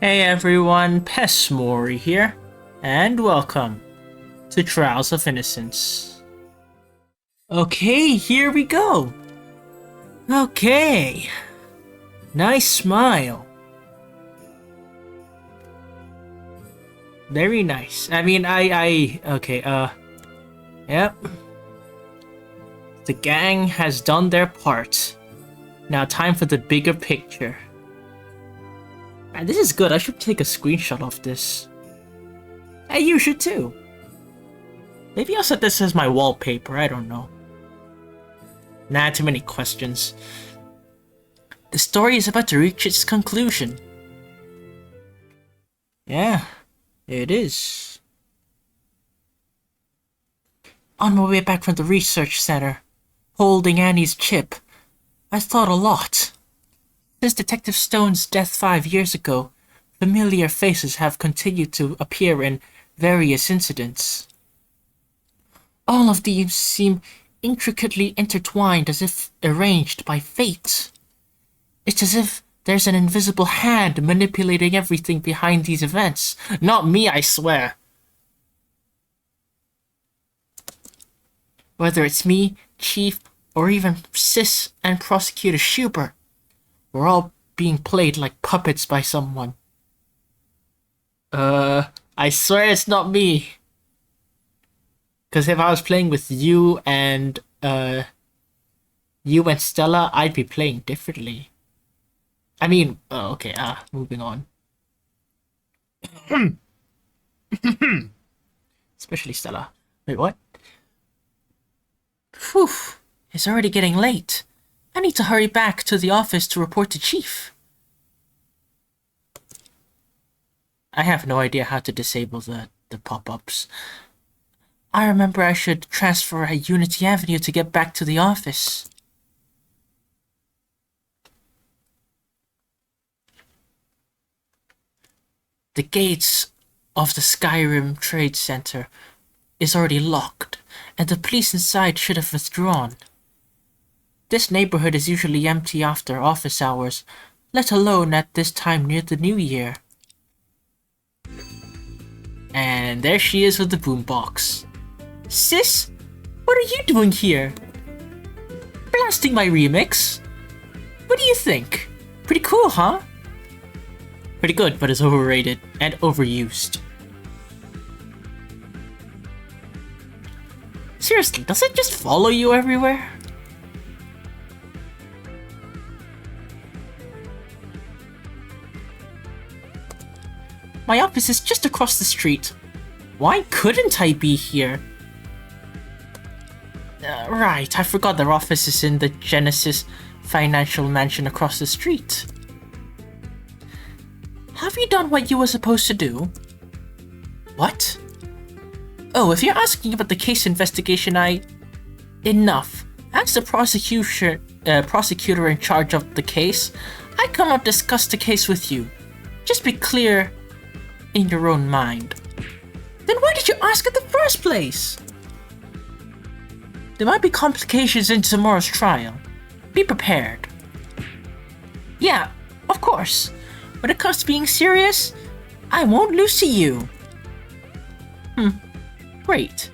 Hey everyone, Pesmori here, and welcome to Trials of Innocence. Okay, here we go. Okay, nice smile. Very nice. Yep. The gang has done their part. Now time for the bigger picture. Man, this is good. I should take a screenshot of this. Hey, you should too. Maybe I'll set this as my wallpaper. I don't know. Nah, too many questions. The story is about to reach its conclusion. Yeah, it is. On my way back from the research center, holding Annie's chip, I thought a lot. Since Detective Stone's death 5 years ago, familiar faces have continued to appear in various incidents. All of these seem intricately intertwined, as if arranged by fate. It's as if there's an invisible hand manipulating everything behind these events. Not me, I swear. Whether it's me, Chief, or even Sis and Prosecutor Schubert, we're all being played like puppets by someone. I swear it's not me. Because if I was playing with you and Stella, I'd be playing differently. Moving on. Especially Stella. Wait, what? Phew, it's already getting late. I need to hurry back to the office to report to Chief. I have no idea how to disable the pop-ups. I remember I should transfer at Unity Avenue to get back to the office. The gates of the Skyrim Trade Center is already locked, and the police inside should have withdrawn. This neighborhood is usually empty after office hours, let alone at this time near the new year. And there she is with the boombox. Sis, what are you doing here? Blasting my remix? What do you think? Pretty cool, huh? Pretty good, but it's overrated and overused. Seriously, does it just follow you everywhere? My office is just across the street. Why couldn't I be here? Right, I forgot their office is in the Genesis Financial Mansion across the street. Have you done what you were supposed to do? What? Oh, if you're asking about the case investigation, Enough. As the prosecutor in charge of the case, I cannot discuss the case with you. Just be clear in your own mind. Then why did you ask in the first place? There might be complications in tomorrow's trial. Be prepared. Yeah, of course. When it comes to being serious, I won't lose to you. Great.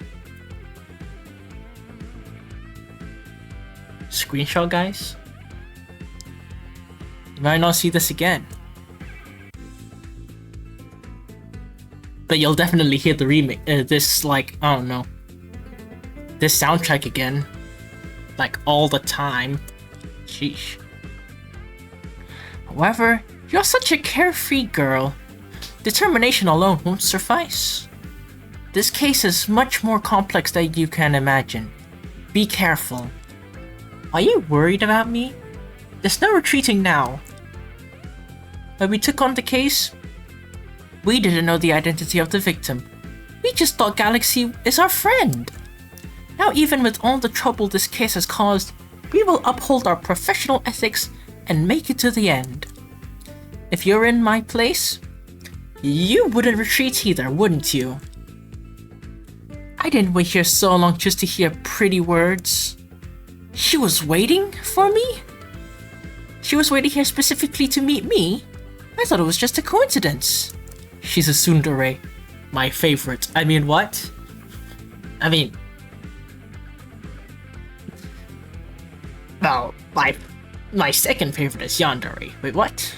Screenshot, guys. You might not see this again. But you'll definitely hear the remix, this soundtrack again. Like, all the time. Sheesh. However, you're such a carefree girl. Determination alone won't suffice. This case is much more complex than you can imagine. Be careful. Are you worried about me? There's no retreating now. When we took on the case, we didn't know the identity of the victim. We just thought Galaxy is our friend. Now, even with all the trouble this case has caused, we will uphold our professional ethics and make it to the end. If you're in my place, you wouldn't retreat either, wouldn't you? I didn't wait here so long just to hear pretty words. She was waiting for me? She was waiting here specifically to meet me? I thought it was just a coincidence. She's a tsundere. My favorite. I mean, what? I mean... Well, my second favorite is yandere. Wait, what?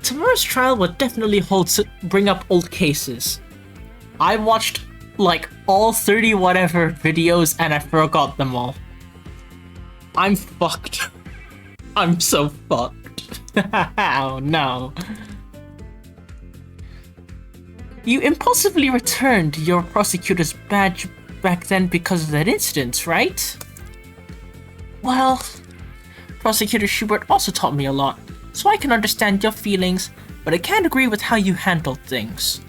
Tomorrow's trial will definitely bring up old cases. I watched, like, all 30 whatever videos and I forgot them all. I'm fucked. I'm so fucked. Oh no. You impulsively returned your prosecutor's badge back then because of that incident, right? Well, Prosecutor Schubert also taught me a lot, so I can understand your feelings, but I can't agree with how you handled things.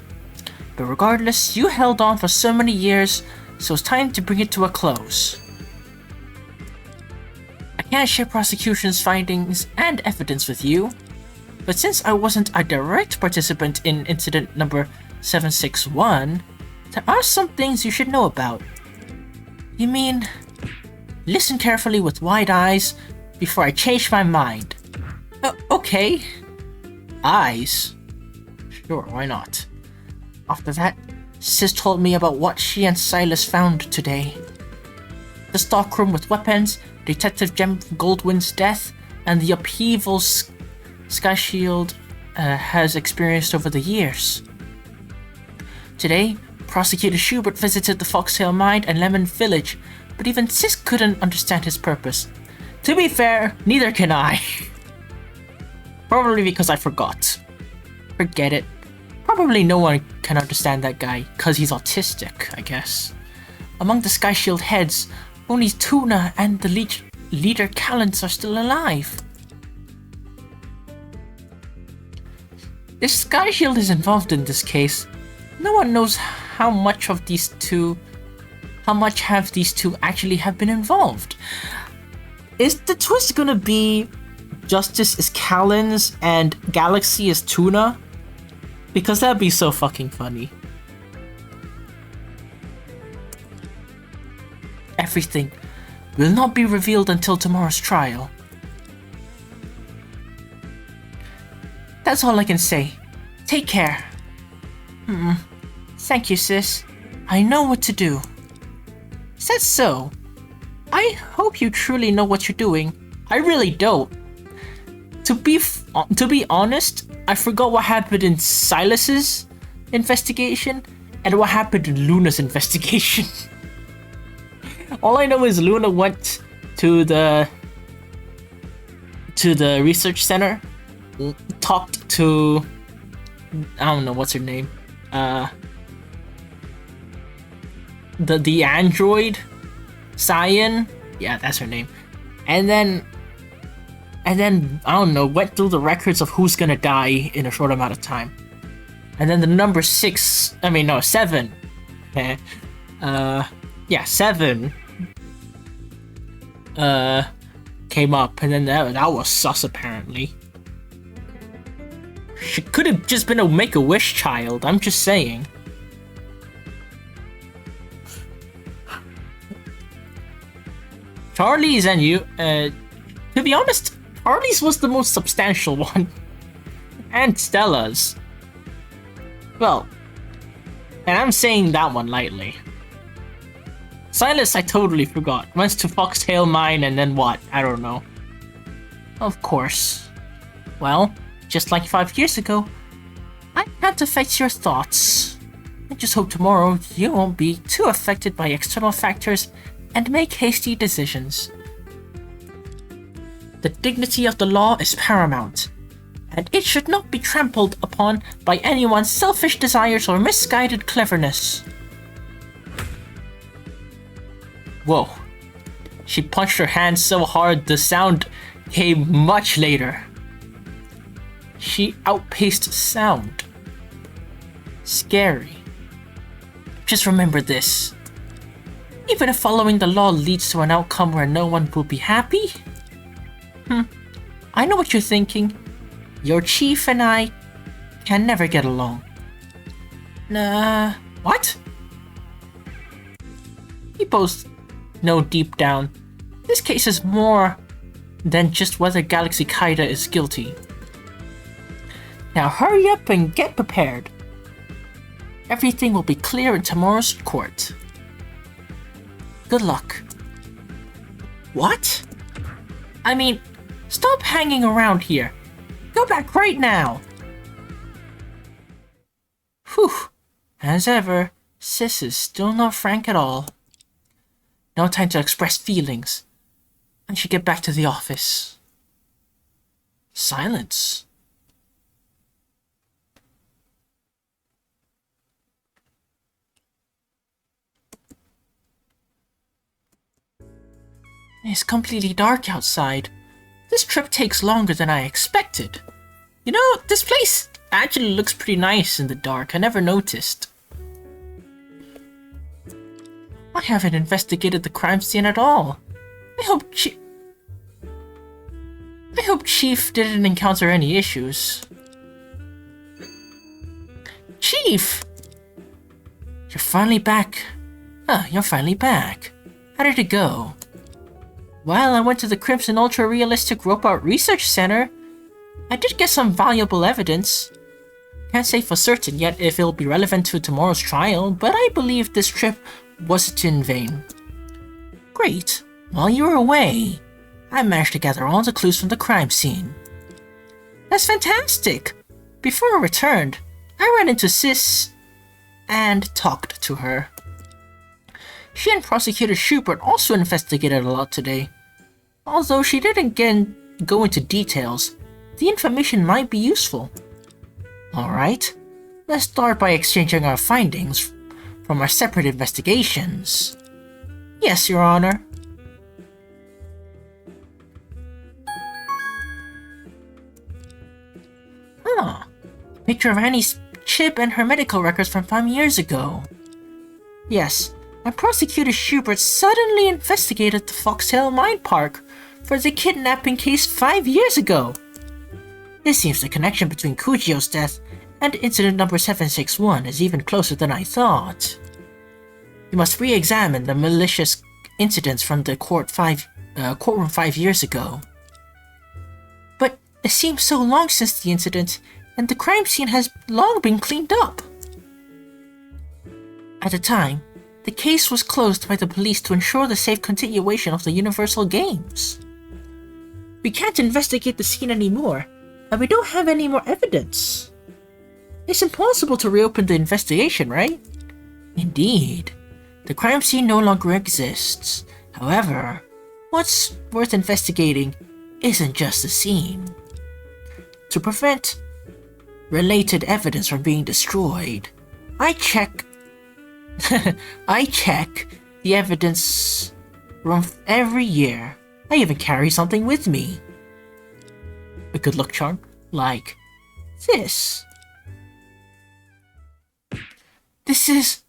But regardless, you held on for so many years, so it's time to bring it to a close. I can't share prosecution's findings and evidence with you, but since I wasn't a direct participant in incident number 761, there are some things you should know about. You mean, listen carefully with wide eyes before I change my mind. Okay. Eyes? Sure, why not? After that, Sis told me about what she and Silas found today. The stockroom with weapons, Detective Jem Goldwyn's death, and the upheaval Sky Shield has experienced over the years. Today, Prosecutor Schubert visited the Foxtail Mine and Lemon Village, but even Sis couldn't understand his purpose. To be fair, neither can I. Probably because I forgot. Forget it. Probably no one can understand that guy, cause he's autistic, I guess. Among the Sky Shield heads, only Tuna and the leader Kalends are still alive. If Sky Shield is involved in this case, no one knows how much have these two actually have been involved. Is the twist gonna be Justice is Kalends and Galaxy is Tuna? Because that'd be so fucking funny. Everything will not be revealed until tomorrow's trial. That's all I can say. Take care. Thank you, Sis. I know what to do. Is that so? I hope you truly know what you're doing. I really don't. To be honest, I forgot what happened in Silas's investigation and what happened in Luna's investigation. All I know is Luna went to the research center, talked to, I don't know what's her name, the android, Cyan, yeah, that's her name, and then I don't know, went through the records of who's gonna die in a short amount of time, and then the number 7. Seven. Came up, and then that was sus apparently. She could have just been a Make-A-Wish child, I'm just saying. Charlie's and you, to be honest, Charlie's was the most substantial one. And Stella's. Well, and I'm saying that one lightly. Silas, I totally forgot. Went to Foxtail Mine and then what? I don't know. Of course. Well, just like 5 years ago, I can't affect your thoughts. I just hope tomorrow you won't be too affected by external factors and make hasty decisions. The dignity of the law is paramount, and it should not be trampled upon by anyone's selfish desires or misguided cleverness. Whoa. She punched her hand so hard the sound came much later. She outpaced sound. Scary. Just remember this. Even if following the law leads to an outcome where no one will be happy? I know what you're thinking. Your chief and I can never get along. Nah, what? You both know deep down, this case is more than just whether Galaxy Kaida is guilty. Now hurry up and get prepared. Everything will be clear in tomorrow's court. Good luck. What? I mean, stop hanging around here. Go back right now. Whew. As ever, Sis is still not frank at all. No time to express feelings. I should get back to the office. Silence. It's completely dark outside. This trip takes longer than I expected. You know, this place actually looks pretty nice in the dark. I never noticed. I haven't investigated the crime scene at all. I hope Chief didn't encounter any issues. Chief! You're finally back. You're finally back. How did it go? Well, I went to the Crimson Ultra Realistic Robot Research Center. I did get some valuable evidence. Can't say for certain yet if it'll be relevant to tomorrow's trial, but I believe this trip wasn't in vain. Great. While you were away, I managed to gather all the clues from the crime scene. That's fantastic! Before I returned, I ran into Sis and talked to her. She and Prosecutor Schubert also investigated a lot today. Although she didn't go into details, the information might be useful. Alright, let's start by exchanging our findings from our separate investigations. Yes, Your Honor. A picture of Annie's chip and her medical records from 5 years ago. Yes, and Prosecutor Schubert suddenly investigated the Foxtail Mine Park for the kidnapping case 5 years ago. It seems the connection between Kujio's death and incident number 761 is even closer than I thought. We must re-examine the malicious incidents from the courtroom 5 years ago. But it seems so long since the incident, and the crime scene has long been cleaned up. At the time, the case was closed by the police to ensure the safe continuation of the Universal Games. We can't investigate the scene anymore, and we don't have any more evidence. It's impossible to reopen the investigation, right? Indeed. The crime scene no longer exists. However, what's worth investigating isn't just the scene. To prevent related evidence from being destroyed, I check the evidence room every year. I even carry something with me. A good luck charm, like this. This is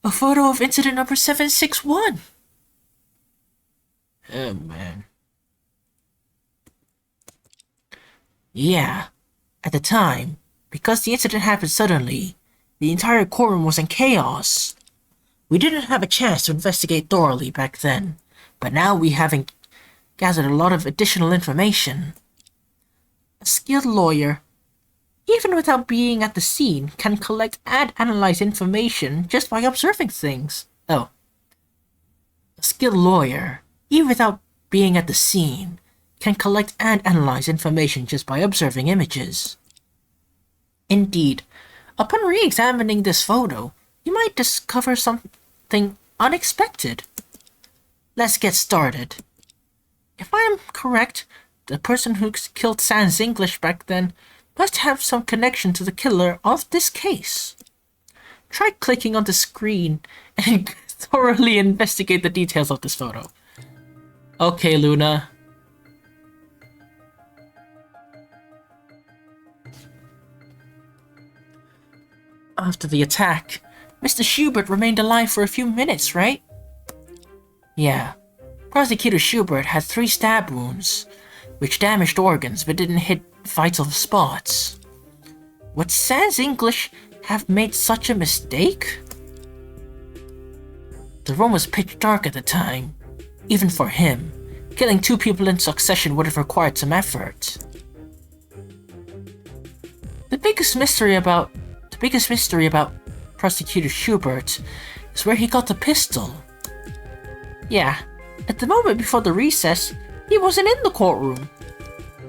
a photo of incident number 761. Oh man. Yeah, at the time, because the incident happened suddenly, the entire courtroom was in chaos. We didn't have a chance to investigate thoroughly back then, but now we haven't gathered a lot of additional information. A skilled lawyer, even without being at the scene, can collect and analyze information just by observing things. A skilled lawyer, even without being at the scene, can collect and analyze information just by observing images. Indeed, upon re-examining this photo, you might discover something unexpected. Let's get started. If I am correct, the person who killed Sans English back then must have some connection to the killer of this case. Try clicking on the screen and thoroughly investigate the details of this photo. Okay, Luna. After the attack, Mr. Schubert remained alive for a few minutes, right? Yeah. Prosecutor Schubert had 3 stab wounds, which damaged organs but didn't hit vital spots. Would Sans English have made such a mistake? The room was pitch dark at the time. Even for him, Killing 2 people in succession would have required some effort. The biggest mystery about Prosecutor Schubert is where he got the pistol. Yeah, at the moment before the recess, he wasn't in the courtroom.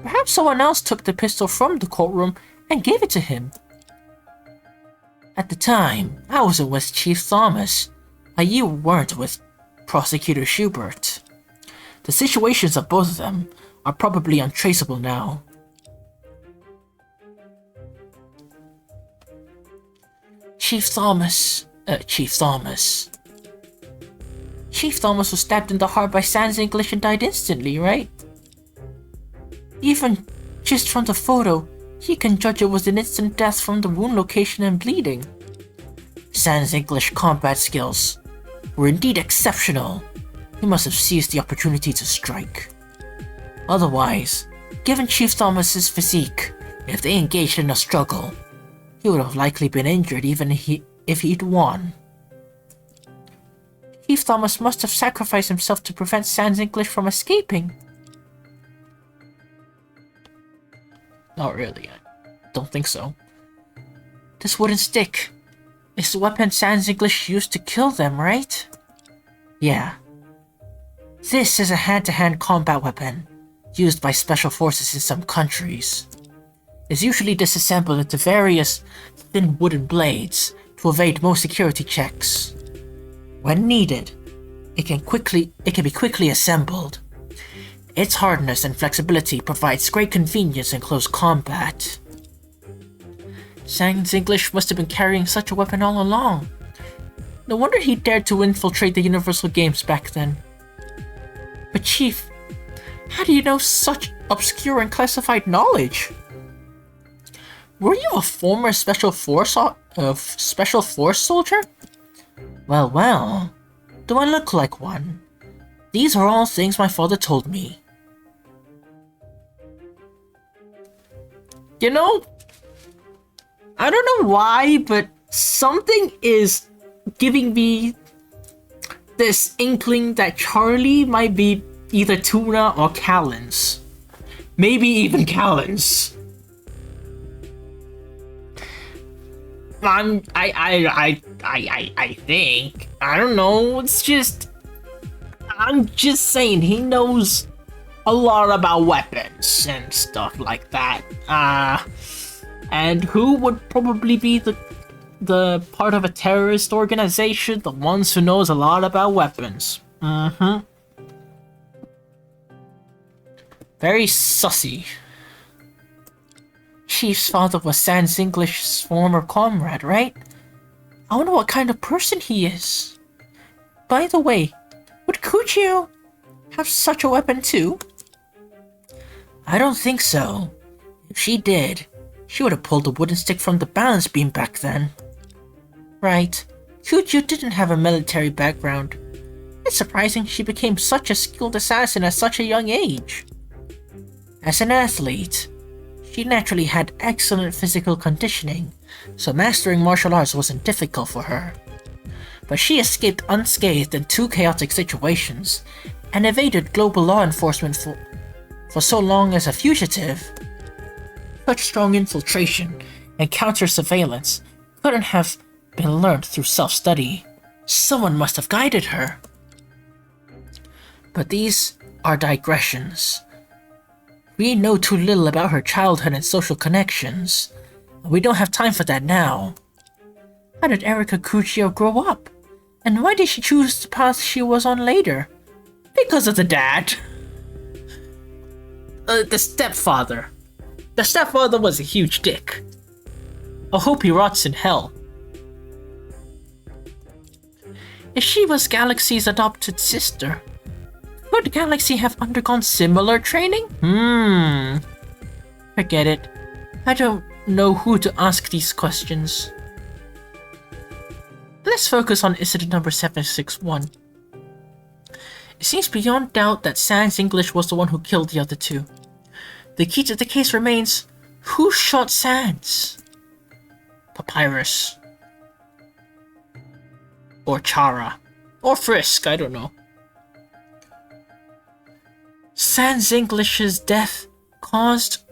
Perhaps someone else took the pistol from the courtroom and gave it to him. At the time, I wasn't with Chief Thomas, and you weren't with Prosecutor Schubert. The situations of both of them are probably untraceable now. Chief Thomas was stabbed in the heart by Sans English and died instantly, right? Even just from the photo, he can judge it was an instant death from the wound location and bleeding. Sans English combat skills were indeed exceptional. He must have seized the opportunity to strike. Otherwise, given Chief Thomas's physique, if they engaged in a struggle, he would have likely been injured even if he'd won. Chief Thomas must have sacrificed himself to prevent Sans English from escaping. Not really, I don't think so. This wooden stick is the weapon Sans English used to kill them, right? Yeah. This is a hand-to-hand combat weapon, used by special forces in some countries. It's usually disassembled into various thin wooden blades to evade most security checks. When needed, it can be quickly assembled. Its hardness and flexibility provides great convenience in close combat. Sans English must have been carrying such a weapon all along. No wonder he dared to infiltrate the Universal Games back then. But Chief, how do you know such obscure and classified knowledge? Were you a former Special Force soldier? Well, do I look like one? These are all things my father told me. You know, I don't know why, but something is giving me this inkling that Charlie might be either Tuna or Kalends. Maybe even Kalends. I think. I don't know, it's just... I'm just saying, he knows a lot about weapons and stuff like that. And who would probably be the part of a terrorist organization? The ones who knows a lot about weapons. Very sussy. Chief's father was Sans English's former comrade, right? I wonder what kind of person he is. By the way, would Kuchio have such a weapon too? I don't think so. If she did, she would have pulled the wooden stick from the balance beam back then. Right. Kuchio didn't have a military background. It's surprising she became such a skilled assassin at such a young age. As an athlete, she naturally had excellent physical conditioning, so mastering martial arts wasn't difficult for her. But she escaped unscathed in 2 chaotic situations, and evaded global law enforcement for so long as a fugitive. Such strong infiltration and counter-surveillance couldn't have been learned through self-study. Someone must have guided her. But these are digressions. We know too little about her childhood and social connections. We don't have time for that now. How did Erika Kuchio grow up? And why did she choose the path she was on later? Because of the dad. The stepfather. The stepfather was a huge dick. I hope he rots in hell. If she was Galaxy's adopted sister, would Galaxy have undergone similar training? Forget it. I don't know who to ask these questions. Let's focus on incident number 761. It seems beyond doubt that Sans English was the one who killed the other 2. The key to the case remains, who shot Sans? Papyrus. Or Chara. Or Frisk, I don't know. Sans English's cause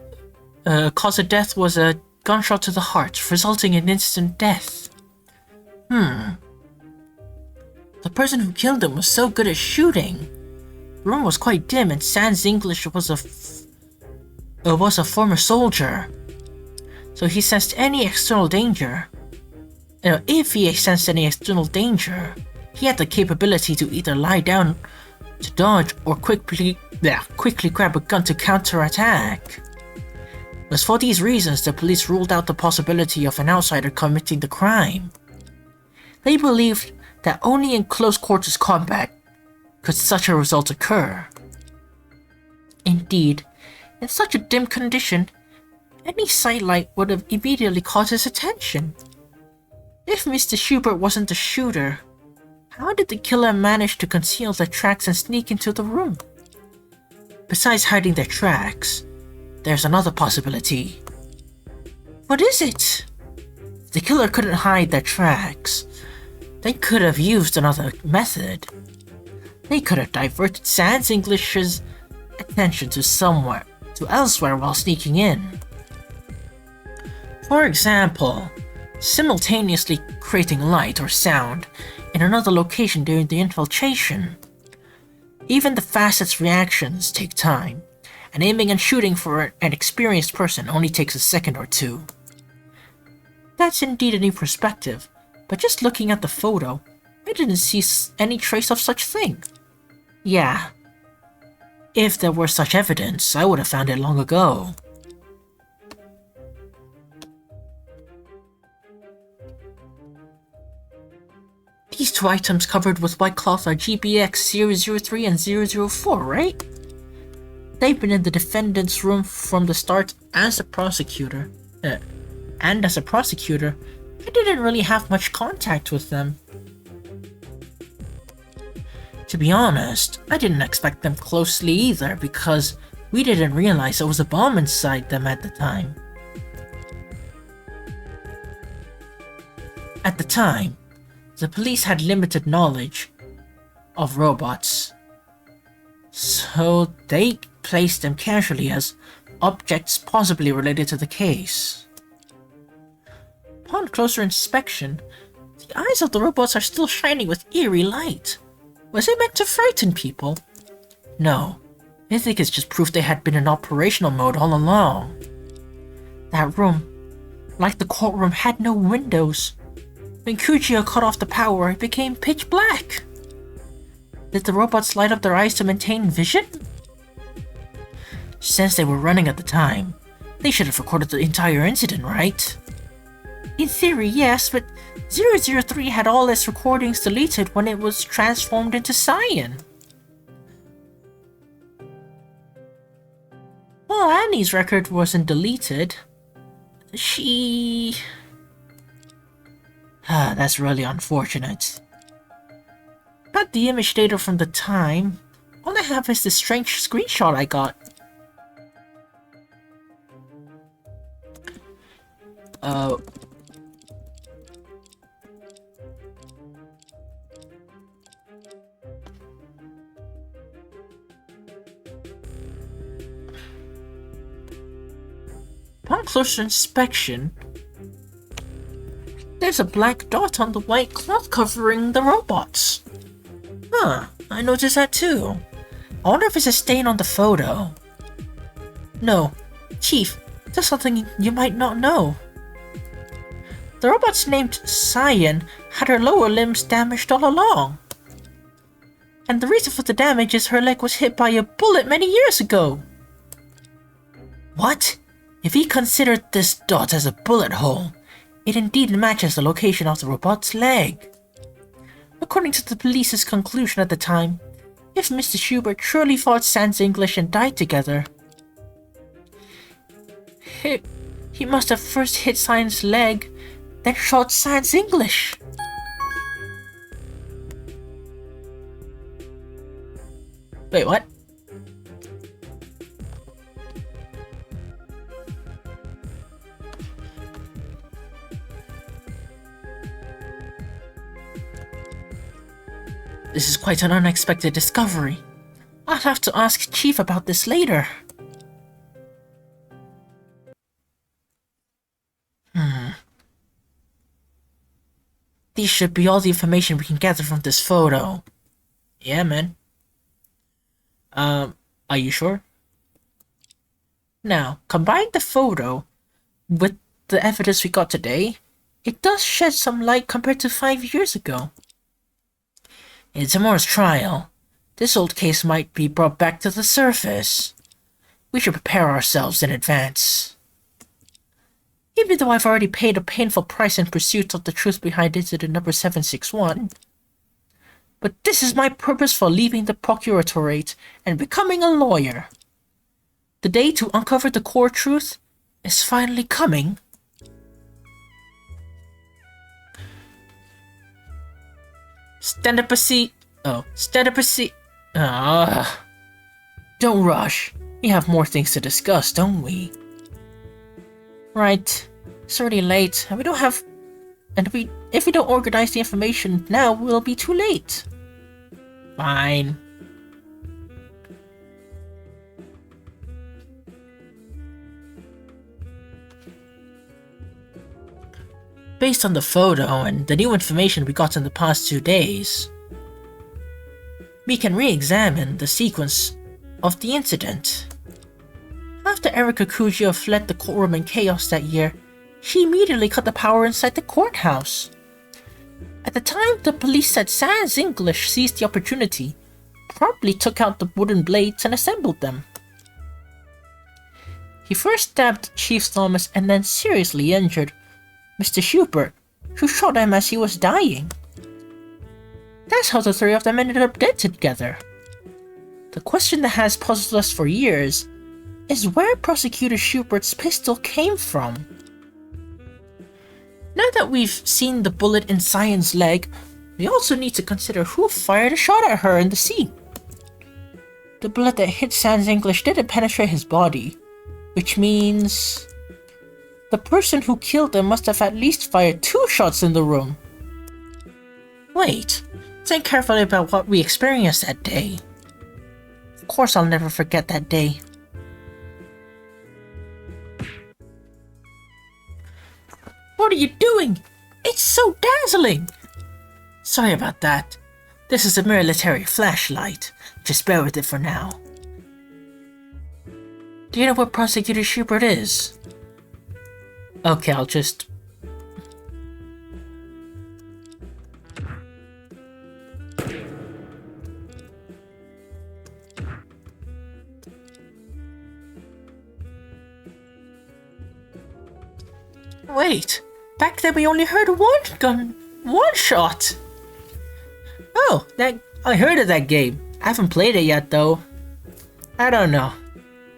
of death was a gunshot to the heart, resulting in instant death. The person who killed him was so good at shooting. The room was quite dim, and Sans English was a former soldier, so he sensed any external danger. If he sensed any external danger, he had the capability to either lie down to dodge or quickly grab a gun to counterattack. It was for these reasons the police ruled out the possibility of an outsider committing the crime. They believed that only in close quarters combat could such a result occur. Indeed, in such a dim condition, any sidelight would have immediately caught his attention. If Mr. Schubert wasn't the shooter, how did the killer manage to conceal their tracks and sneak into the room? Besides hiding their tracks, there's another possibility. What is it? If the killer couldn't hide their tracks, they could have used another method. They could have diverted Sans English's attention to elsewhere while sneaking in. For example, simultaneously creating light or sound in another location during the infiltration. Even the fastest reactions take time, and aiming and shooting for an experienced person only takes a second or two. That's indeed a new perspective, but just looking at the photo, I didn't see any trace of such thing. Yeah, if there were such evidence, I would have found it long ago. These two items covered with white cloth are GBX 003 and 004, right? They've been in the defendant's room from the start as a prosecutor. And as a prosecutor, I didn't really have much contact with them. To be honest, I didn't expect them closely either because we didn't realize there was a bomb inside them at the time. At the time, the police had limited knowledge of robots, so they placed them casually as objects possibly related to the case. Upon closer inspection, the eyes of the robots are still shining with eerie light. Was it meant to frighten people? No, I think it's just proof they had been in operational mode all along. That room, like the courtroom, had no windows. When Kujia cut off the power, it became pitch black. Did the robots light up their eyes to maintain vision? Since they were running at the time, they should have recorded the entire incident, right? In theory, yes, but 003 had all its recordings deleted when it was transformed into Cyan. Well, Annie's record wasn't deleted. That's really unfortunate. Got the image data from the time. All I have is this strange screenshot I got. Upon closer inspection, there's a black dot on the white cloth covering the robots. I noticed that too. I wonder if it's a stain on the photo. No, Chief, there's something you might not know. The robots named Cyan had her lower limbs damaged all along. And the reason for the damage is her leg was hit by a bullet many years ago. What? If he considered this dot as a bullet hole, it indeed matches the location of the robot's leg. According to the police's conclusion at the time, if Mr. Schubert truly fought Sans English and died together, he must have first hit Cyan's leg, then shot Sans English. Wait, what? This is quite an unexpected discovery. I I'll have to ask Chief about this later. These should be all the information we can gather from this photo. Yeah, man. Are you sure? Now, combine the photo with the evidence we got today. It does shed some light compared to 5 years ago. In tomorrow's trial, this old case might be brought back to the surface. We should prepare ourselves in advance. Even though I've already paid a painful price in pursuit of the truth behind incident number 761. But this is my purpose for leaving the procuratorate and becoming a lawyer. The day to uncover the core truth is finally coming. Stand up a seat. Oh, stand up a seat. Don't rush. We have more things to discuss, don't we? Right. It's already late, and we don't have... if we don't organize the information now, we'll be too late. Fine. Based on the photo and the new information we got in the past 2 days, we can re-examine the sequence of the incident. After Erika Kujio fled the courtroom in chaos that year, she immediately cut the power inside the courthouse. At the time, the police said Sans English seized the opportunity, promptly took out the wooden blades and assembled them. He first stabbed Chief Thomas and then seriously injured Mr. Schubert, who shot him as he was dying. That's how the three of them ended up dead together. The question that has puzzled us for years is where Prosecutor Schubert's pistol came from. Now that we've seen the bullet in Cyan's leg, we also need to consider who fired a shot at her in the scene. The bullet that hit Sans English didn't penetrate his body, which means the person who killed him must have at least fired 2 shots in the room. Wait, think carefully about what we experienced that day. Of course I'll never forget that day. What are you doing? It's so dazzling! Sorry about that. This is a military flashlight. Just bear with it for now. Do you know where Prosecutor Schubert is? Okay, I'll just... Wait, back then we only heard one shot! Oh, I heard of that game. I haven't played it yet though. I don't know.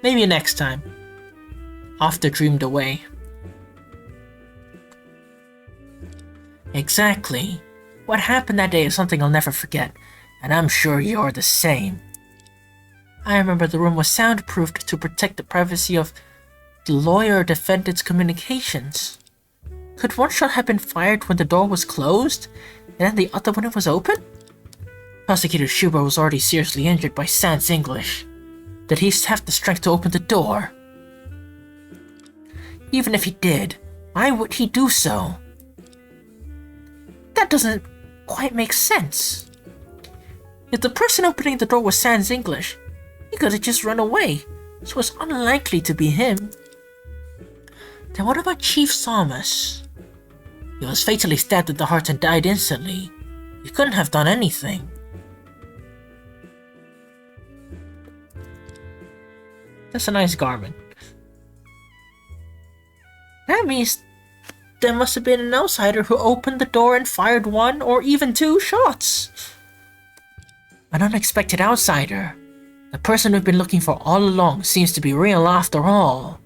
Maybe next time. After dreamed away. Exactly. What happened that day is something I'll never forget, and I'm sure you're the same. I remember the room was soundproofed to protect the privacy of the lawyer defendant's communications. Could one shot have been fired when the door was closed, and then the other when it was open? Prosecutor Schubert was already seriously injured by Sans English. Did he have the strength to open the door? Even if he did, why would he do so? That doesn't quite make sense. If the person opening the door was Sans English, he could have just run away, so it's unlikely to be him. Then what about Chief Thomas? He was fatally stabbed in the heart and died instantly. He couldn't have done anything. That's a nice garment. That means there must have been an outsider who opened the door and fired 1 or even 2 shots. An unexpected outsider. The person we've been looking for all along seems to be real after all.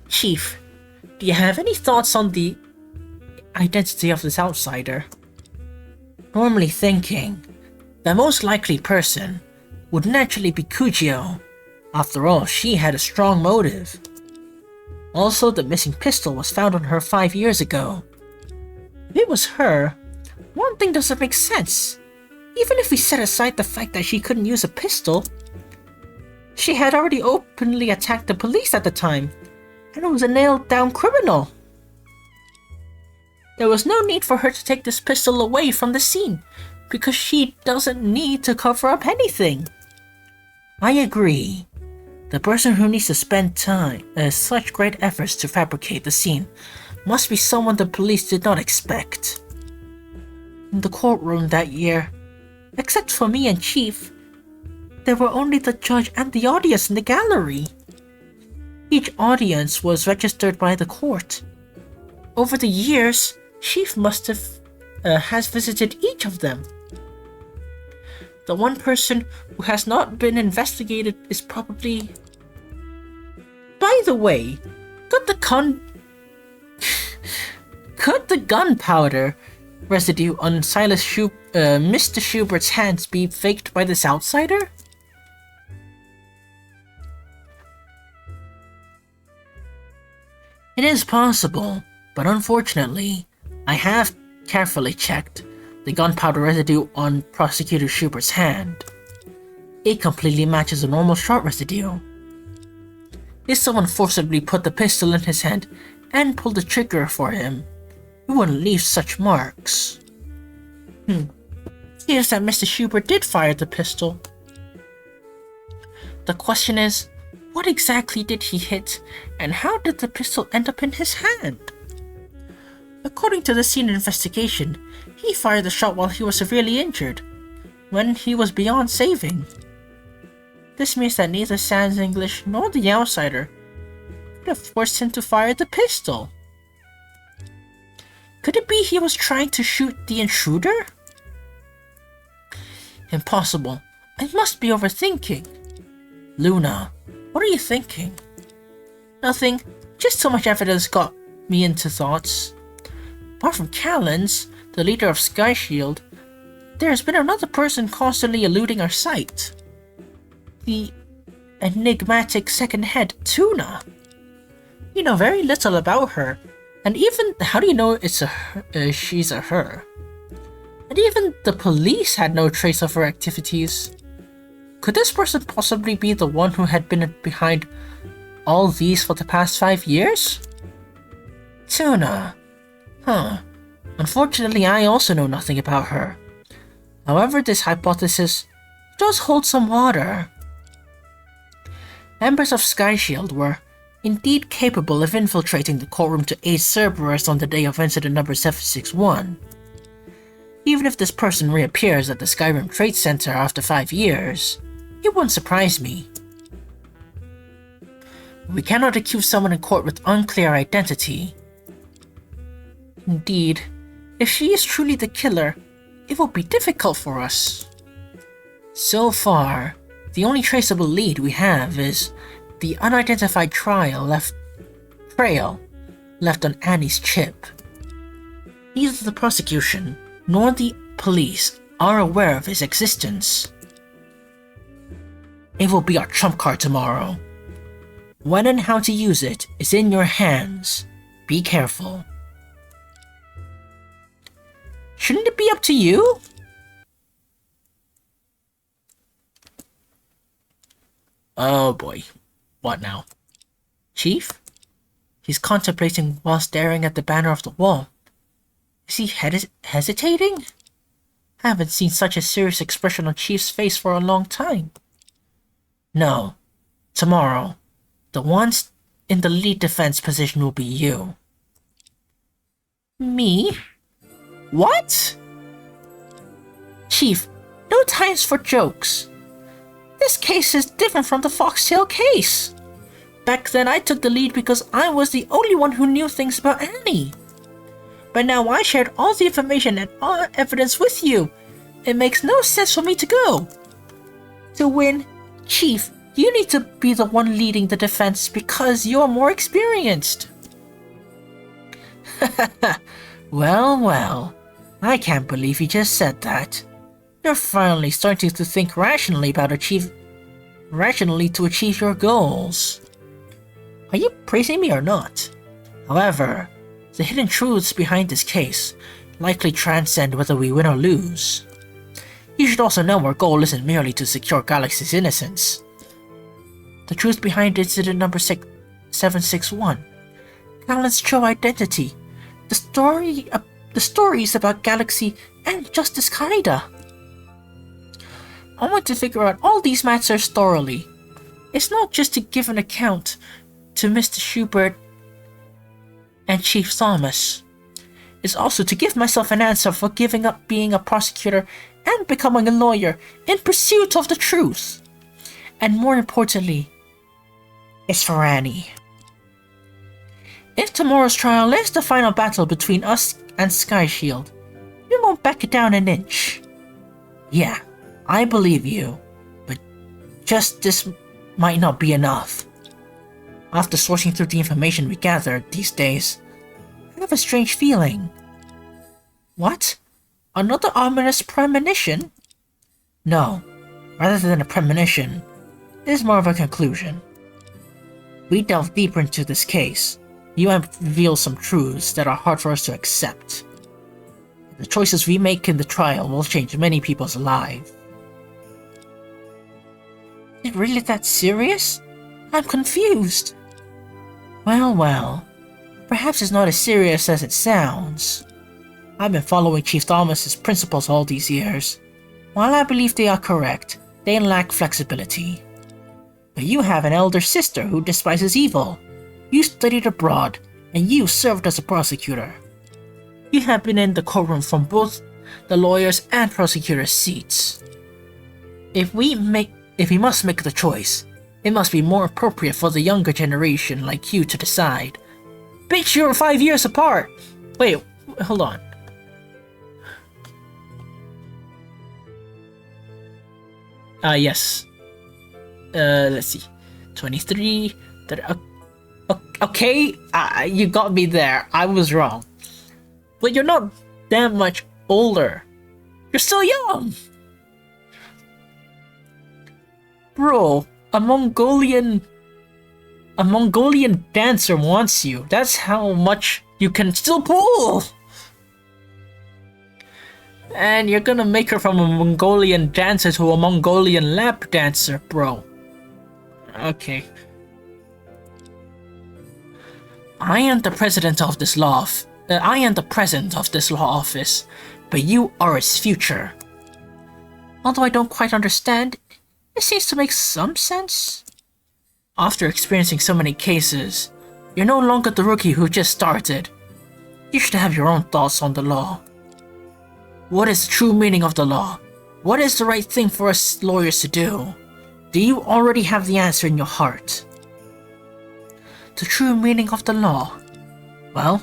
Chief, do you have any thoughts on the identity of this outsider? Normally thinking, the most likely person would naturally be Kujio. After all, she had a strong motive. Also, the missing pistol was found on her 5 years ago. If it was her, One thing doesn't make sense. Even if we set aside the fact that she couldn't use a pistol, she had already openly attacked the police at the time, and was a nailed-down criminal. There was no need for her to take this pistol away from the scene, because she doesn't need to cover up anything. I agree. The person who needs to spend such great efforts to fabricate the scene must be someone the police did not expect. In the courtroom that year, except for me and Chief, there were only the judge and the audience in the gallery. Each audience was registered by the court. Over the years, Chief must have has visited each of them. The one person who has not been investigated is probably... By the way, could the gunpowder residue on Mr. Schubert's hands be faked by this outsider? It is possible, but unfortunately, I have carefully checked the gunpowder residue on Prosecutor Schubert's hand. It completely matches a normal shot residue. If someone forcibly put the pistol in his hand and pulled the trigger for him, it wouldn't leave such marks. Seems that Mr. Schubert did fire the pistol. The question is, what exactly did he hit, and how did the pistol end up in his hand? According to the scene investigation, he fired the shot while he was severely injured, when he was beyond saving. This means that neither Sans English nor the outsider could have forced him to fire the pistol. Could it be he was trying to shoot the intruder? Impossible. I must be overthinking. Luna, what are you thinking? Nothing. Just so much evidence got me into thoughts. Apart from Kalends, the leader of Sky Shield, there has been another person constantly eluding our sight. The enigmatic second head, Tuna. You know very little about her, and even how do you know she's a her? And even the police had no trace of her activities. Could this person possibly be the one who had been behind all these for the past 5 years? Tuna. Unfortunately, I also know nothing about her. However, this hypothesis does hold some water. Members of Sky Shield were indeed capable of infiltrating the courtroom to aid Cerberus on the day of incident number 761. Even if this person reappears at the Skyrim Trade Center after 5 years, it wouldn't surprise me. We cannot accuse someone in court with unclear identity. Indeed, if she is truly the killer, it will be difficult for us. So far, the only traceable lead we have is the unidentified trail left on Annie's chip. Neither the prosecution nor the police are aware of his existence. It will be our trump card tomorrow. When and how to use it is in your hands. Be careful. Shouldn't it be up to you? Oh boy. What now? Chief? He's contemplating while staring at the banner of the wall. Is he hesitating? I haven't seen such a serious expression on Chief's face for a long time. No. Tomorrow, the one in the lead defense position will be you. Me? What? Chief, no times for jokes. This case is different from the Foxtail case. Back then I took the lead because I was the only one who knew things about Annie. But now I shared all the information and all evidence with you. It makes no sense for me to go. To win, Chief, you need to be the one leading the defense because you're more experienced. Well, I can't believe you just said that. You're finally starting to think rationally to achieve your goals. Are you praising me or not? However, the hidden truths behind this case likely transcend whether we win or lose. You should also know our goal isn't merely to secure Galaxy's innocence. The truth behind incident number 761, Kalends' true identity, the stories about Galaxy and Justice Kaida. I want to figure out all these matters thoroughly. It's not just to give an account to Mr. Schubert and Chief Thomas. It's also to give myself an answer for giving up being a prosecutor and becoming a lawyer in pursuit of the truth. And more importantly, it's for Annie. If tomorrow's trial is the final battle between us and Sky Shield, we won't back it down an inch. Yeah, I believe you, but just this might not be enough. After sorting through the information we gathered these days, I have a strange feeling. What? Another ominous premonition? No, rather than a premonition, it is more of a conclusion. We delve deeper into this case, you have revealed some truths that are hard for us to accept. The choices we make in the trial will change many people's lives. Is it really that serious? I'm confused. Well, perhaps it's not as serious as it sounds. I've been following Chief Thomas's principles all these years. While I believe they are correct, they lack flexibility. But you have an elder sister who despises evil. You studied abroad, and you served as a prosecutor. You have been in the courtroom from both the lawyers' and prosecutors' seats. If we must make the choice, it must be more appropriate for the younger generation like you to decide. Bitch, you're 5 years apart! Wait, hold on. Yes. Let's see. 23... Okay, you got me there. I was wrong. But you're not that much older. You're still young! Bro, a Mongolian dancer wants you. That's how much you can still pull! And you're gonna make her from a Mongolian dancer to a Mongolian lap dancer, bro. Okay. I am the president of this law office, but you are its future. Although I don't quite understand, it seems to make some sense. After experiencing so many cases, you're no longer the rookie who just started. You should have your own thoughts on the law. What is the true meaning of the law? What is the right thing for us lawyers to do? Do you already have the answer in your heart? The true meaning of the law? Well,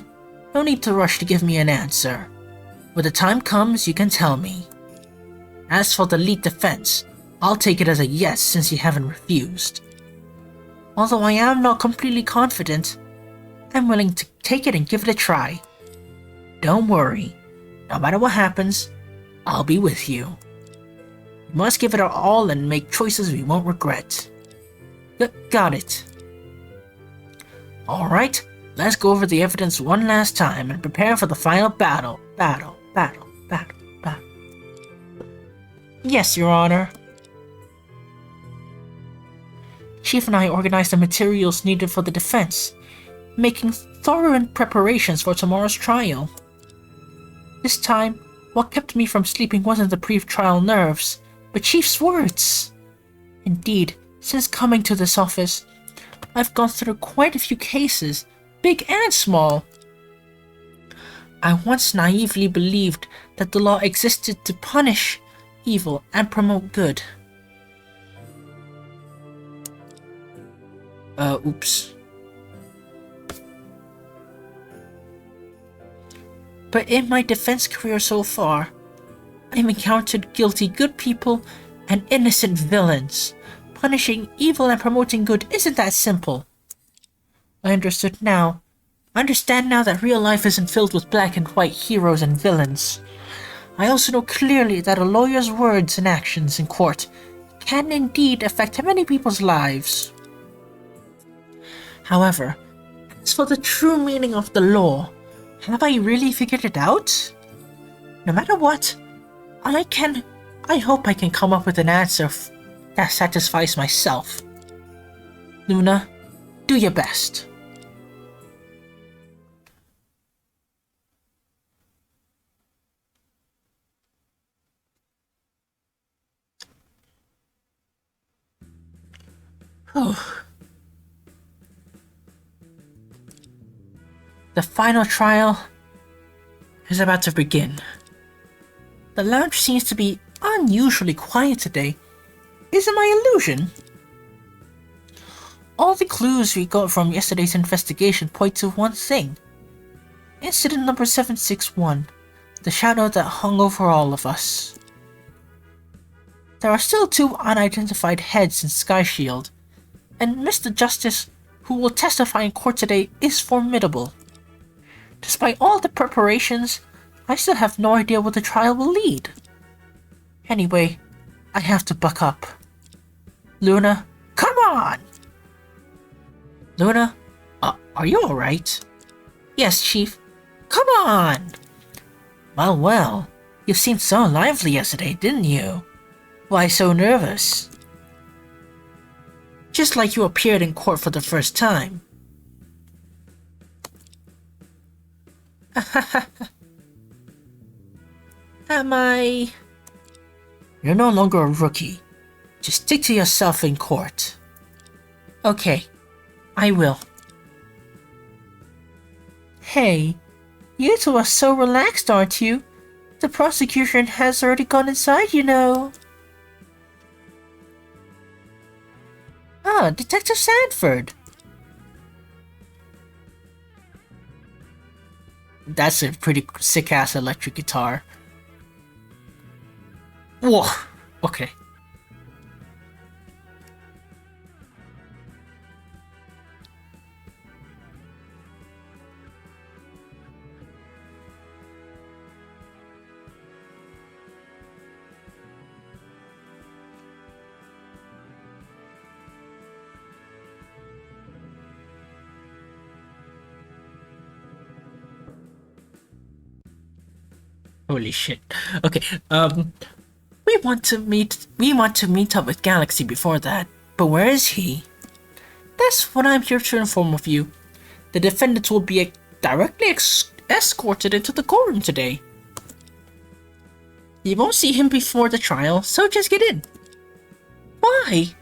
no need to rush to give me an answer. When the time comes, you can tell me. As for the lead defense, I'll take it as a yes since you haven't refused. Although I am not completely confident, I'm willing to take it and give it a try. Don't worry, no matter what happens, I'll be with you. We must give it our all and make choices we won't regret. Got it. Alright, let's go over the evidence one last time and prepare for the final battle. Battle. Yes, Your Honor. Chief and I organized the materials needed for the defense, making thorough preparations for tomorrow's trial. This time, what kept me from sleeping wasn't the pre-trial nerves, but Chief's words. Indeed, since coming to this office, I've gone through quite a few cases, big and small. I once naively believed that the law existed to punish evil and promote good. Oops. But in my defense career so far, I've encountered guilty good people and innocent villains. Punishing evil and promoting good isn't that simple. I understand now that real life isn't filled with black and white heroes and villains. I also know clearly that a lawyer's words and actions in court can indeed affect many people's lives. However, as for the true meaning of the law, have I really figured it out? No matter what, I hope I can come up with an answer that satisfies myself. Luna, do your best. The final trial is about to begin. The lounge seems to be unusually quiet today. Is it my illusion? All the clues we got from yesterday's investigation point to one thing. Incident number 761, the shadow that hung over all of us. There are still 2 unidentified heads in Sky Shield, and Mr. Justice, who will testify in court today, is formidable. Despite all the preparations, I still have no idea where the trial will lead. Anyway, I have to buck up. Luna, come on! Luna, are you alright? Yes, Chief. Come on! Well, you seemed so lively yesterday, didn't you? Why so nervous? Just like you appeared in court for the first time. Am I? You're no longer a rookie. Just stick to yourself in court. Okay, I will. Hey, you two are so relaxed, aren't you? The prosecution has already gone inside, you know. Ah, Detective Sanford. That's a pretty sick-ass electric guitar. Whoa, okay. Holy shit. Okay, we want to meet up with Galaxy before that, but where is he? That's what I'm here to inform of you. The defendants will be directly escorted into the courtroom today. You won't see him before the trial, so just get in. Why?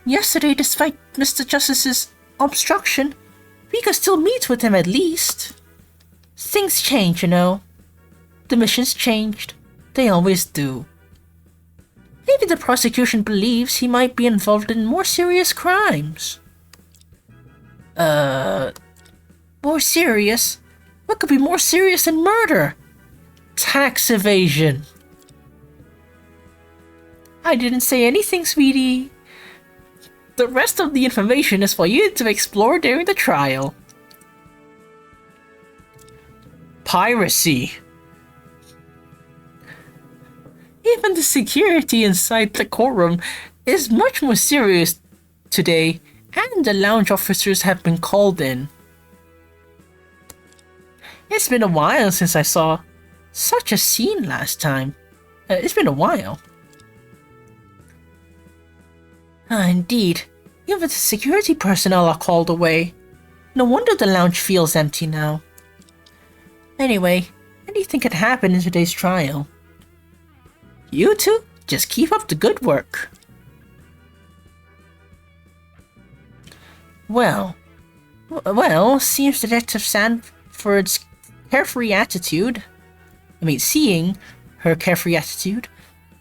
Yesterday, despite Mr. Justice's obstruction, we could still meet with him at least. Things change, you know. The mission's changed. They always do. Maybe the prosecution believes he might be involved in more serious crimes. More serious? What could be more serious than murder? Tax evasion. I didn't say anything, sweetie. The rest of the information is for you to explore during the trial. Piracy. Even the security inside the courtroom is much more serious today, and the lounge officers have been called in. It's been a while since I saw such a scene last time. It's been a while. Indeed. Even the security personnel are called away. No wonder the lounge feels empty now. Anyway, anything could happen in today's trial. You two, just keep up the good work. Well, seems Detective Sanford's carefree attitude, seeing her carefree attitude,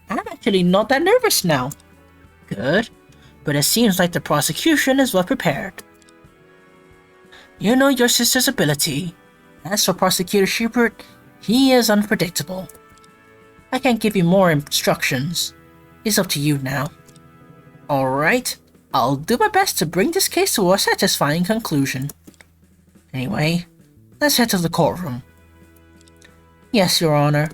I'm actually not that nervous now. Good, but it seems like the prosecution is well prepared. You know your sister's ability. As for Prosecutor Schubert, he is unpredictable. I can't give you more instructions. It's up to you now. Alright, I'll do my best to bring this case to a satisfying conclusion. Anyway, let's head to the courtroom. Yes, Your Honor.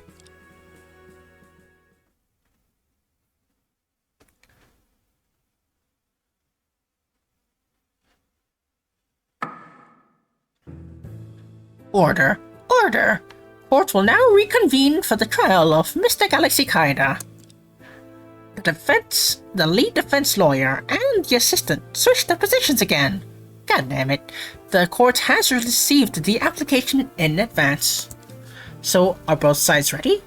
Order! Order! Court will now reconvene for the trial of Mr. Galaxy Kaida. The lead defense lawyer, and the assistant switched their positions again. God damn it. The court has received the application in advance. So, are both sides ready?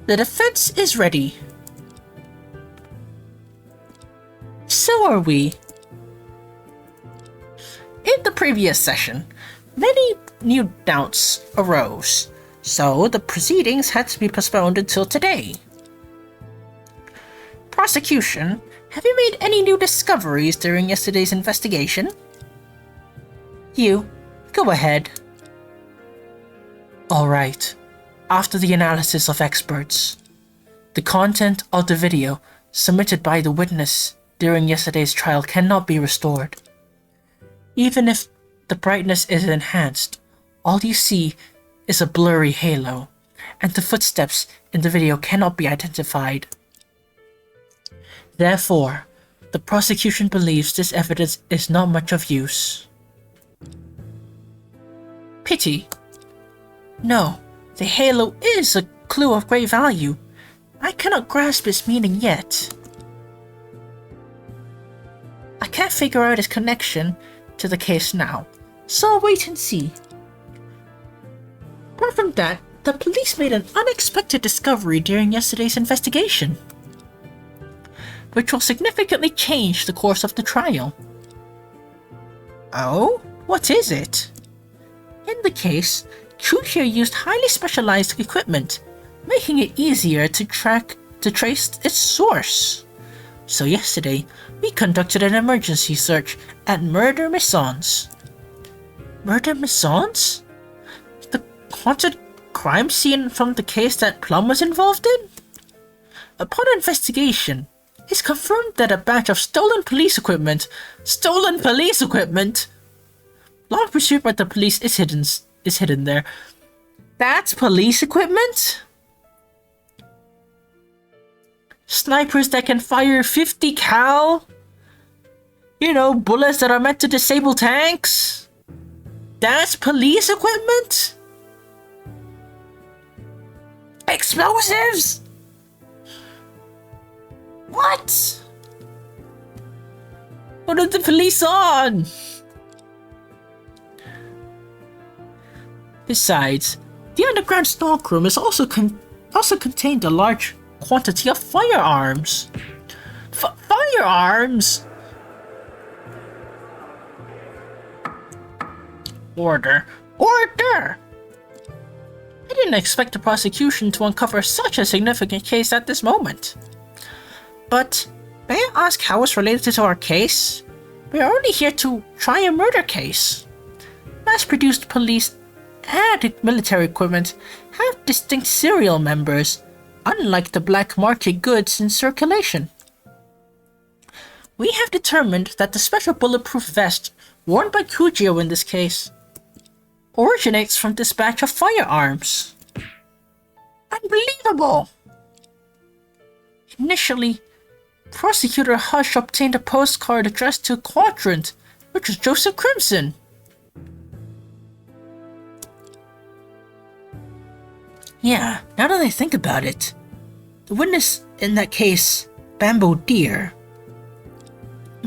The defense is ready. So are we. In the previous session, many new doubts arose, so the proceedings had to be postponed until today. Prosecution, have you made any new discoveries during yesterday's investigation? You, go ahead. Alright, after the analysis of experts, the content of the video submitted by the witness during yesterday's trial cannot be restored. Even if the brightness is enhanced, all you see is a blurry halo, and the footsteps in the video cannot be identified. Therefore, the prosecution believes this evidence is not much of use. Pity. No, the halo is a clue of great value. I cannot grasp its meaning yet. I can't figure out its connection to the case now, so I'll wait and see. Apart from that, the police made an unexpected discovery during yesterday's investigation, which will significantly change the course of the trial. Oh? What is it? In the case, Chuchia used highly specialized equipment, making it easier to trace its source. So yesterday, we conducted an emergency search at Murder Maisons. Murder Maisons? The haunted crime scene from the case that Plum was involved in? Upon investigation, it's confirmed that a batch of stolen police equipment, long pursued by the police, is hidden there. That's police equipment? Snipers that can fire 50 cal? You know, bullets that are meant to disable tanks? That's police equipment? Explosives? What? What are the police on? Besides, the underground stockroom is also contained a large quantity of firearms. Firearms? Order. Order! I didn't expect the prosecution to uncover such a significant case at this moment. But, may I ask how it's related to our case? We are only here to try a murder case. Mass-produced police and military equipment have distinct serial numbers, unlike the black market goods in circulation. We have determined that the special bulletproof vest worn by Kujio in this case originates from this batch of firearms. Unbelievable! Initially, Prosecutor Hush obtained a postcard addressed to Quadrant, which was Joseph Crimson. Yeah, now that I think about it, the witness in that case, Bamboo Deer,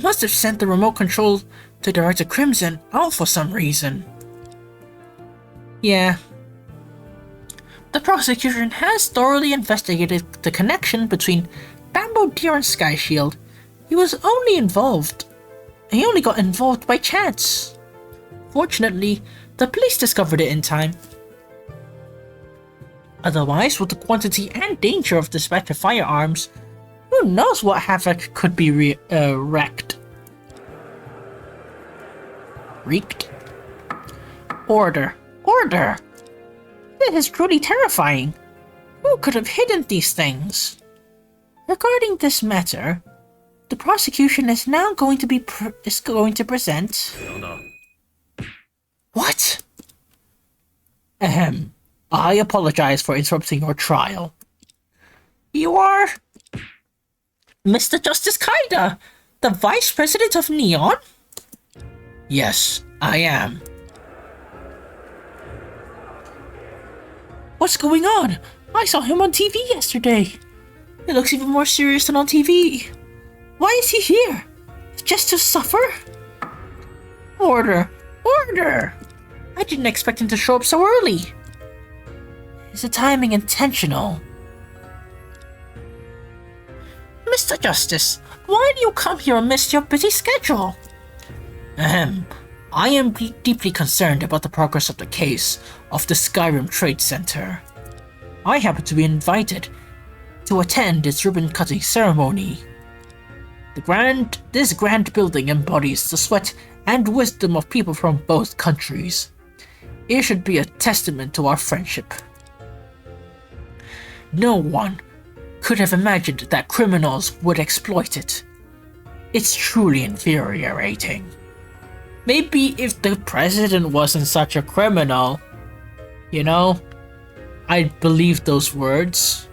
must have sent the remote control to Director Crimson out for some reason. Yeah. The prosecution has thoroughly investigated the connection between Bamboo Deer and Sky Shield. He only got involved by chance. Fortunately, the police discovered it in time. Otherwise, with the quantity and danger of this batch of firearms, who knows what havoc could be wreaked. Order. Order! It is truly terrifying. Who could have hidden these things? Regarding this matter, the prosecution is now going to present... What? Ahem. I apologize for interrupting your trial. You are... Mr. Justice Kaida, the Vice President of Neon? Yes, I am. What's going on? I saw him on TV yesterday. It looks even more serious than on TV. Why is he here? Just to suffer? Order! Order! I didn't expect him to show up so early. Is the timing intentional? Mr. Justice, why do you come here amidst your busy schedule? I am deeply concerned about the progress of the case of the Skyrim Trade Center. I happen to be invited to attend its ribbon-cutting ceremony. This grand building embodies the sweat and wisdom of people from both countries. It should be a testament to our friendship. No one could have imagined that criminals would exploit it. It's truly infuriating. Maybe if the president wasn't such a criminal, I'd believe those words.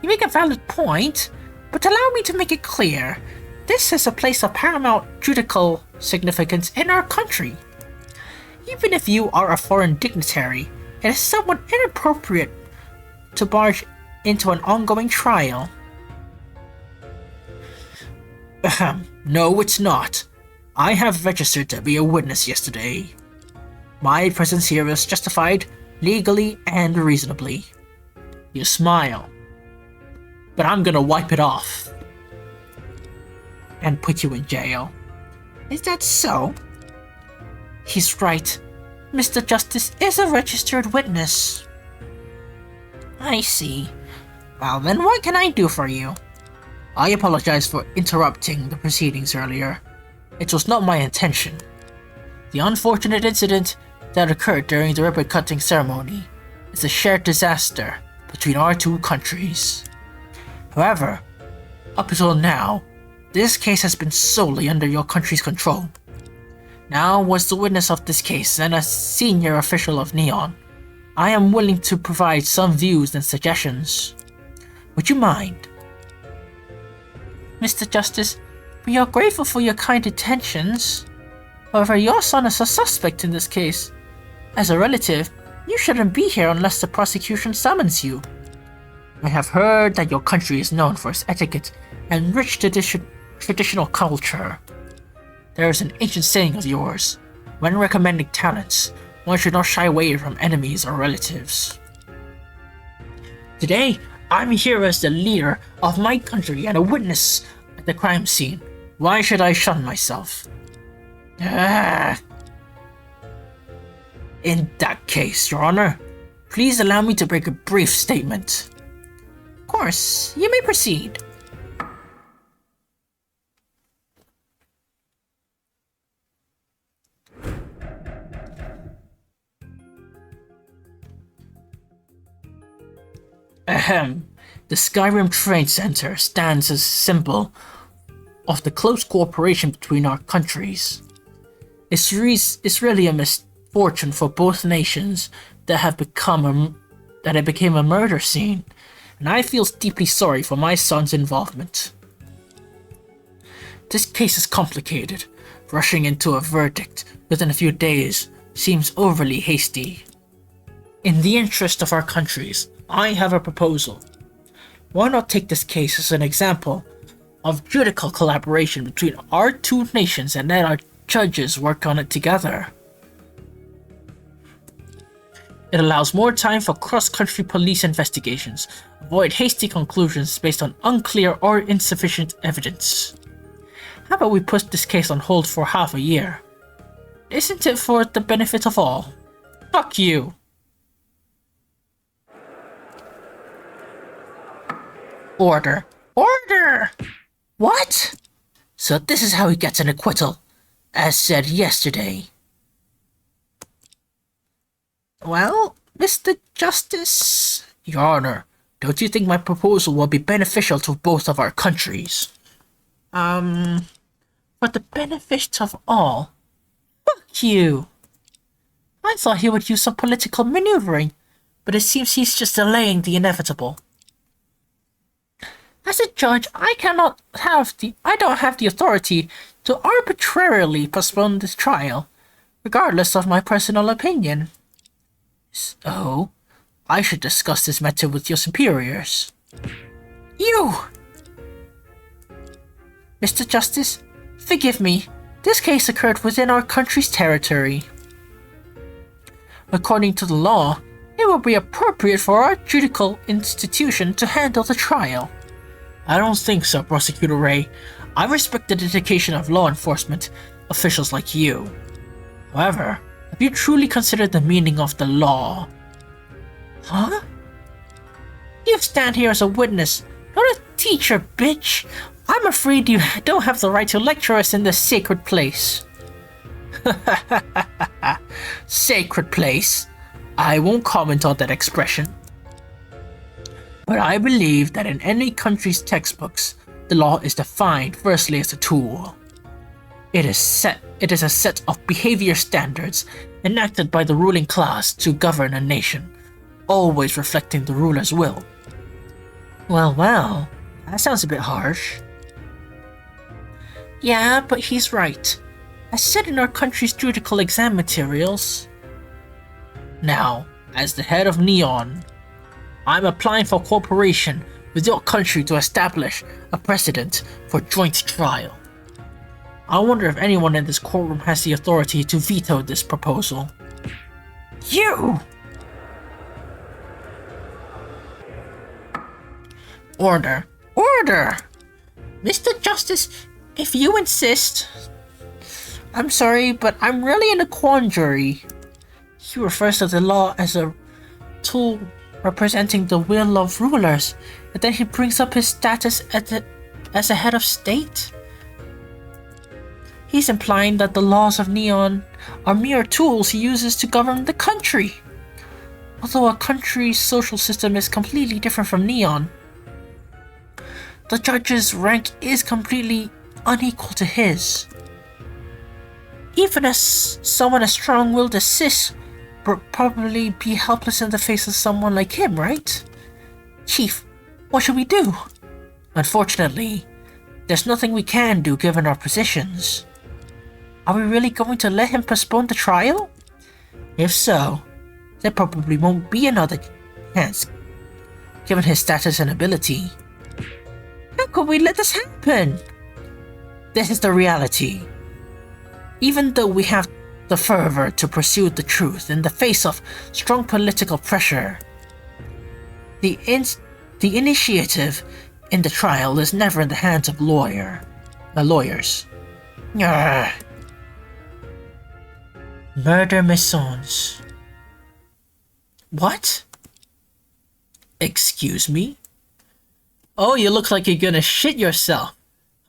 You make a valid point, but allow me to make it clear. This is a place of paramount judicial significance in our country. Even if you are a foreign dignitary, it is somewhat inappropriate to barge into an ongoing trial. No, it's not. I have registered to be a witness yesterday. My presence here is justified legally and reasonably. You smile, but I'm gonna wipe it off and put you in jail. Is that so? He's right. Mr. Justice is a registered witness. I see. Well then, what can I do for you? I apologize for interrupting the proceedings earlier. It was not my intention. The unfortunate incident that occurred during the ribbon-cutting ceremony is a shared disaster between our two countries. However, up until now, this case has been solely under your country's control. Now, as the witness of this case and a senior official of Neon, I am willing to provide some views and suggestions. Would you mind? Mr. Justice, we are grateful for your kind intentions. However, your son is a suspect in this case. As a relative, you shouldn't be here unless the prosecution summons you. I have heard that your country is known for its etiquette and rich traditional culture. There is an ancient saying of yours: when recommending talents, one should not shy away from enemies or relatives. Today, I'm here as the leader of my country and a witness at the crime scene. Why should I shun myself? In that case, Your Honor, please allow me to make a brief statement. Of course, you may proceed. The Skyrim Trade Center stands as a symbol of the close cooperation between our countries. It's really a misfortune for both nations that it became a murder scene, and I feel deeply sorry for my son's involvement. This case is complicated. Rushing into a verdict within a few days seems overly hasty. In the interest of our countries, I have a proposal. Why not take this case as an example of judicial collaboration between our two nations and let our judges work on it together? It allows more time for cross-country police investigations, avoid hasty conclusions based on unclear or insufficient evidence. How about we put this case on hold for half a year? Isn't it for the benefit of all? Fuck you! Order! Order! What? So this is how he gets an acquittal, as said yesterday. Well, Mr. Justice, Your Honor, don't you think my proposal will be beneficial to both of our countries? For the benefit of all? Fuck you! I thought he would use some political maneuvering, but it seems he's just delaying the inevitable. As a judge, I don't have the authority to arbitrarily postpone this trial, regardless of my personal opinion. So, I should discuss this matter with your superiors. You! Mr. Justice, forgive me. This case occurred within our country's territory. According to the law, it would be appropriate for our judicial institution to handle the trial. I don't think so, Prosecutor Ray. I respect the dedication of law enforcement officials like you. However, have you truly considered the meaning of the law? Huh? You stand here as a witness, not a teacher, bitch. I'm afraid you don't have the right to lecture us in this sacred place. Sacred place? I won't comment on that expression. But I believe that in any country's textbooks, the law is defined firstly as a tool. It is a set of behavior standards enacted by the ruling class to govern a nation, always reflecting the ruler's will. Well, that sounds a bit harsh. Yeah, but he's right. As said in our country's judicial exam materials. Now, as the head of Neon, I'm applying for cooperation with your country to establish a precedent for joint trial. I wonder if anyone in this courtroom has the authority to veto this proposal. You! Order! Order! Mr. Justice, if you insist. I'm sorry, but I'm really in a quandary. He refers to the law as a tool representing the will of rulers, and then he brings up his status as a head of state. He's implying that the laws of Neon are mere tools he uses to govern the country. Although a country's social system is completely different from Neon, the judge's rank is completely unequal to his. Even as someone as strong-willed as Sis would probably be helpless in the face of someone like him, right? Chief, what should we do? Unfortunately, there's nothing we can do given our positions. Are we really going to let him postpone the trial? If so, there probably won't be another chance, given his status and ability. How could we let this happen? This is the reality. Even though we have the fervor to pursue the truth in the face of strong political pressure, the initiative in the trial is never in the hands of lawyers. Arrgh. Murder Maisons. What? Excuse me? Oh, you look like you're gonna shit yourself,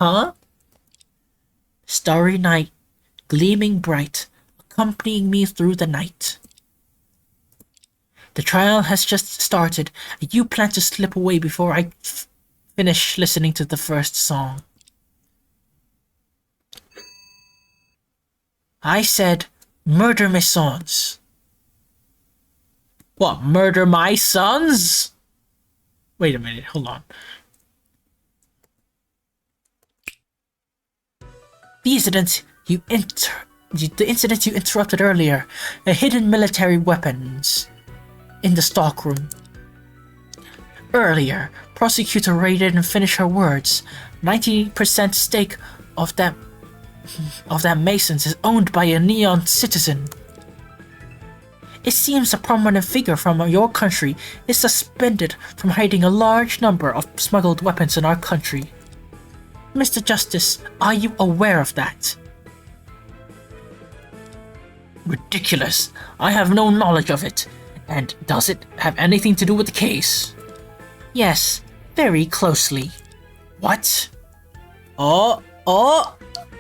huh? Starry night, gleaming bright, accompanying me through the night. The trial has just started, and you plan to slip away before I finish listening to the first song. I said, murder mes sons. What, murder my sons? Wait a minute, hold on. The incident you interrupted earlier, a hidden military weapons in the stockroom. Earlier, prosecutor Ray didn't finish her words. 90% stake of that Masons is owned by a Neon citizen. It seems a prominent figure from your country is suspended from hiding a large number of smuggled weapons in our country. Mr. Justice, are you aware of that? Ridiculous. I have no knowledge of it. And does it have anything to do with the case? Yes, very closely. What? Oh,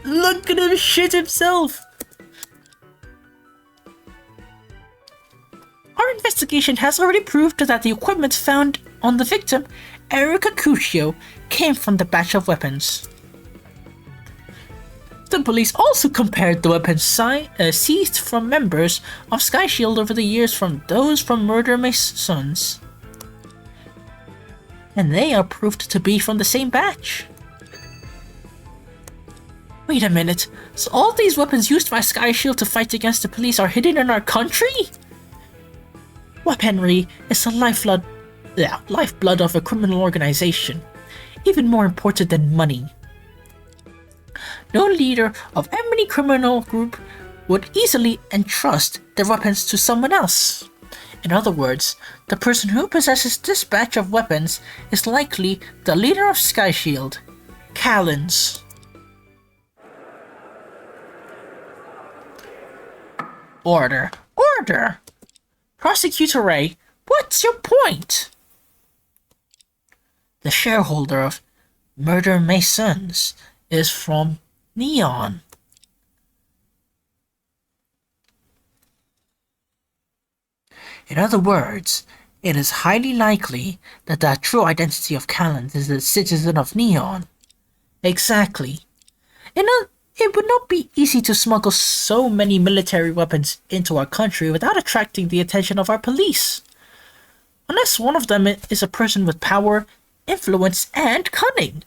look at him shit himself. Our investigation has already proved that the equipment found on the victim, Erica Cuccio, came from the batch of weapons. The police also compared the weapons seized from members of Sky Shield over the years from those from Murder Masons. And they are proved to be from the same batch. Wait a minute, so all these weapons used by Sky Shield to fight against the police are hidden in our country? Weaponry is the lifeblood of a criminal organization, even more important than money. No leader of any criminal group would easily entrust their weapons to someone else. In other words, the person who possesses this batch of weapons is likely the leader of Sky Shield, Kalends. Order! Order! Prosecutor Ray, what's your point? The shareholder of Murder Masons is from Neon. In other words, it is highly likely that the true identity of Kalends is a citizen of Neon. Exactly. It would not be easy to smuggle so many military weapons into our country without attracting the attention of our police. Unless one of them is a person with power, influence, and cunning.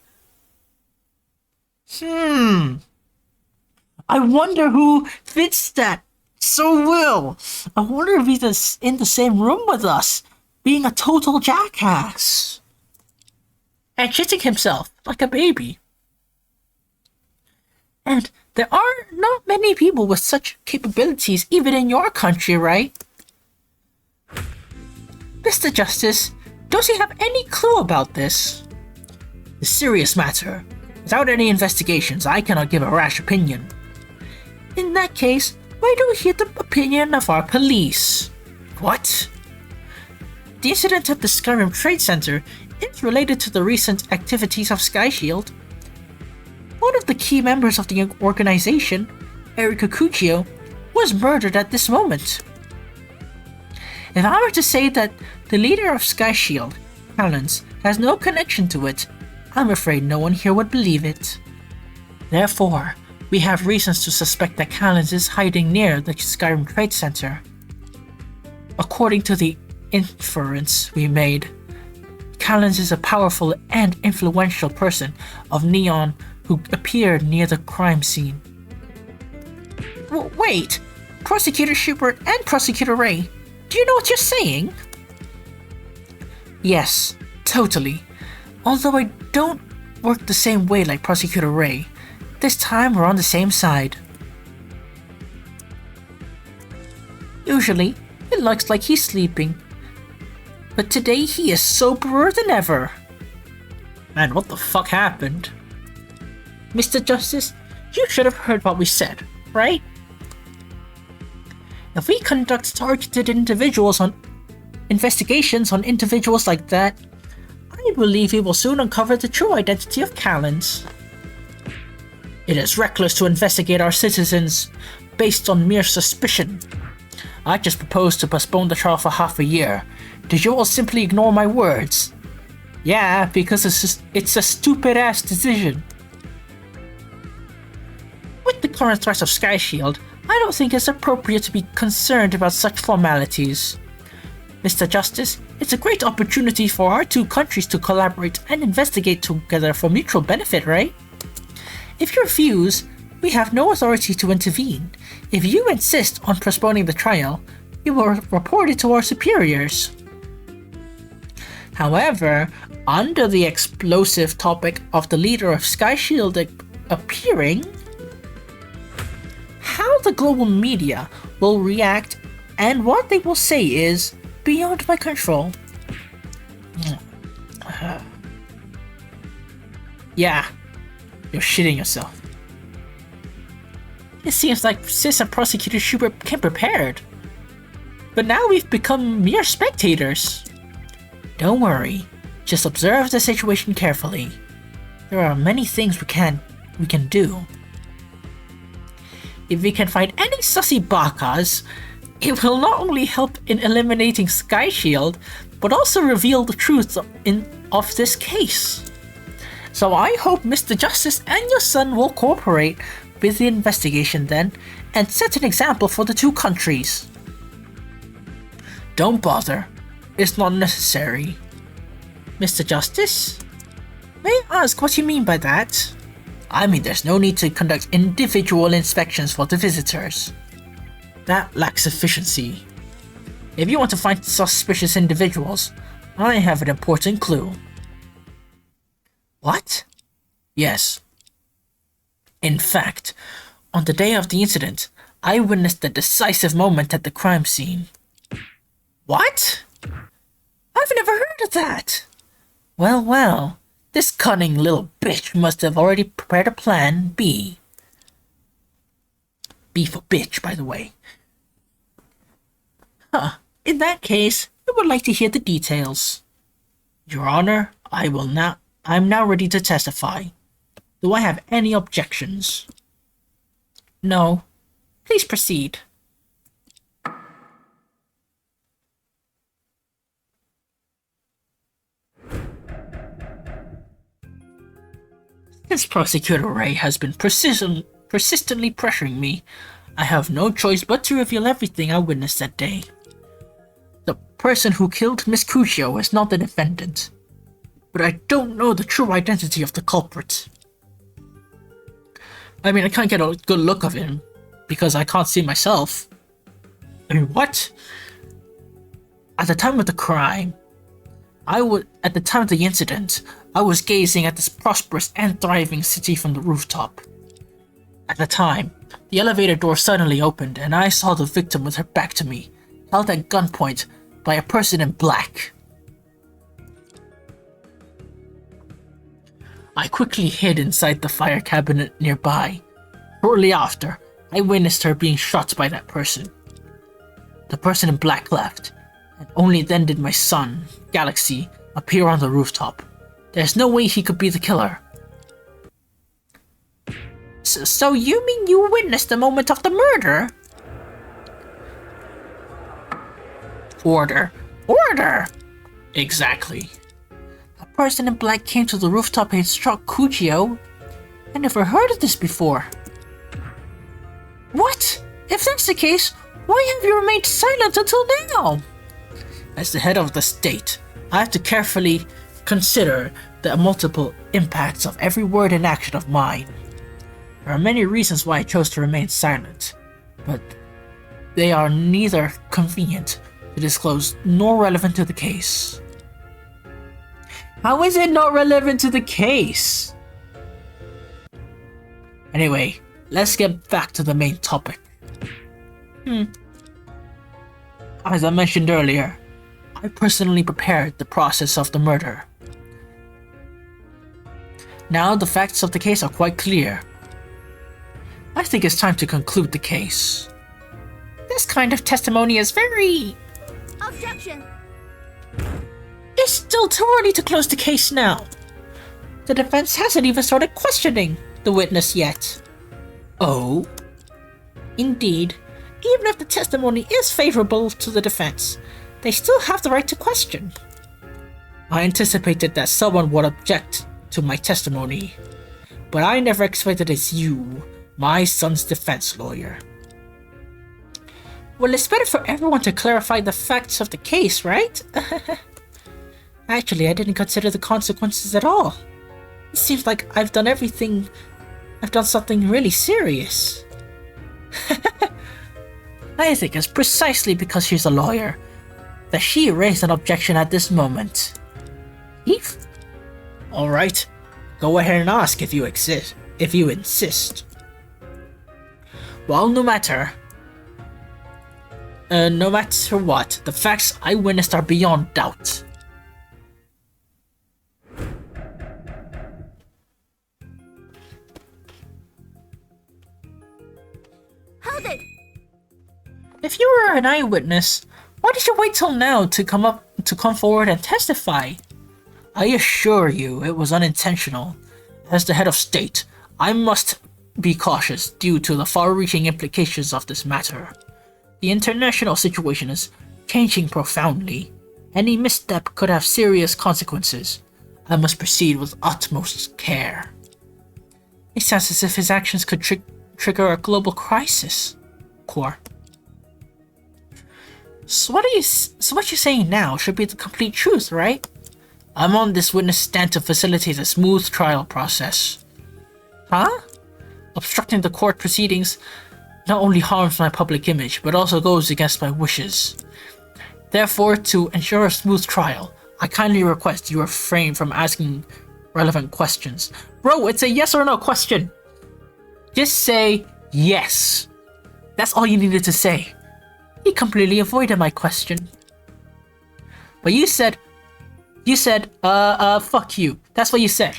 I wonder who fits that so well. I wonder if he's in the same room with us, being a total jackass. And shitting himself like a baby. And there are not many people with such capabilities even in your country, right? Mr. Justice, does he have any clue about this? A serious matter. Without any investigations, I cannot give a rash opinion. In that case, why do we hear the opinion of our police? What? The incident at the Skyrim Trade Center is related to the recent activities of Sky Shield. One of the key members of the organization, Erika Kuchio, was murdered at this moment. If I were to say that the leader of Sky Shield, Kalends, has no connection to it, I'm afraid no one here would believe it. Therefore, we have reasons to suspect that Kalends is hiding near the Skyrim Trade Center. According to the inference we made, Kalends is a powerful and influential person of Neon who appeared near the crime scene. Wait! Prosecutor Schubert and Prosecutor Ray, do you know what you're saying? Yes, totally. Although I don't work the same way like Prosecutor Ray, this time we're on the same side. Usually, it looks like he's sleeping, but today he is soberer than ever. Man, what the fuck happened? Mr. Justice, you should have heard what we said, right? If we conduct targeted investigations on individuals like that, I believe we will soon uncover the true identity of Kalends. It is reckless to investigate our citizens based on mere suspicion. I just propose to postpone the trial for half a year. Did you all simply ignore my words? Yeah, because it's a stupid-ass decision. With the current threats of Sky Shield, I don't think it's appropriate to be concerned about such formalities. Mr. Justice, it's a great opportunity for our two countries to collaborate and investigate together for mutual benefit, right? If you refuse, we have no authority to intervene. If you insist on postponing the trial, we will report it to our superiors. However, under the explosive topic of the leader of Sky Shield appearing, how the global media will react and what they will say is beyond my control. Yeah, you're shitting yourself. It seems like Sis and Prosecutor Schubert came prepared. But now we've become mere spectators. Don't worry, just observe the situation carefully. There are many things we can do. If we can find any sussy bakas, it will not only help in eliminating Sky Shield, but also reveal the truth of this case. So I hope Mr. Justice and your son will cooperate with the investigation then, and set an example for the two countries. Don't bother. It's not necessary. Mr. Justice? May I ask what you mean by that? I mean there's no need to conduct individual inspections for the visitors. That lacks efficiency. If you want to find suspicious individuals, I have an important clue. What? Yes. In fact, on the day of the incident, I witnessed the decisive moment at the crime scene. What? I've never heard of that. Well, this cunning little bitch must have already prepared a plan B. B for bitch, by the way. Huh. In that case, I would like to hear the details. Your Honor, I'm now ready to testify. Do I have any objections? No. Please proceed. Since Prosecutor Ray has been persistently pressuring me, I have no choice but to reveal everything I witnessed that day. The person who killed Miss Cuscio is not the defendant, but I don't know the true identity of the culprit. I mean, I can't get a good look of him, because I can't see myself. I mean, what? At the time of the crime, at the time of the incident, I was gazing at this prosperous and thriving city from the rooftop. At the time, the elevator door suddenly opened and I saw the victim with her back to me, held at gunpoint by a person in black. I quickly hid inside the fire cabinet nearby. Shortly after, I witnessed her being shot by that person. The person in black left, and only then did my son, Galaxy, appear on the rooftop. There's no way he could be the killer. So you mean you witnessed the moment of the murder? Order! Exactly. A person in black came to the rooftop and struck Cuscio. I never heard of this before. What? If that's the case, why have you remained silent until now? As the head of the state, I have to carefully consider the multiple impacts of every word and action of mine. There are many reasons why I chose to remain silent, but they are neither convenient to disclose nor relevant to the case. How is it not relevant to the case? Anyway, let's get back to the main topic. As I mentioned earlier, I personally prepared the process of the murder. Now the facts of the case are quite clear. I think it's time to conclude the case. This kind of testimony is very... Objection! It's still too early to close the case now. The defense hasn't even started questioning the witness yet. Oh? Indeed, even if the testimony is favorable to the defense, they still have the right to question. I anticipated that someone would object to my testimony, but I never expected it's you, my son's defense lawyer. Well, it's better for everyone to clarify the facts of the case, right? Actually, I didn't consider the consequences at all. It seems like I've done something really serious. I think it's precisely because she's a lawyer that she raised an objection at this moment. Eve? Alright, go ahead and ask if you insist. Well, no matter what, the facts I witnessed are beyond doubt. Hold it! If you were an eyewitness, why did you wait till now to come forward and testify? I assure you it was unintentional. As the head of state, I must be cautious due to the far-reaching implications of this matter. The international situation is changing profoundly. Any misstep could have serious consequences. I must proceed with utmost care. It sounds as if his actions could trigger a global crisis. Core. So what you're saying now should be the complete truth, right? I'm on this witness stand to facilitate a smooth trial process. Huh? Obstructing the court proceedings not only harms my public image, but also goes against my wishes. Therefore, to ensure a smooth trial, I kindly request you refrain from asking relevant questions. Bro, it's a yes or no question. Just say yes. That's all you needed to say. You completely avoided my question. But you said, fuck you. That's what you said.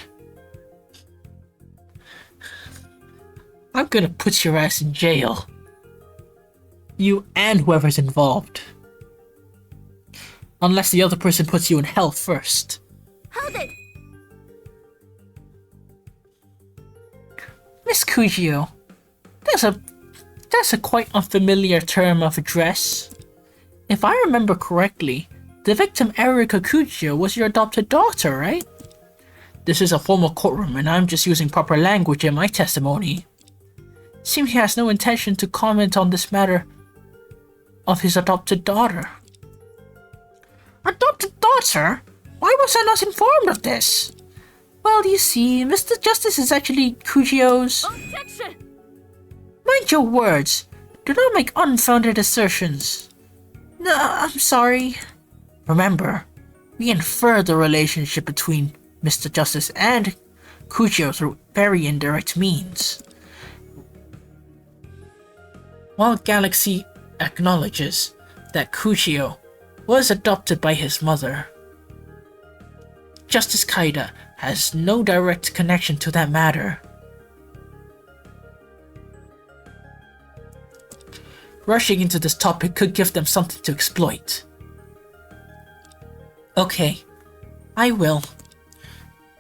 I'm gonna put your ass in jail. You and whoever's involved. Unless the other person puts you in hell first. Hold it! Miss Kujio, that's a quite unfamiliar term of address. If I remember correctly, the victim Erika Kujio was your adopted daughter, right? This is a formal courtroom and I'm just using proper language in my testimony. Seems he has no intention to comment on this matter of his adopted daughter. Adopted daughter? Why was I not informed of this? Well, you see, Mr. Justice is actually Kujio's... Objection! Mind your words. Do not make unfounded assertions. No, I'm sorry. Remember, we infer the relationship between Mr. Justice and Kujio through very indirect means. While Galaxy acknowledges that Kujio was adopted by his mother, Justice Kaida has no direct connection to that matter. Rushing into this topic could give them something to exploit. Okay, I will.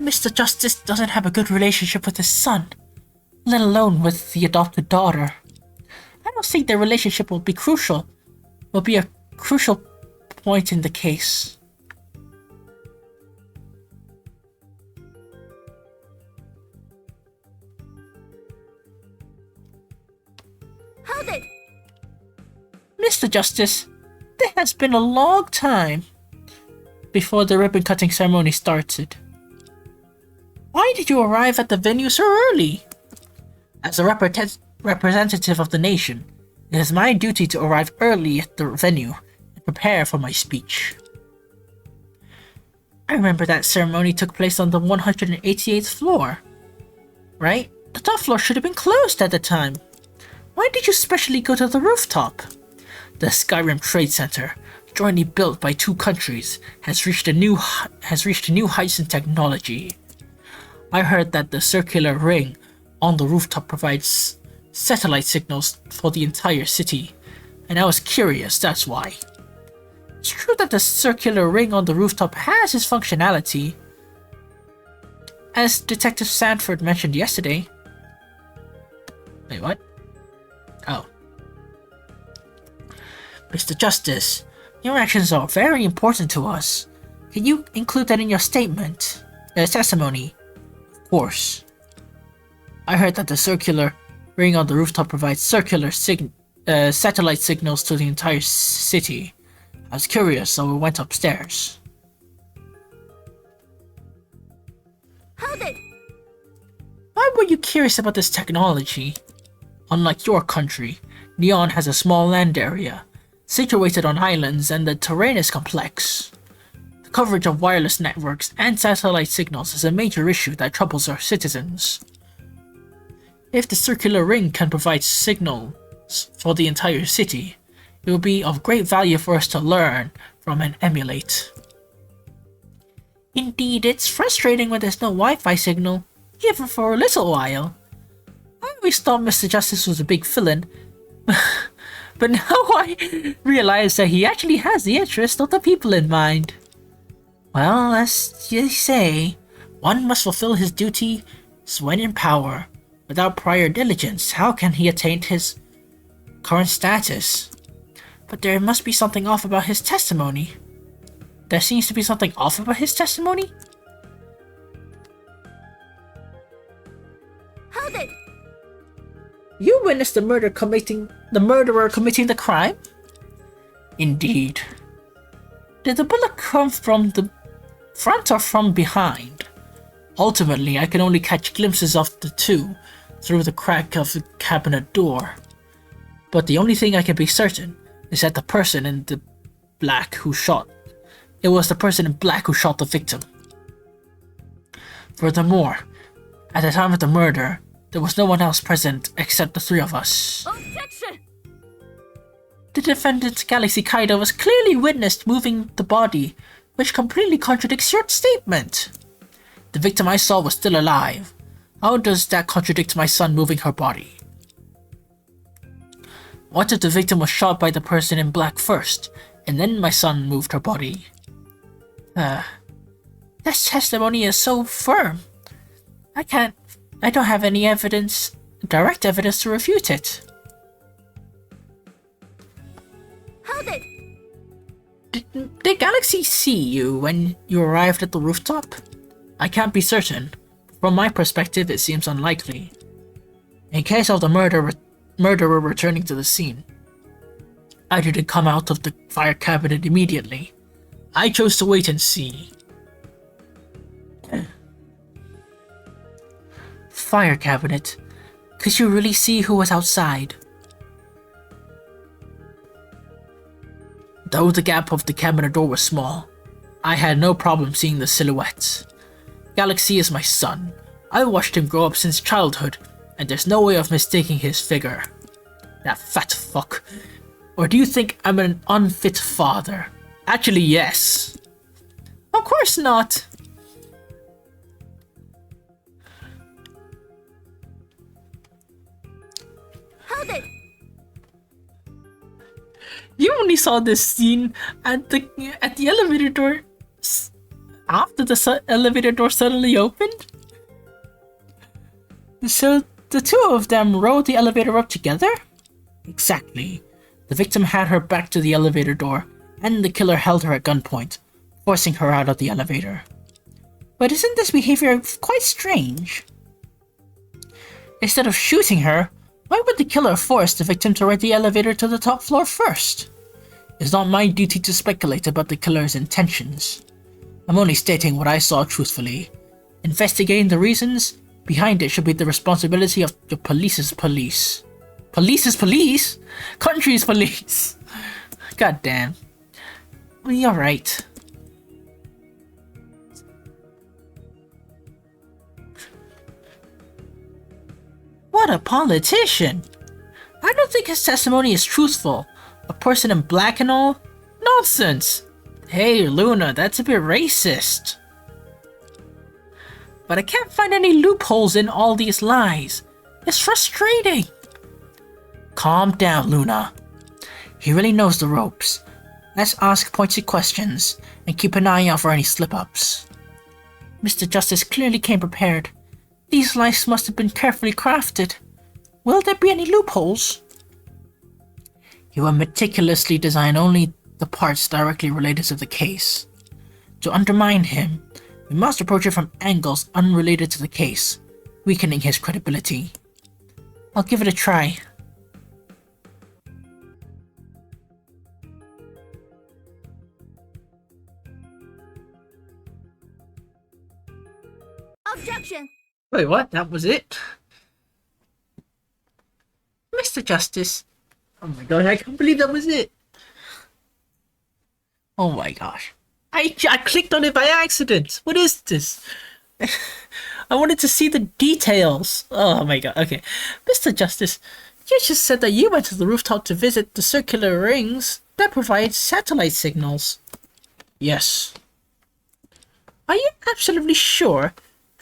Mr. Justice doesn't have a good relationship with his son, let alone with the adopted daughter. I don't think their relationship will be a crucial point in the case. Hold it! Mr. Justice, there has been a long time before the ribbon-cutting ceremony started. Why did you arrive at the venue so early? As a representative of the nation, it is my duty to arrive early at the venue and prepare for my speech. I remember that ceremony took place on the 188th floor, right? The top floor should have been closed at the time. Why did you specially go to the rooftop? The Skyrim Trade Center, jointly built by two countries, has reached new heights in technology. I heard that the circular ring on the rooftop provides satellite signals for the entire city, and I was curious, that's why. It's true that the circular ring on the rooftop has its functionality, as Detective Sanford mentioned yesterday. Wait, what? Oh. Mr. Justice, your actions are very important to us. Can you include that in your statement? Testimony? Of course. I heard that the circular ring on the rooftop provides satellite signals to the entire city. I was curious, so we went upstairs. Hold it! Why were you curious about this technology? Unlike your country, Neon has a small land area, situated on islands, and the terrain is complex. The coverage of wireless networks and satellite signals is a major issue that troubles our citizens. If the circular ring can provide signals for the entire city, it will be of great value for us to learn from and emulate. Indeed, it's frustrating when there's no Wi-Fi signal, even for a little while. I always thought Mr. Justice was a big villain, but now I realize that he actually has the interest of the people in mind. Well, as you say, one must fulfill his duty when in power. Without prior diligence, how can he attain his current status? But there must be something off about his testimony. There seems to be something off about his testimony? Hold it! You witnessed the murderer committing the crime? Indeed. Did the bullet come from the front or from behind? Ultimately, I can only catch glimpses of the two through the crack of the cabinet door. But the only thing I can be certain is that the person in the black who shot. It was the person in black who shot the victim. Furthermore, at the time of the murder, there was no one else present except the three of us. Objection! The defendant, Galaxy Kaido, was clearly witnessed moving the body, which completely contradicts your statement. The victim I saw was still alive. How does that contradict my son moving her body? What if the victim was shot by the person in black first, and then my son moved her body? That testimony is so firm. I don't have any direct evidence to refute it. Hold it! Did Galaxy see you when you arrived at the rooftop? I can't be certain. From my perspective, it seems unlikely. In case of the murderer returning to the scene, I didn't come out of the fire cabinet immediately. I chose to wait and see. Fire cabinet? Could you really see who was outside? Though the gap of the cabinet door was small, I had no problem seeing the silhouettes. Galaxy is my son. I watched him grow up since childhood, and there's no way of mistaking his figure. That fat fuck. Or do you think I'm an unfit father? Actually, yes. Of course not. Hold it! You only saw this scene at the elevator door after the elevator door suddenly opened? So the two of them rode the elevator up together? Exactly. The victim had her back to the elevator door, and the killer held her at gunpoint, forcing her out of the elevator. But isn't this behavior quite strange? Instead of shooting her, why would the killer force the victim to ride the elevator to the top floor first? It's not my duty to speculate about the killer's intentions. I'm only stating what I saw truthfully. Investigating the reasons behind it should be the responsibility of the police's police. Police's police? Country's police. God damn. Well, you're right. What a politician! I don't think his testimony is truthful. A person in black and all? Nonsense! Hey, Luna, that's a bit racist. But I can't find any loopholes in all these lies. It's frustrating. Calm down, Luna. He really knows the ropes. Let's ask pointed questions and keep an eye out for any slip-ups. Mr. Justice clearly came prepared. These lies must have been carefully crafted. Will there be any loopholes? He will meticulously design only the parts directly related to the case. To undermine him, we must approach it from angles unrelated to the case, weakening his credibility. I'll give it a try. Objection! Wait, what? That was it? Mr. Justice. Oh my god, I can't believe that was it. Oh my gosh. I clicked on it by accident. What is this? I wanted to see the details. Oh my god. Okay. Mr. Justice, you just said that you went to the rooftop to visit the circular rings that provide satellite signals. Yes. Are you absolutely sure?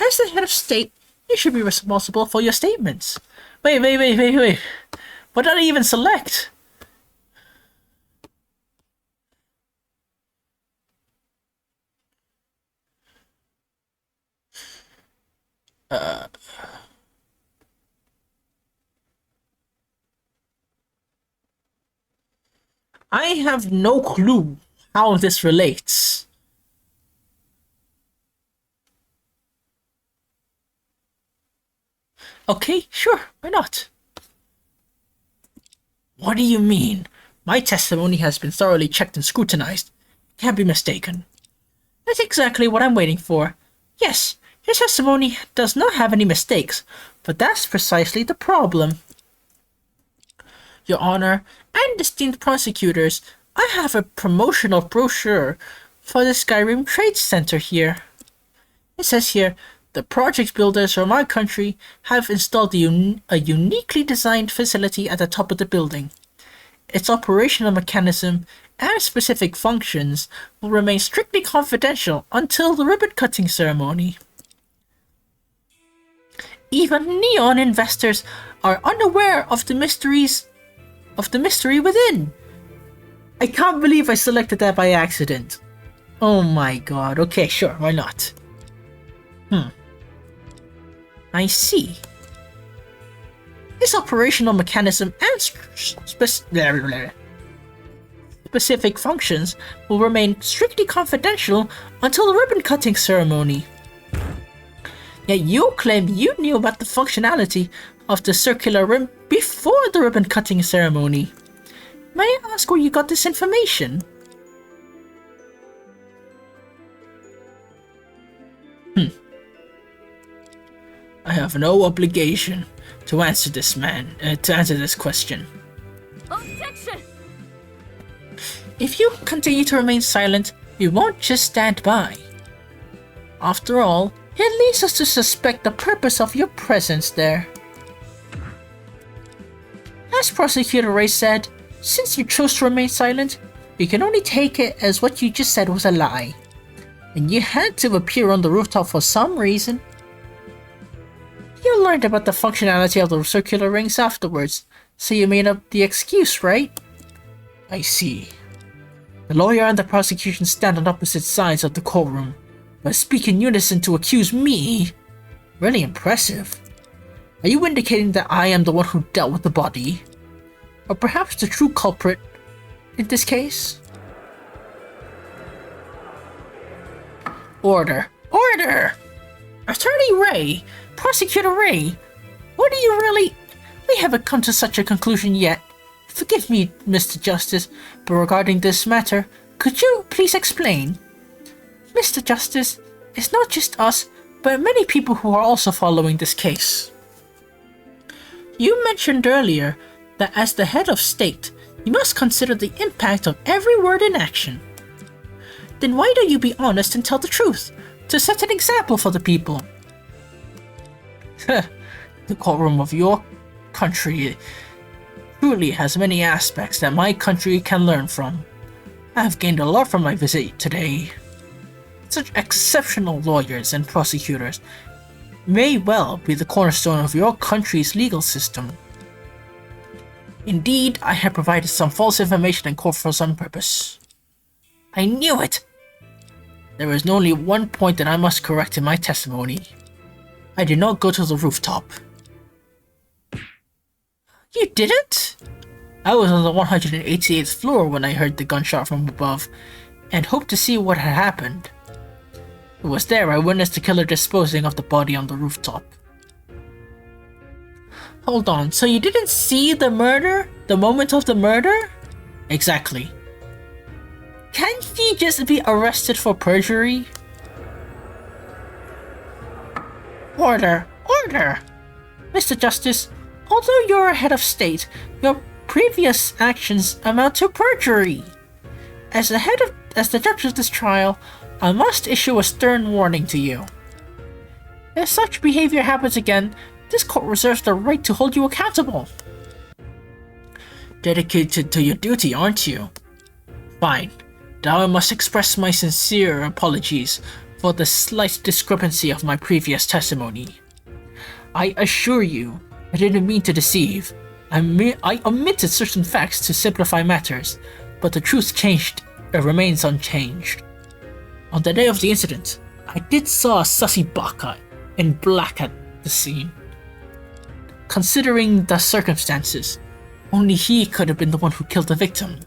As the head of state, you should be responsible for your statements. Wait. What did I even select? I have no clue how this relates. Okay, sure, why not? What do you mean? My testimony has been thoroughly checked and scrutinized. Can't be mistaken. That's exactly what I'm waiting for. Yes, your testimony does not have any mistakes, but that's precisely the problem. Your Honor and esteemed prosecutors, I have a promotional brochure for the Skyrim Trade Center here. It says here, the project builders from our country have installed a uniquely designed facility at the top of the building. Its operational mechanism and specific functions will remain strictly confidential until the ribbon-cutting ceremony. Even Neon investors are unaware of the mystery within. I can't believe I selected that by accident. Oh my god. Okay, sure, why not? I see. This operational mechanism and specific functions will remain strictly confidential until the ribbon-cutting ceremony. Yet you claim you knew about the functionality of the circular rim before the ribbon-cutting ceremony. May I ask where you got this information? I have no obligation to answer this question. Objection! If you continue to remain silent, we won't just stand by. After all, it leads us to suspect the purpose of your presence there. As Prosecutor Ray said, since you chose to remain silent, we can only take it as what you just said was a lie. And you had to appear on the rooftop for some reason. You learned about the functionality of the circular rings afterwards, so you made up the excuse, right? I see. The lawyer and the prosecution stand on opposite sides of the courtroom, but speak in unison to accuse me? Really impressive. Are you indicating that I am the one who dealt with the body? Or perhaps the true culprit in this case? Order! Order! Attorney Ray! Prosecutor Ray! What do you really... We haven't come to such a conclusion yet. Forgive me, Mr. Justice, but regarding this matter, could you please explain? Mr. Justice, it's not just us, but many people who are also following this case. You mentioned earlier that as the head of state, you must consider the impact of every word and action. Then why don't you be honest and tell the truth, to set an example for the people? The courtroom of your country truly has many aspects that my country can learn from. I have gained a lot from my visit today. Such exceptional lawyers and prosecutors may well be the cornerstone of your country's legal system. Indeed, I have provided some false information in court for some purpose. I knew it! There is only one point that I must correct in my testimony. I did not go to the rooftop. You didn't? I was on the 188th floor when I heard the gunshot from above, and hoped to see what had happened. It was there I witnessed the killer disposing of the body on the rooftop. Hold on, so you didn't see the murder? The moment of the murder? Exactly. Can't he just be arrested for perjury? Order! Order! Mr. Justice, although you're a head of state, your previous actions amount to perjury. As the judge of this trial, I must issue a stern warning to you. If such behavior happens again, this court reserves the right to hold you accountable. Dedicated to your duty, aren't you? Fine. Now I must express my sincere apologies for the slight discrepancy of my previous testimony. I assure you, I didn't mean to deceive. I omitted certain facts to simplify matters, but the truth remains unchanged. On the day of the incident, I did saw a sussy baka in black at the scene. Considering the circumstances, only he could have been the one who killed the victim.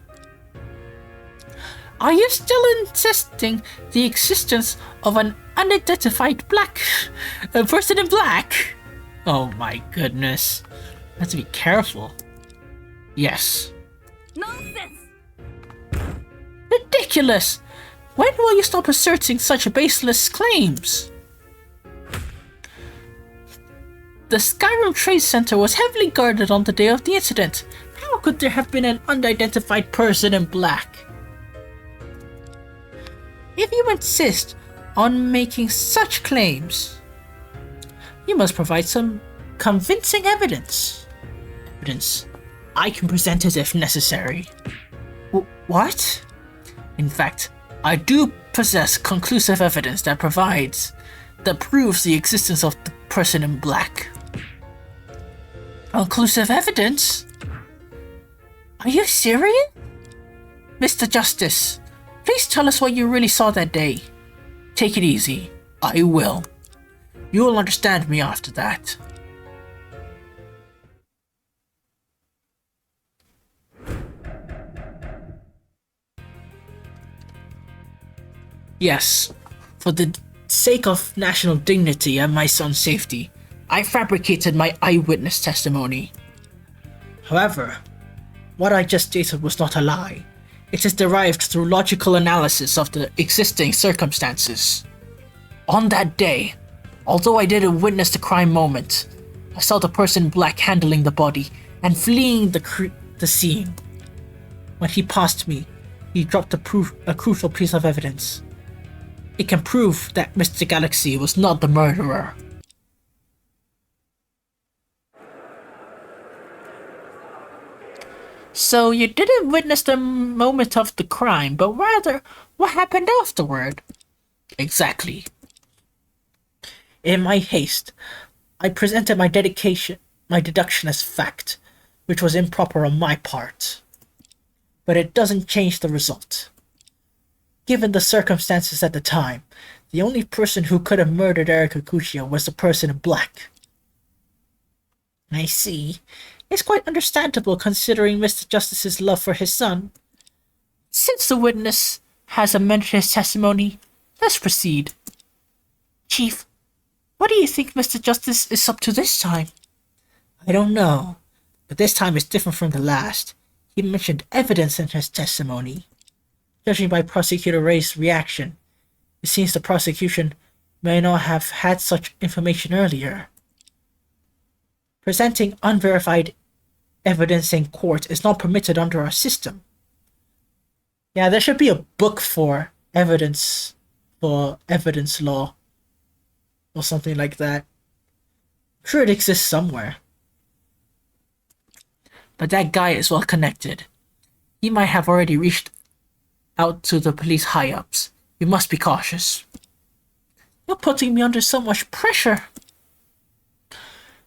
Are you still insisting the existence of an unidentified person in black? Oh my goodness. I have to be careful. Yes. Nonsense! Ridiculous! When will you stop asserting such baseless claims? The Skyrim Trade Center was heavily guarded on the day of the incident. How could there have been an unidentified person in black? If you insist on making such claims, you must provide some convincing evidence. Evidence I can present it if necessary. What? In fact, I do possess conclusive evidence that proves the existence of the person in black. Conclusive evidence? Are you serious? Mr. Justice, please tell us what you really saw that day. Take it easy. I will. You will understand me after that. Yes, for the sake of national dignity and my son's safety, I fabricated my eyewitness testimony. However, what I just stated was not a lie. It is derived through logical analysis of the existing circumstances. On that day, although I didn't witness the crime moment, I saw the person in black handling the body and fleeing the scene. When he passed me, he dropped a crucial piece of evidence. It can prove that Mr. Galaxy was not the murderer. So you didn't witness the moment of the crime, but rather what happened afterward? Exactly. In my haste, I presented my deduction as fact, which was improper on my part. But it doesn't change the result. Given the circumstances at the time, the only person who could have murdered Eric Akuchia was the person in black. I see. It's quite understandable considering Mr. Justice's love for his son. Since the witness has amended his testimony, let's proceed. Chief, what do you think Mr. Justice is up to this time? I don't know, but this time is different from the last. He mentioned evidence in his testimony. Judging by Prosecutor Ray's reaction, it seems the prosecution may not have had such information earlier. Presenting unverified evidence in court is not permitted under our system. Yeah, there should be a book for evidence law or something like that. I'm sure it exists somewhere. But that guy is well connected. He might have already reached out to the police high-ups. We must be cautious. You're putting me under so much pressure.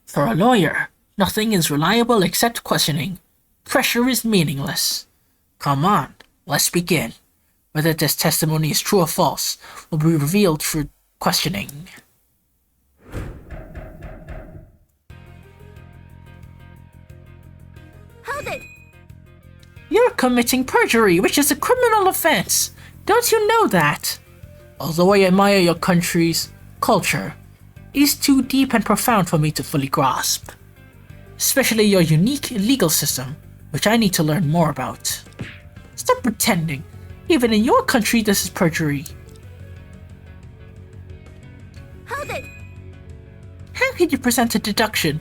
For a lawyer, nothing is reliable except questioning. Pressure is meaningless. Come on, let's begin. Whether this testimony is true or false will be revealed through questioning. Hold it! You're committing perjury, which is a criminal offense. Don't you know that? Although I admire your country's culture, it is too deep and profound for me to fully grasp. Especially your unique legal system, which I need to learn more about. Stop pretending. Even in your country, this is perjury. Hold it! How could you present a deduction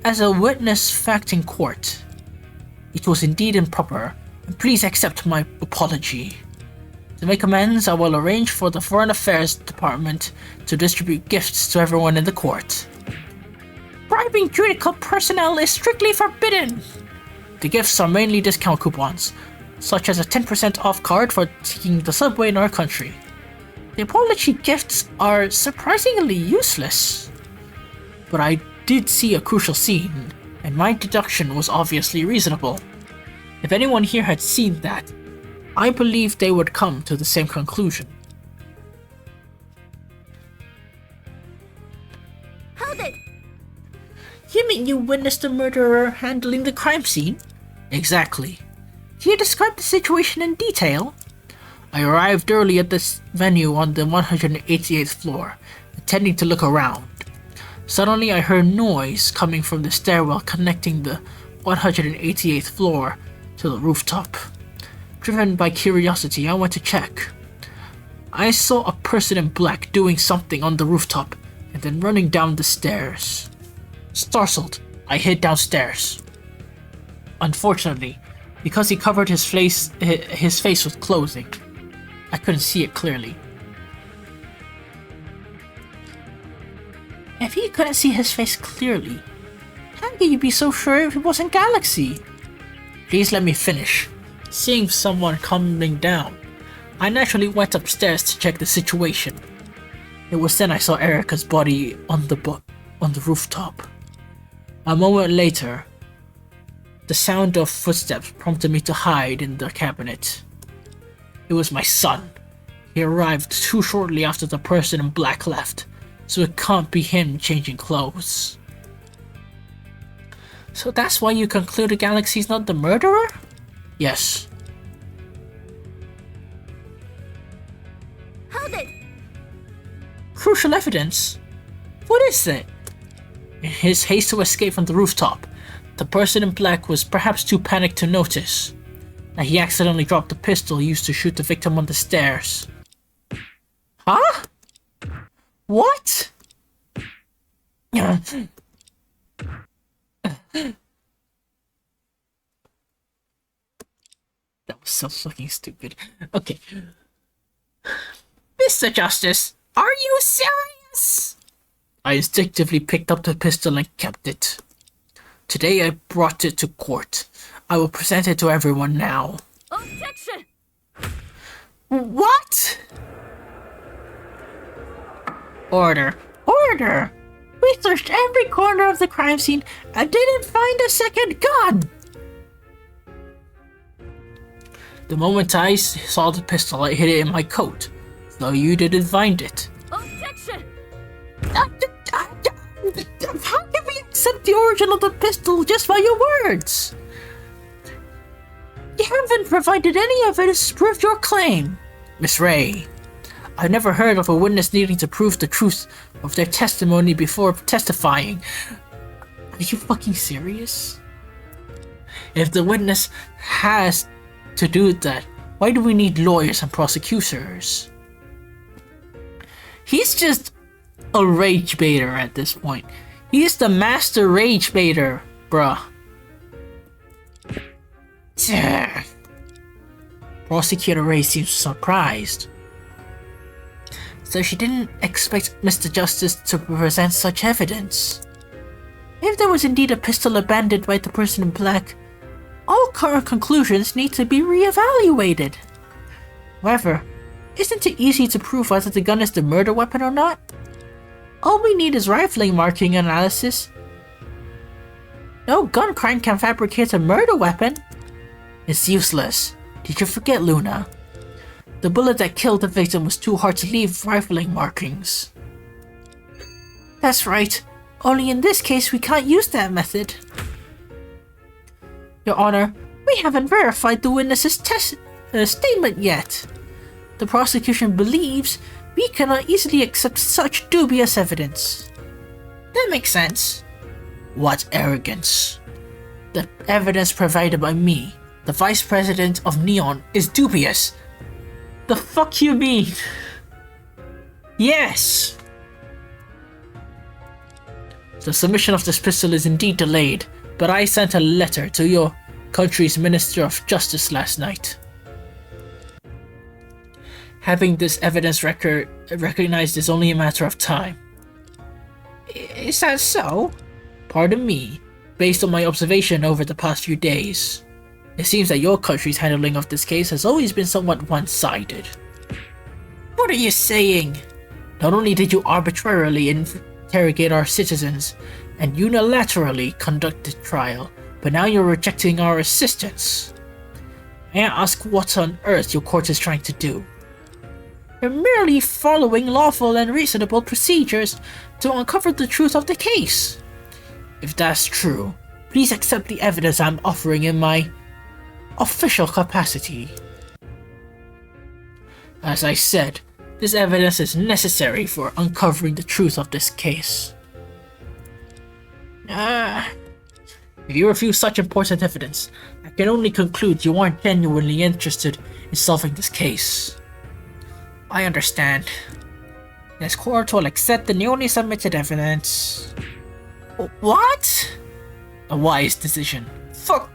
as a witness fact in court? It was indeed improper, and please accept my apology. To make amends, I will arrange for the Foreign Affairs Department to distribute gifts to everyone in the court. Bribing judicial personnel is strictly forbidden! The gifts are mainly discount coupons, such as a 10% off card for taking the subway in our country. The apology gifts are surprisingly useless. But I did see a crucial scene, and my deduction was obviously reasonable. If anyone here had seen that, I believe they would come to the same conclusion. Hold it! You mean you witnessed the murderer handling the crime scene? Exactly. Can you describe the situation in detail? I arrived early at this venue on the 188th floor, intending to look around. Suddenly I heard noise coming from the stairwell connecting the 188th floor to the rooftop. Driven by curiosity, I went to check. I saw a person in black doing something on the rooftop and then running down the stairs. Startled, I hid downstairs. Unfortunately, because he covered his face with clothing, I couldn't see it clearly. If he couldn't see his face clearly, how could you be so sure it wasn't Galaxy? Please let me finish. Seeing someone coming down, I naturally went upstairs to check the situation. It was then I saw Erica's body on the rooftop. A moment later, the sound of footsteps prompted me to hide in the cabinet. It was my son. He arrived too shortly after the person in black left, so it can't be him changing clothes. So that's why you concluded Galaxy's not the murderer? Yes. Hold it! Crucial evidence? What is it? In his haste to escape from the rooftop, the person in black was perhaps too panicked to notice that he accidentally dropped the pistol used to shoot the victim on the stairs. Huh? What? That was so fucking stupid. Okay. Mr. Justice, are you serious? I instinctively picked up the pistol and kept it. Today I brought it to court. I will present it to everyone now. Objection! What? Order. Order! We searched every corner of the crime scene and didn't find a second gun! The moment I saw the pistol, I hid it in my coat, though you didn't find it. Objection! How can we accept the origin of the pistol just by your words? You haven't provided any evidence to prove your claim. Miss Ray, I've never heard of a witness needing to prove the truth of their testimony before testifying. Are you fucking serious? If the witness has to do that, why do we need lawyers and prosecutors? He's just a rage baiter at this point. He's the master rage baiter, bruh. Prosecutor Ray seems surprised. So she didn't expect Mr. Justice to present such evidence. If there was indeed a pistol abandoned by the person in black, all current conclusions need to be re-evaluated. However, isn't it easy to prove whether the gun is the murder weapon or not? All we need is rifling marking analysis. No gun crime can fabricate a murder weapon. It's useless. Did you forget, Luna? The bullet that killed the victim was too hard to leave rifling markings. That's right. Only in this case we can't use that method. Your Honor, we haven't verified the witness's statement yet. The prosecution believes we cannot easily accept such dubious evidence. That makes sense. What arrogance. The evidence provided by me, the Vice President of Neon, is dubious. The fuck you mean? Yes! The submission of this pistol is indeed delayed, but I sent a letter to your country's Minister of Justice last night. Having this evidence recognized is only a matter of time. Is that so? Pardon me. Based on my observation over the past few days, it seems that your country's handling of this case has always been somewhat one-sided. What are you saying? Not only did you arbitrarily interrogate our citizens and unilaterally conduct the trial, but now you're rejecting our assistance. May I ask what on earth your court is trying to do? You're merely following lawful and reasonable procedures to uncover the truth of the case. If that's true, please accept the evidence I'm offering in my official capacity. As I said, this evidence is necessary for uncovering the truth of this case. If you refuse such important evidence, I can only conclude you aren't genuinely interested in solving this case. I understand. This court will accept the newly submitted evidence. What? A wise decision. Fuck.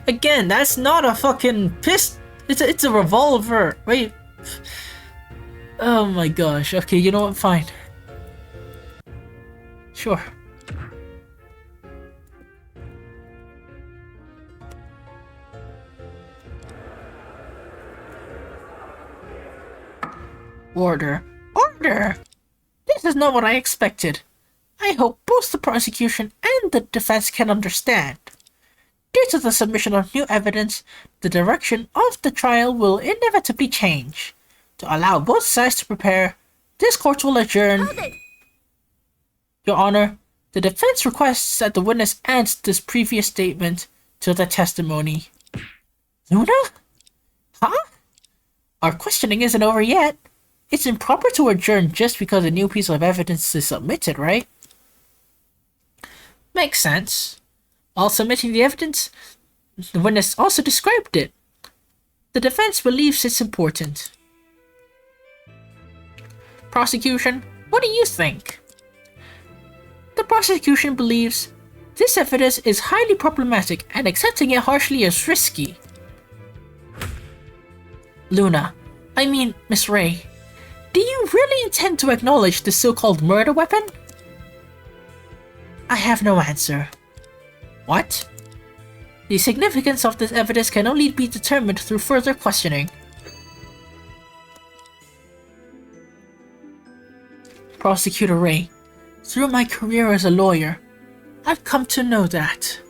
Again, that's not a fucking it's a revolver. Wait. Oh my gosh. Okay, you know what? Fine. Sure. Order. Order! This is not what I expected. I hope both the prosecution and the defense can understand. Due to the submission of new evidence, the direction of the trial will inevitably change. To allow both sides to prepare, this court will adjourn. Hold it! Your Honor, the defense requests that the witness adds this previous statement to the testimony. Luna? Huh? Our questioning isn't over yet. It's improper to adjourn just because a new piece of evidence is submitted, right? Makes sense. While submitting the evidence, the witness also described it. The defense believes it's important. Prosecution, what do you think? The prosecution believes this evidence is highly problematic and accepting it harshly is risky. Luna, I mean Miss Ray, do you really intend to acknowledge the so-called murder weapon? I have no answer. What? The significance of this evidence can only be determined through further questioning. Prosecutor Ray, through my career as a lawyer, I've come to know that.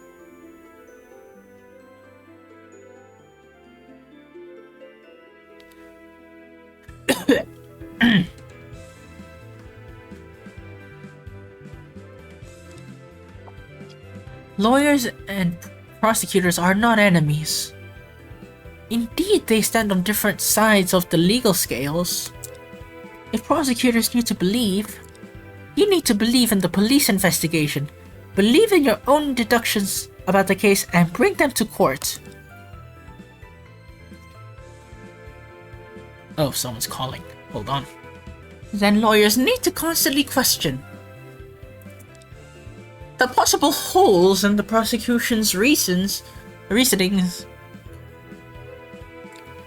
Lawyers and prosecutors are not enemies. Indeed, they stand on different sides of the legal scales. If prosecutors need to believe, you need to believe in the police investigation, believe in your own deductions about the case, and bring them to court. Oh, someone's calling. Hold on. Then lawyers need to constantly question the possible holes in the prosecution's reasonings.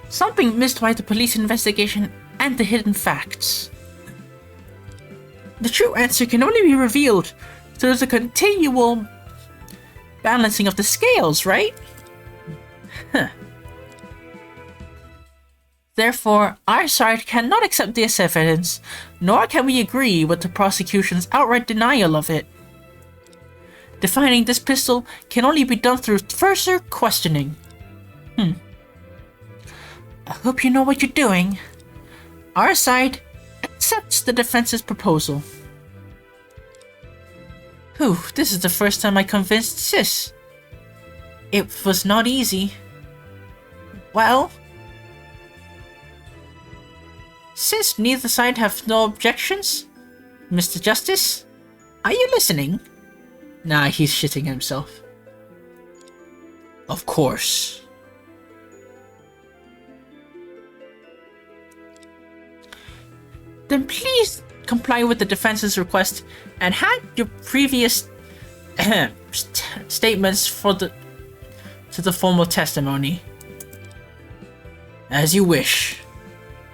Something missed by the police investigation and the hidden facts. The true answer can only be revealed through the continual balancing of the scales, right? Huh. Therefore, our side cannot accept this evidence, nor can we agree with the prosecution's outright denial of it. Defining this pistol can only be done through further questioning. I hope you know what you're doing. Our side accepts the defense's proposal. Whew, this is the first time I convinced Sis. It was not easy. Well, since neither side have no objections, Mr. Justice, are you listening? Nah, he's shitting himself. Of course. Then please comply with the defense's request and hand your previous statements to the formal testimony. As you wish.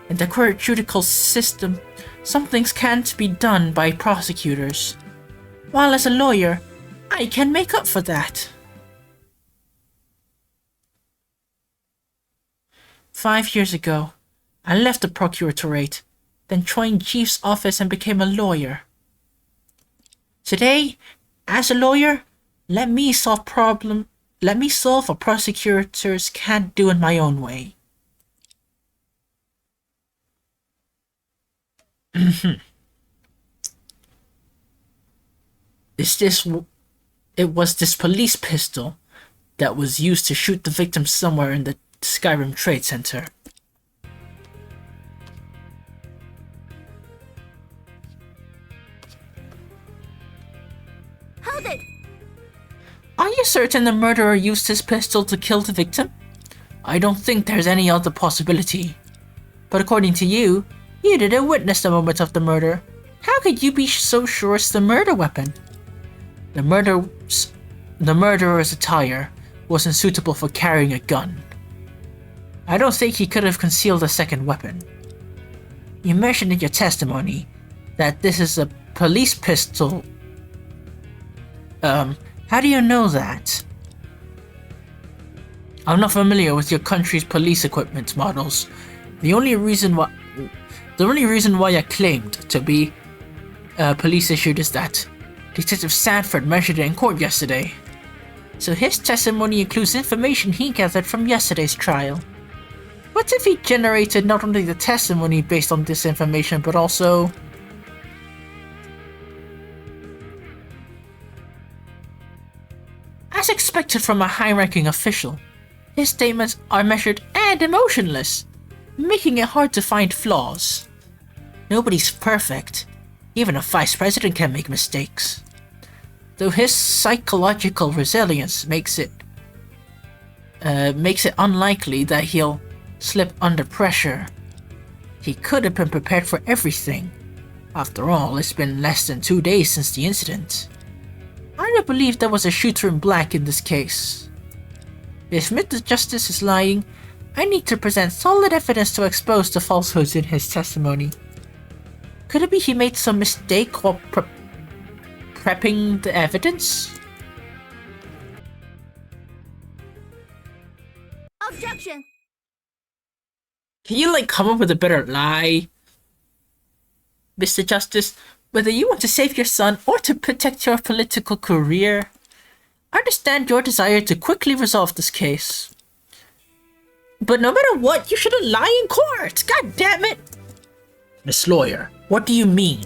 In the current judicial system, some things can't be done by prosecutors. While as a lawyer, I can make up for that. 5 years ago, I left the procuratorate, then joined Chief's office and became a lawyer. Today, as a lawyer, let me solve what prosecutors can't do in my own way. It was this police pistol that was used to shoot the victim somewhere in the Skyrim Trade Center. Hold it! Are you certain the murderer used his pistol to kill the victim? I don't think there's any other possibility. But according to you, You didn't witness the moment of the murder. How could you be so sure it's the murder weapon? The murderer's attire wasn't suitable for carrying a gun. I don't think he could have concealed a second weapon. You mentioned in your testimony that this is a police pistol. How do you know that? I'm not familiar with your country's police equipment models. The only reason why I claimed to be police issued is that Detective Sanford mentioned it in court yesterday. So his testimony includes information he gathered from yesterday's trial. What if he generated not only the testimony based on this information, but also... As expected from a high-ranking official, his statements are measured and emotionless, making it hard to find flaws. Nobody's perfect. Even a vice president can make mistakes. Though his psychological resilience makes it unlikely that he'll slip under pressure. He could have been prepared for everything. After all, it's been less than 2 days since the incident. I don't believe there was a shooter in black in this case. If Mr. Justice is lying, I need to present solid evidence to expose the falsehoods in his testimony. Could it be he made some mistake while prepping the evidence? Objection! Can you come up with a better lie? Mr. Justice, whether you want to save your son or to protect your political career, I understand your desire to quickly resolve this case. But no matter what, you shouldn't lie in court! God damn it! Miss Lawyer, what do you mean?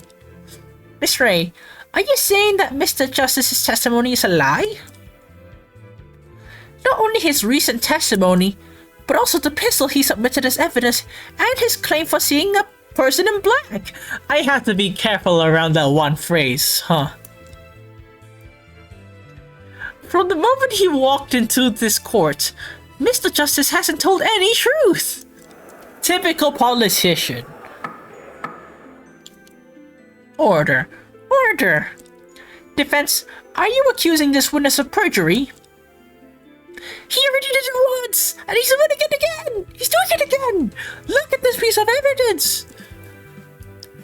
Miss Ray, are you saying that Mr. Justice's testimony is a lie? Not only his recent testimony, but also the pistol he submitted as evidence and his claim for seeing a person in black. I have to be careful around that one phrase, huh? From the moment he walked into this court, Mr. Justice hasn't told any truth. Typical politician. Order. Order. Defense, are you accusing this witness of perjury? He already did it once, and he's doing it again! He's doing it again! Look at this piece of evidence!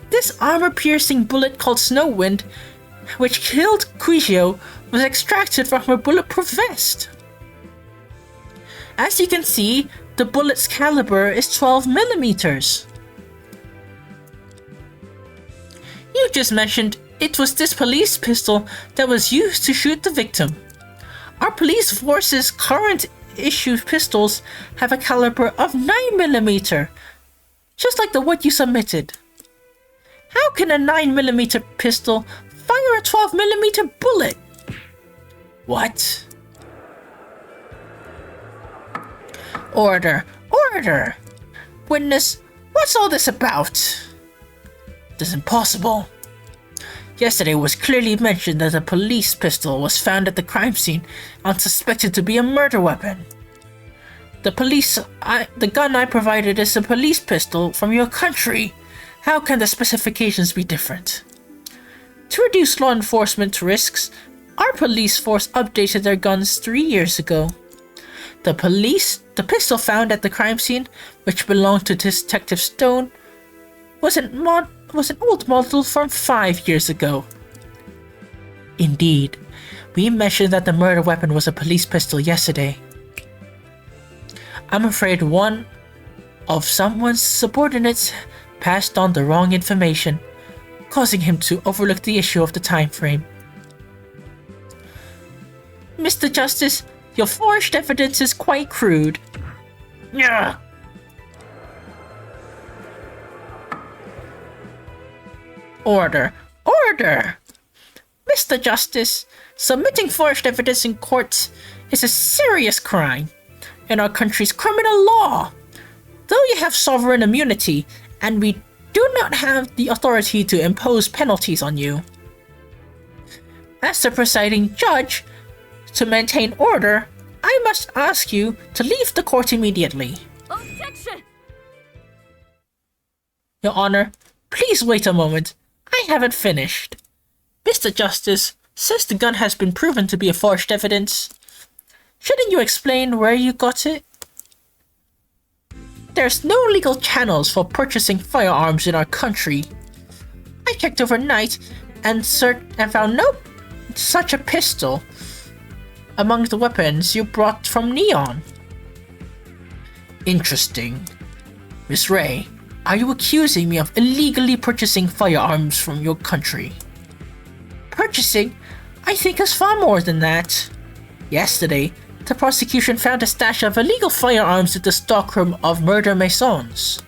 This armor-piercing bullet called Snowwind, which killed Quijio, was extracted from her bulletproof vest. As you can see, the bullet's caliber is 12 millimeters. You just mentioned it was this police pistol that was used to shoot the victim. Our police force's current issue pistols have a caliber of 9mm, just like the one you submitted. How can a 9mm pistol fire a 12mm bullet? What? Order! Order! Witness, what's all this about? This is impossible. Yesterday was clearly mentioned that a police pistol was found at the crime scene and suspected to be a murder weapon. The gun I provided is a police pistol from your country. How can the specifications be different? To reduce law enforcement risks, our police force updated their guns 3 years ago. The pistol found at the crime scene, which belonged to Detective Stone, was an old model from 5 years ago. Indeed, we mentioned that the murder weapon was a police pistol yesterday. I'm afraid one of someone's subordinates passed on the wrong information, causing him to overlook the issue of the time frame. Mr. Justice, your forged evidence is quite crude. Yeah. Order! Order! Mr. Justice, submitting forged evidence in court is a serious crime in our country's criminal law. Though you have sovereign immunity, and we do not have the authority to impose penalties on you. As the presiding judge, to maintain order, I must ask you to leave the court immediately. Objection! Your Honor, please wait a moment. I haven't finished. Mr. Justice, since the gun has been proven to be a forged evidence, shouldn't you explain where you got it? There's no legal channels for purchasing firearms in our country. I checked overnight and found no such a pistol among the weapons you brought from Neon. Interesting. Miss Ray, are you accusing me of illegally purchasing firearms from your country? Purchasing? I think it's far more than that. Yesterday, the prosecution found a stash of illegal firearms at the stockroom of Murder Masons.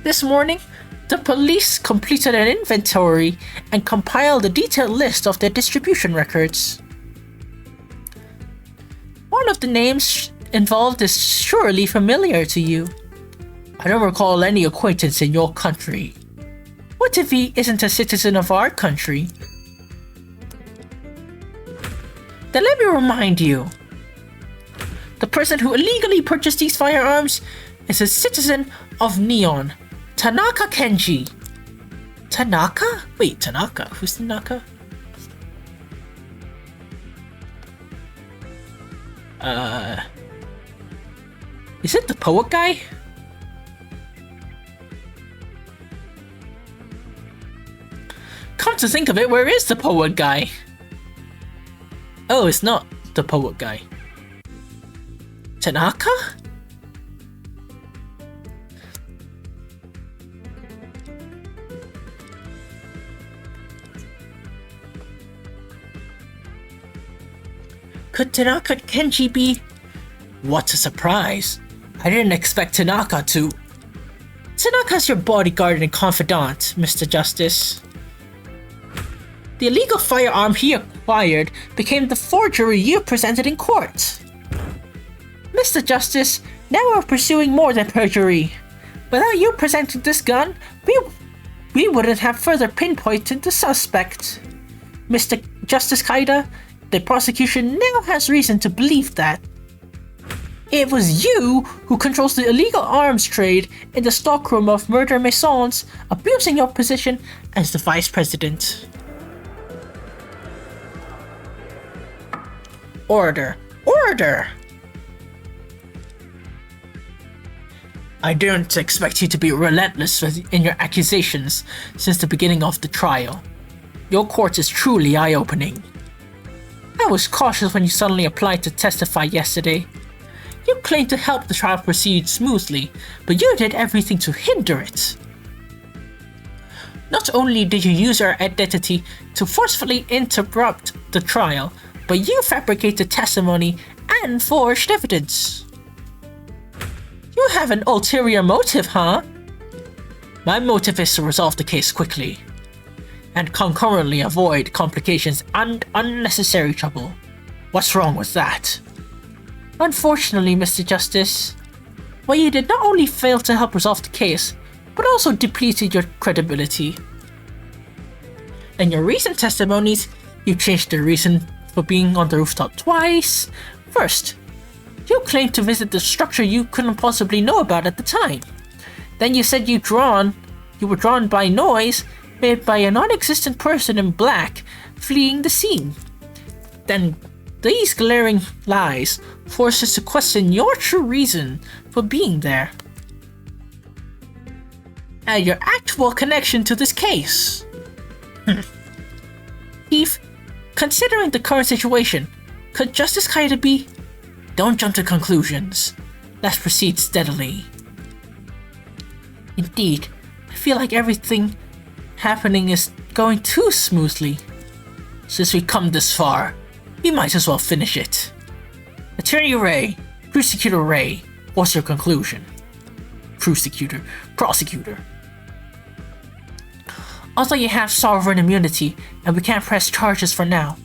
This morning, the police completed an inventory and compiled a detailed list of their distribution records. One of the names involved is surely familiar to you. I don't recall any acquaintance in your country. What if he isn't a citizen of our country? Then let me remind you. The person who illegally purchased these firearms is a citizen of Neon, Tanaka Kenji. Tanaka? Wait, Tanaka? Who's Tanaka? Is it the poet guy? Come to think of it, where is the poet guy? Oh, it's not the poet guy. Tanaka? Could Tanaka Kenji be? What a surprise. I didn't expect Tanaka to. Tanaka's your bodyguard and confidant, Mr. Justice. The illegal firearm he acquired became the forgery you presented in court. Mr. Justice, now we're pursuing more than perjury. Without you presenting this gun, we wouldn't have further pinpointed the suspect. Mr. Justice Kaida, the prosecution now has reason to believe that it was you who controls the illegal arms trade in the stockroom of Murder Masons, abusing your position as the vice president. Order! Order! I didn't expect you to be relentless in your accusations since the beginning of the trial. Your court is truly eye-opening. I was cautious when you suddenly applied to testify yesterday. You claimed to help the trial proceed smoothly, but you did everything to hinder it. Not only did you use your identity to forcefully interrupt the trial, but you fabricated testimony and forged evidence. You have an ulterior motive, huh? My motive is to resolve the case quickly, and concurrently avoid complications and unnecessary trouble. What's wrong with that? Unfortunately, Mr. Justice, well, you did not only fail to help resolve the case, but also depleted your credibility. In your recent testimonies, you changed the reason for being on the rooftop twice. First, you claimed to visit the structure you couldn't possibly know about at the time. Then you said you were drawn by noise made by a non-existent person in black fleeing the scene. Then these glaring lies force us to question your true reason for being there and your actual connection to this case. Chief, considering the current situation, could Justice Kaida be? Don't jump to conclusions. Let's proceed steadily. Indeed, I feel like everything happening is going too smoothly. Since we've come this far, we might as well finish it. Attorney Ray, Prosecutor Ray, what's your conclusion? Prosecutor. Although you have sovereign immunity and we can't press charges for now,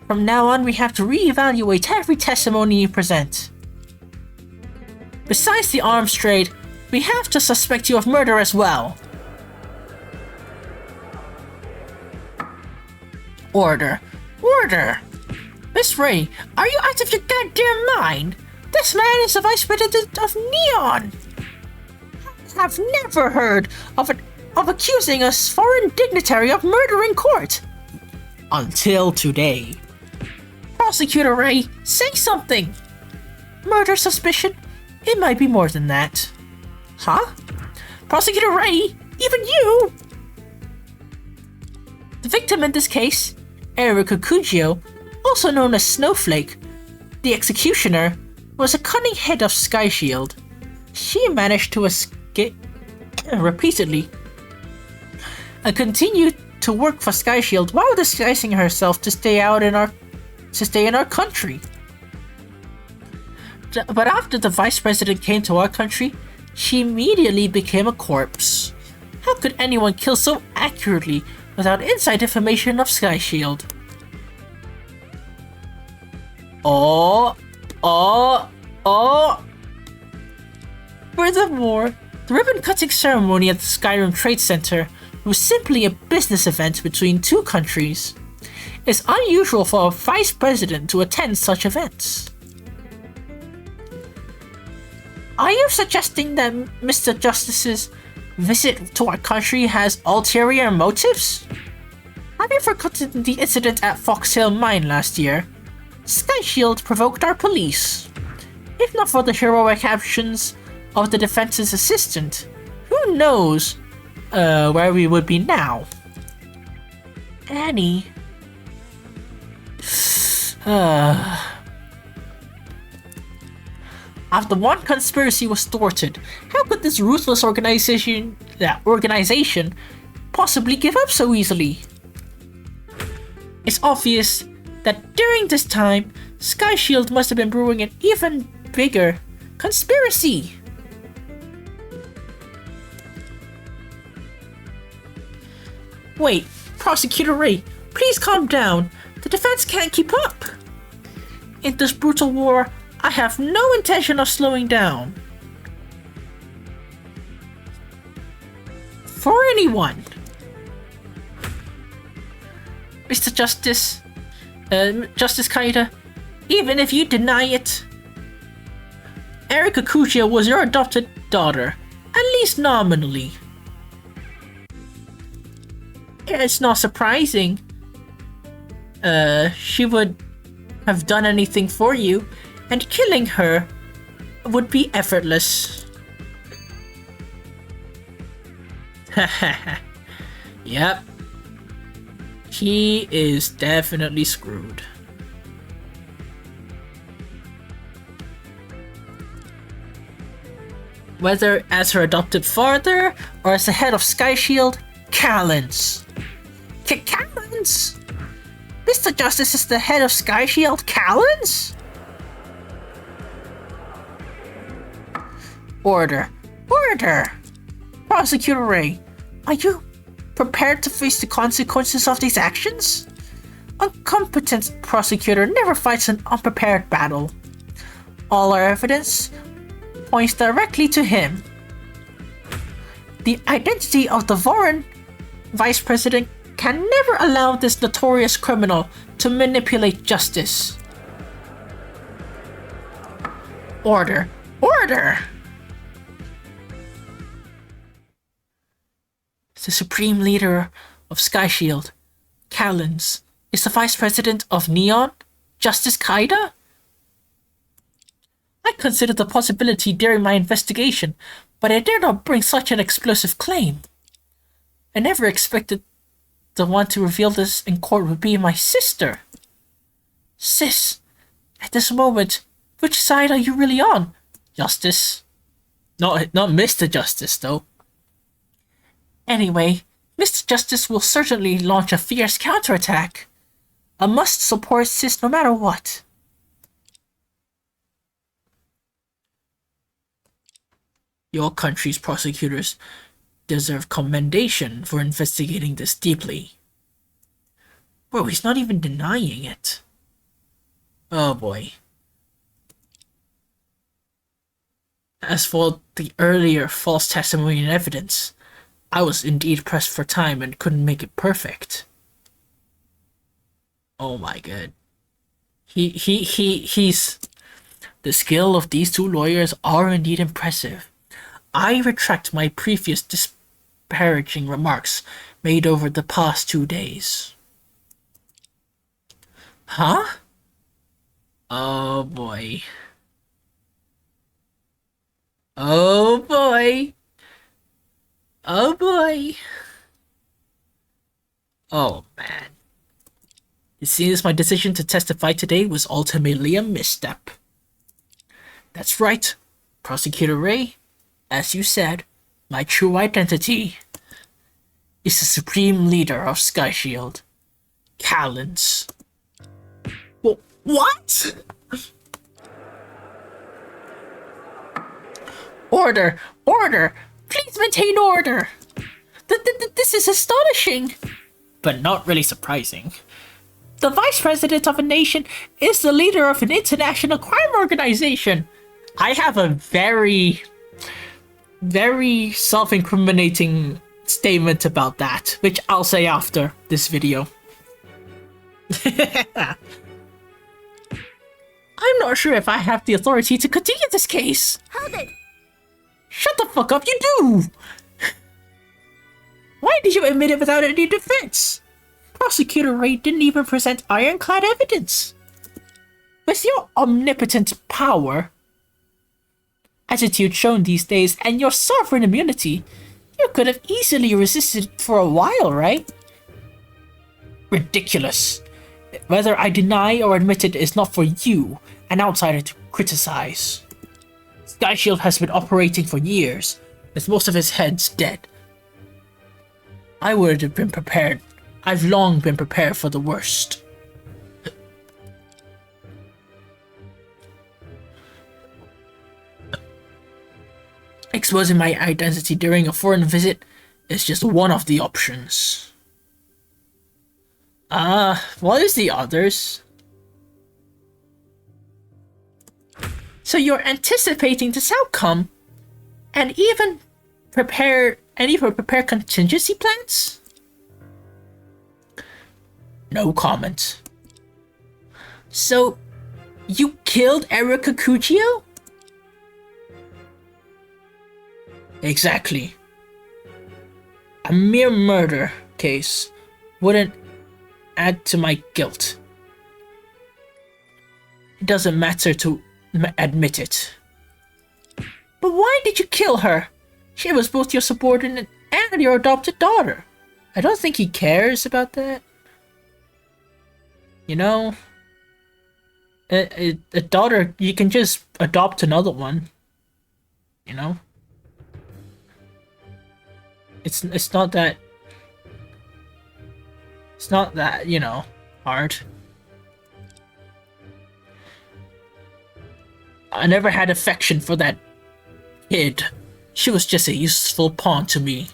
from now on we have to reevaluate every testimony you present. Besides the arms trade, we have to suspect you of murder as well. Order. Miss Ray, are you out of your goddamn mind? This man is the vice president of Neon! have never heard of accusing a foreign dignitary of murder in court. Until today. Prosecutor Ray, say something! Murder suspicion? It might be more than that. Huh? Prosecutor Ray, even you? The victim in this case, Erica Cugio, also known as Snowflake, the executioner, was a cunning head of Sky Shield. She managed to escape repeatedly and continued to work for Sky Shield while disguising herself to stay in our country. But after the vice president came to our country, she immediately became a corpse. How could anyone kill so accurately without inside information of Sky Shield? Furthermore, the ribbon-cutting ceremony at the Skyrim Trade Center was simply a business event between two countries. It's unusual for a vice president to attend such events. Are you suggesting that Mr. Justice's visit to our country has ulterior motives? Have you forgotten the incident at Foxhill Mine last year? Sky Shield provoked our police. If not for the heroic actions of the defense's assistant, who knows where we would be now? Annie. After one conspiracy was thwarted, how could this ruthless organization possibly give up so easily? It's obvious that during this time, Sky Shield must have been brewing an even bigger conspiracy. Wait, Prosecutor Ray, please calm down. The defense can't keep up. In this brutal war, I have no intention of slowing down. For anyone. Mr. Justice, Justice Kaida, even if you deny it, Erica Cugio was your adopted daughter, at least nominally. It's not surprising she would have done anything for you, and killing her would be effortless. Hahaha. Yep. He is definitely screwed. Whether as her adopted father or as the head of Sky Shield, Kalends. Kalends? Mr. Justice is the head of Sky Shield, Kalends? Order. Order! Prosecutor Ray, are you prepared to face the consequences of these actions? A competent prosecutor never fights an unprepared battle. All our evidence points directly to him. The identity of the Voran vice president can never allow this notorious criminal to manipulate justice. Order. Order! The supreme leader of Sky Shield, Kalends, is the vice president of Neon, Justice Kaida? I considered the possibility during my investigation, but I dare not bring such an explosive claim. I never expected the one to reveal this in court would be my sister. Sis, at this moment, which side are you really on? Justice? Not Mr. Justice, though. Anyway, Mr. Justice will certainly launch a fierce counterattack. I must support Sis no matter what. Your country's prosecutors deserve commendation for investigating this deeply. Bro, he's not even denying it. Oh boy. As for the earlier false testimony and evidence, I was indeed pressed for time and couldn't make it perfect. Oh my god. He's... The skill of these two lawyers are indeed impressive. I retract my previous disparaging remarks made over the past 2 days. Huh? Oh boy. Oh boy. Oh boy. Oh man. It seems my decision to testify today was ultimately a misstep. That's right, Prosecutor Ray. As you said, my true identity is the supreme leader of Sky Shield, Kalends. What? Order! Order! Please maintain order! This is astonishing! But not really surprising. The Vice President of a nation is the leader of an international crime organization. I have a very self-incriminating statement about that, which I'll say after this video. I'm not sure if I have the authority to continue this case. Hold it! Shut the fuck up, you do! Why did you admit it without any defense? Prosecutor Ray didn't even present ironclad evidence. With your omnipotent power, attitude shown these days, and your sovereign immunity, you could have easily resisted for a while, right? Ridiculous. Whether I deny or admit it is not for you, an outsider, to criticize. Sky Shield has been operating for years, with most of its heads dead. I would have been prepared. I've long been prepared for the worst. Exposing my identity during a foreign visit is just one of the options. What is the others? So you're anticipating this outcome and even prepare contingency plans? No comment. So you killed Erica Cuccio? Exactly. A mere murder case wouldn't add to my guilt. It doesn't matter to admit it. But why did you kill her? She was both your subordinate and your adopted daughter. I don't think he cares about that. You know, a daughter, you can just adopt another one. You know? It's not that, you know, hard. I never had affection for that kid. She was just a useful pawn to me.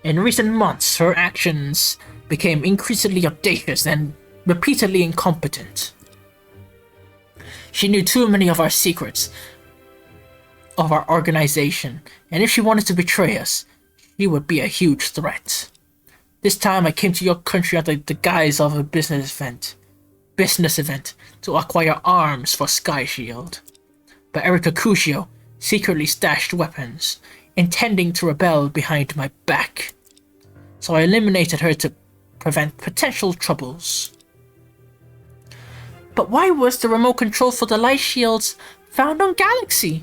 In recent months, her actions became increasingly audacious and repeatedly incompetent. She knew too many of our secrets of our organization, and if she wanted to betray us, she would be a huge threat. This time I came to your country under the guise of a business event to acquire arms for Sky Shield. But Erica Cuccio secretly stashed weapons, intending to rebel behind my back. So I eliminated her to prevent potential troubles. But why was the remote control for the light shields found on Galaxy?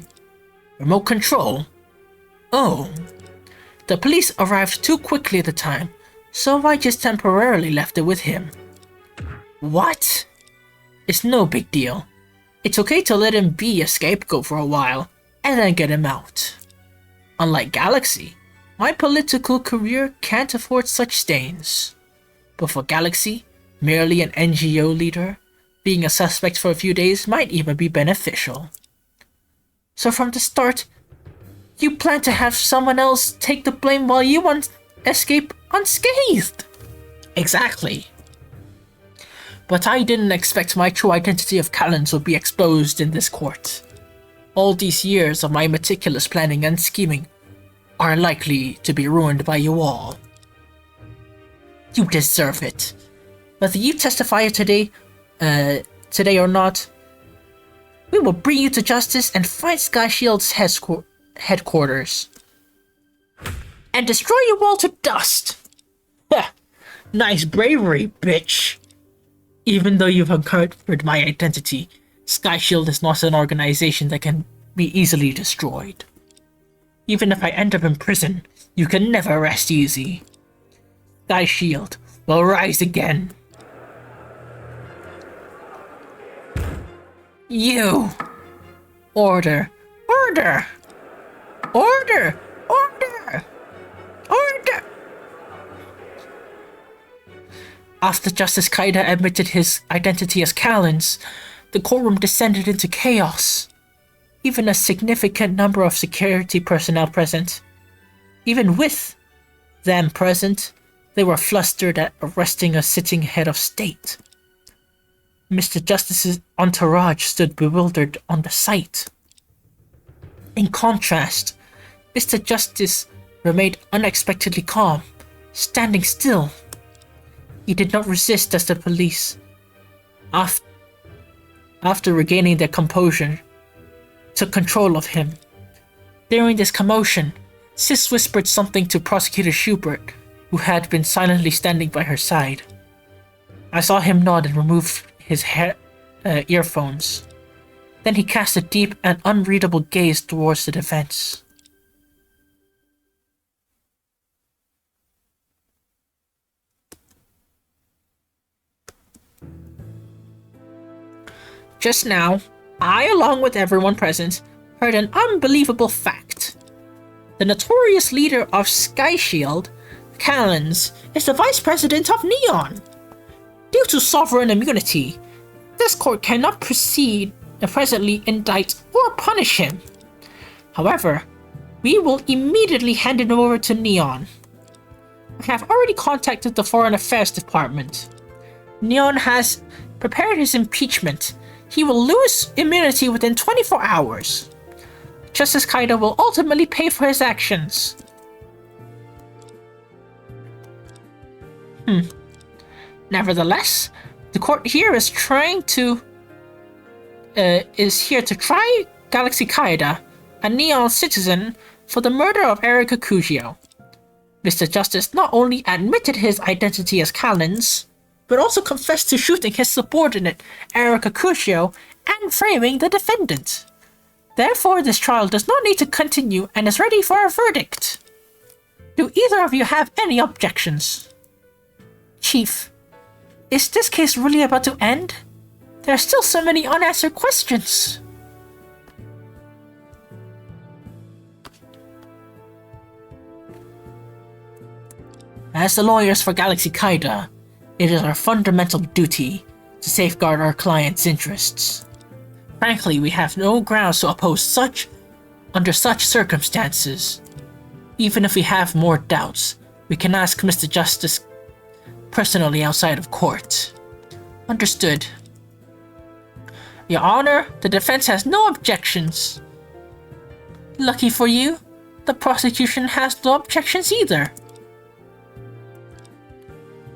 Remote control? Oh. The police arrived too quickly at the time, so I just temporarily left it with him. What? It's no big deal. It's okay to let him be a scapegoat for a while, and then get him out. Unlike Galaxy, my political career can't afford such stains. But for Galaxy, merely an NGO leader, being a suspect for a few days might even be beneficial. So from the start, you plan to have someone else take the blame while you escape unscathed. Exactly. But I didn't expect my true identity of Kalends would be exposed in this court. All these years of my meticulous planning and scheming are likely to be ruined by you all. You deserve it. Whether you testify today or not, we will bring you to justice and find Sky Shield's headquarters and destroy you all to dust. Heh, nice bravery, bitch. Even though you've uncovered my identity, Sky Shield is not an organization that can be easily destroyed. Even if I end up in prison, you can never rest easy. Sky Shield will rise again. You! Order! Order! Order! Order! Order! After Justice Kaida admitted his identity as Kalends, the courtroom descended into chaos. Even a significant number of security personnel present. Even with them present, they were flustered at arresting a sitting head of state. Mr. Justice's entourage stood bewildered on the sight. In contrast, Mr. Justice remained unexpectedly calm, standing still. He did not resist as the police, after regaining their composure, took control of him. During this commotion, Sis whispered something to Prosecutor Schubert, who had been silently standing by her side. I saw him nod and remove his earphones. Then he cast a deep and unreadable gaze towards the defense. Just now, I, along with everyone present, heard an unbelievable fact. The notorious leader of Sky Shield, Kalends, is the vice president of Neon. Due to sovereign immunity, this court cannot presently indict or punish him. However, we will immediately hand him over to Neon. I have already contacted the Foreign Affairs Department. Neon has prepared his impeachment. He will lose immunity within 24 hours. Justice Kaida will ultimately pay for his actions. Nevertheless, the court here is here to try Galaxy Kaida, a Neon citizen, for the murder of Erika Kujio. Mr. Justice not only admitted his identity as Kalends, but also confessed to shooting his subordinate, Erika Kujio, and framing the defendant. Therefore, this trial does not need to continue and is ready for a verdict. Do either of you have any objections? Chief, is this case really about to end? There are still so many unanswered questions. As the lawyers for Galaxy Kaida, it is our fundamental duty to safeguard our client's interests. Frankly, we have no grounds to oppose under such circumstances. Even if we have more doubts, we can ask Mr. Justice personally outside of court. Understood. Your Honor, the defense has no objections. Lucky for you, the prosecution has no objections either.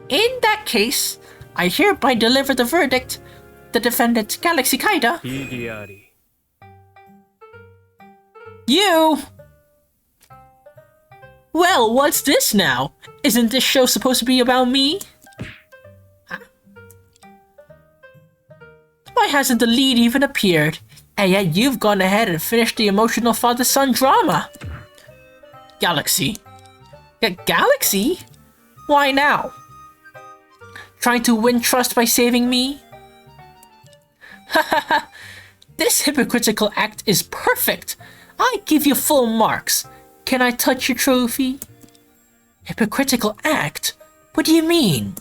In that case, I hereby deliver the verdict. The defendant, Galaxy Kaida. You! Well, what's this now? Isn't this show supposed to be about me? Huh? Why hasn't the lead even appeared? And yet you've gone ahead and finished the emotional father-son drama. Galaxy. Galaxy? Why now? Trying to win trust by saving me? Hahaha, this hypocritical act is perfect. I give you full marks. Can I touch your trophy? Hypocritical act? What do you mean?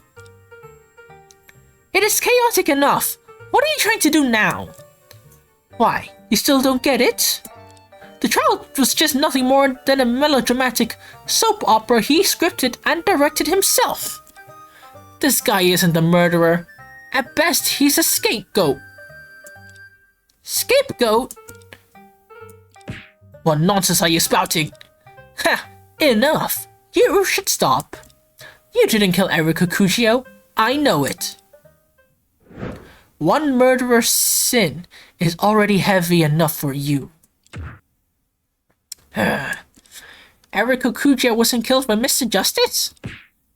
It is chaotic enough. What are you trying to do now? Why, you still don't get it? The trial was just nothing more than a melodramatic soap opera he scripted and directed himself. This guy isn't the murderer. At best, he's a scapegoat. Scapegoat? What nonsense are you spouting? Ha! Enough! You should stop. You didn't kill Erika Kujio. I know it. One murderer's sin is already heavy enough for you. Eriko Kuja wasn't killed by Mr. Justice?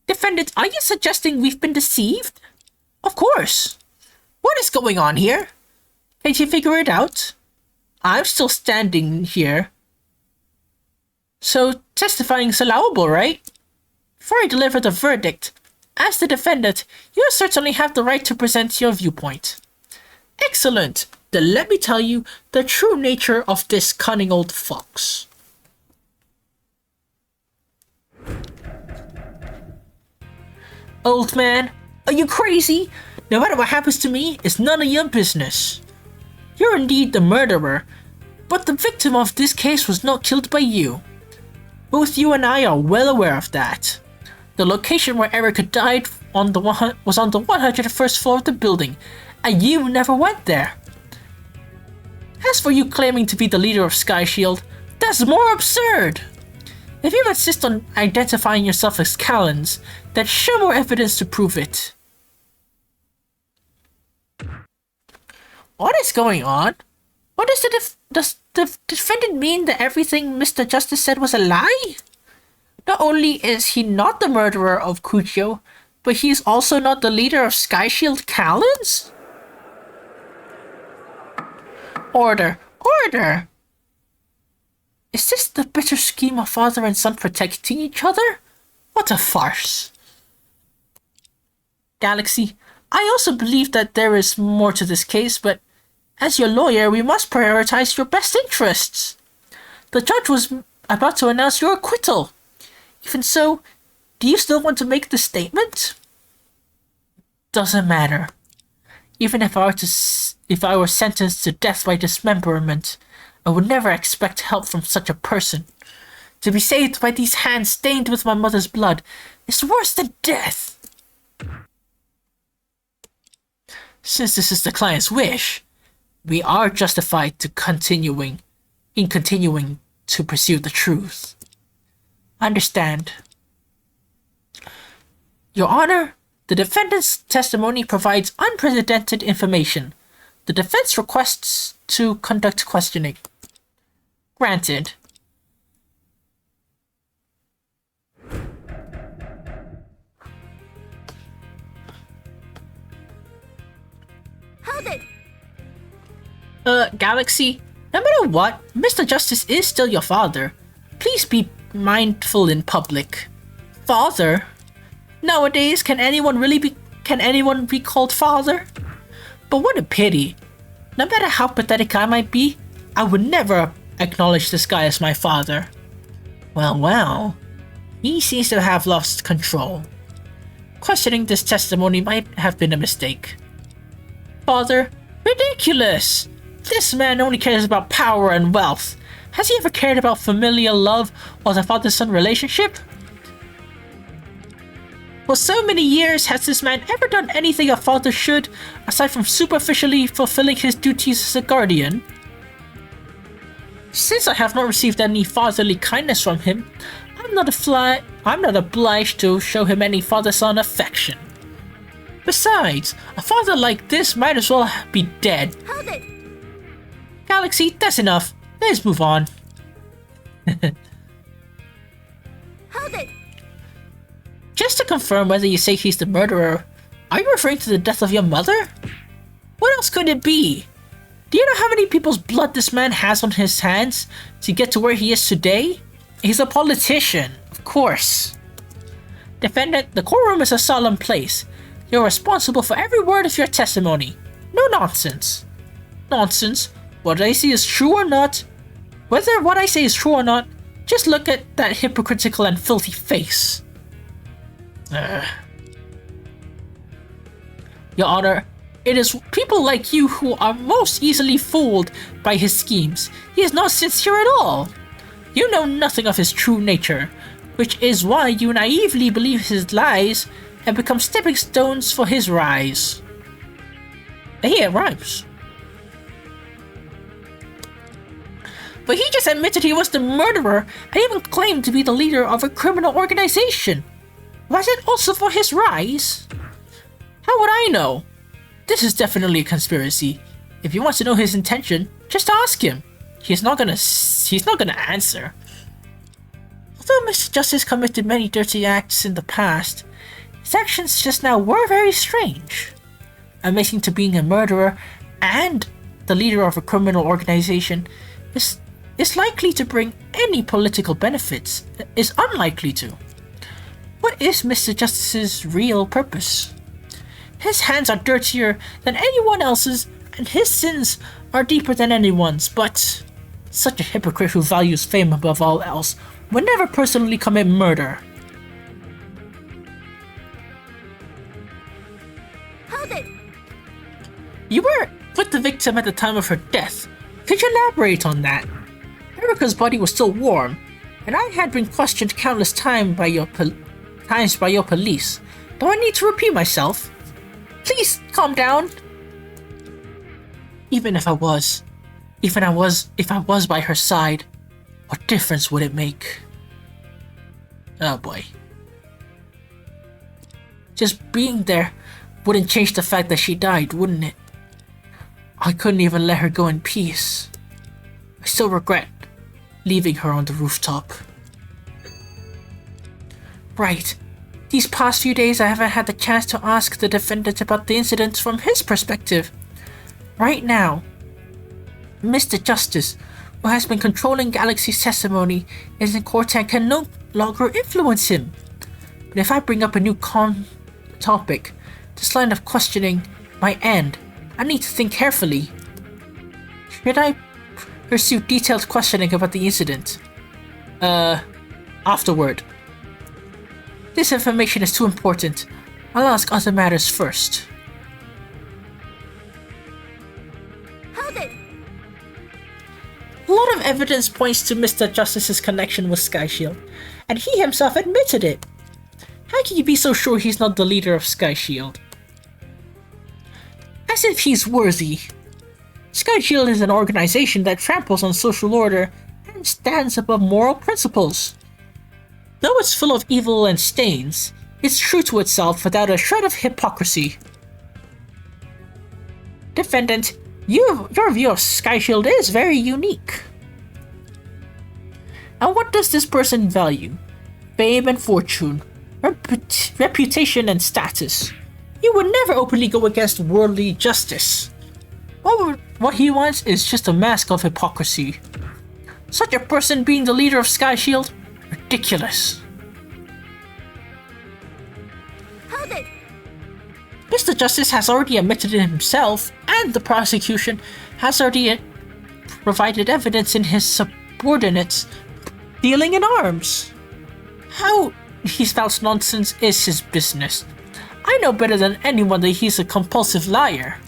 Defendant, are you suggesting we've been deceived? Of course. What is going on here? Can't you figure it out? I'm still standing here. So, testifying is allowable, right? Before I deliver the verdict, as the defendant, you certainly have the right to present your viewpoint. Excellent. Then let me tell you the true nature of this cunning old fox. Old man, are you crazy? No matter what happens to me, it's none of your business. You're indeed the murderer, but the victim of this case was not killed by you. Both you and I are well aware of that. The location where Erica died was on the 101st floor of the building, and you never went there. As for you claiming to be the leader of Sky Shield, that's more absurd. If you insist on identifying yourself as Kalends, then show more evidence to prove it. What is going on? What does the defendant mean that everything Mr. Justice said was a lie? Not only is he not the murderer of Kujo, but he is also not the leader of Sky Shield Kalends? Order! Order! Is this the bitter scheme of father and son protecting each other? What a farce! Galaxy, I also believe that there is more to this case, but as your lawyer, we must prioritize your best interests. The judge was about to announce your acquittal. Even so, do you still want to make the statement? Doesn't matter. Even if I were sentenced to death by dismemberment, I would never expect help from such a person. To be saved by these hands stained with my mother's blood is worse than death. Since this is the client's wish, we are justified in continuing to pursue the truth. Understand. Your Honor, the defendant's testimony provides unprecedented information. The defense requests to conduct questioning. Granted. Hold it! Galaxy, no matter what, Mr. Justice is still your father. Please be mindful in public. Father? Nowadays, can anyone be called father? But what a pity. No matter how pathetic I might be, I would never acknowledge this guy as my father. Well, he seems to have lost control. Questioning this testimony might have been a mistake. Father? Ridiculous! This man only cares about power and wealth. Has he ever cared about familial love or the father-son relationship? For so many years, has this man ever done anything a father should, aside from superficially fulfilling his duties as a guardian? Since I have not received any fatherly kindness from him, I'm not obliged to show him any father-son affection. Besides, a father like this might as well be dead. Hold it! Galaxy, that's enough. Let's move on. Hold it! Just to confirm whether you say he's the murderer, are you referring to the death of your mother? What else could it be? Do you know how many people's blood this man has on his hands to get to where he is today? He's a politician, of course. Defendant, the courtroom is a solemn place. You're responsible for every word of your testimony. No nonsense. Nonsense? Whether what I say is true or not, just look at that hypocritical and filthy face. Your Honor, it is people like you who are most easily fooled by his schemes. He is not sincere at all. You know nothing of his true nature, which is why you naively believe his lies and become stepping stones for his rise. Hey, it rhymes. But he just admitted he was the murderer and even claimed to be the leader of a criminal organization. Was it also for his rise? How would I know? This is definitely a conspiracy. If you want to know his intention, just ask him. He's not gonna answer. Although Mr. Justice committed many dirty acts in the past, his actions just now were very strange. Admitting to being a murderer and the leader of a criminal organization is likely to bring any political benefits, is unlikely to. What is Mr. Justice's real purpose? His hands are dirtier than anyone else's, and his sins are deeper than anyone's, but such a hypocrite who values fame above all else would never personally commit murder. Hold it! You were with the victim at the time of her death. Could you elaborate on that? Erica's body was still warm, and I had been questioned countless times by your police. Do I need to repeat myself? Please calm down. If I was by her side, what difference would it make? Oh boy. Just being there wouldn't change the fact that she died, wouldn't it? I couldn't even let her go in peace. I still regret leaving her on the rooftop. Right. These past few days I haven't had the chance to ask the defendant about the incident from his perspective. Right now, Mr. Justice, who has been controlling Galaxy's testimony, is in court and can no longer influence him. But if I bring up a new topic, this line of questioning might end. I need to think carefully. Should I pursue detailed questioning about the incident? Afterward. This information is too important. I'll ask other matters first. Hold it! A lot of evidence points to Mr. Justice's connection with Skyshield, and he himself admitted it. How can you be so sure he's not the leader of Skyshield? As if he's worthy. Skyshield is an organization that tramples on social order and stands above moral principles. Though it's full of evil and stains, it's true to itself without a shred of hypocrisy. Defendant, your view of Skyshield is very unique. And what does this person value? Fame and fortune, reputation and status. He would never openly go against worldly justice. What he wants is just a mask of hypocrisy. Such a person being the leader of Skyshield? Ridiculous. Hold it! Mr. Justice has already admitted it himself, and the prosecution has already provided evidence in his subordinates dealing in arms. How he spouts nonsense is his business. I know better than anyone that he's a compulsive liar.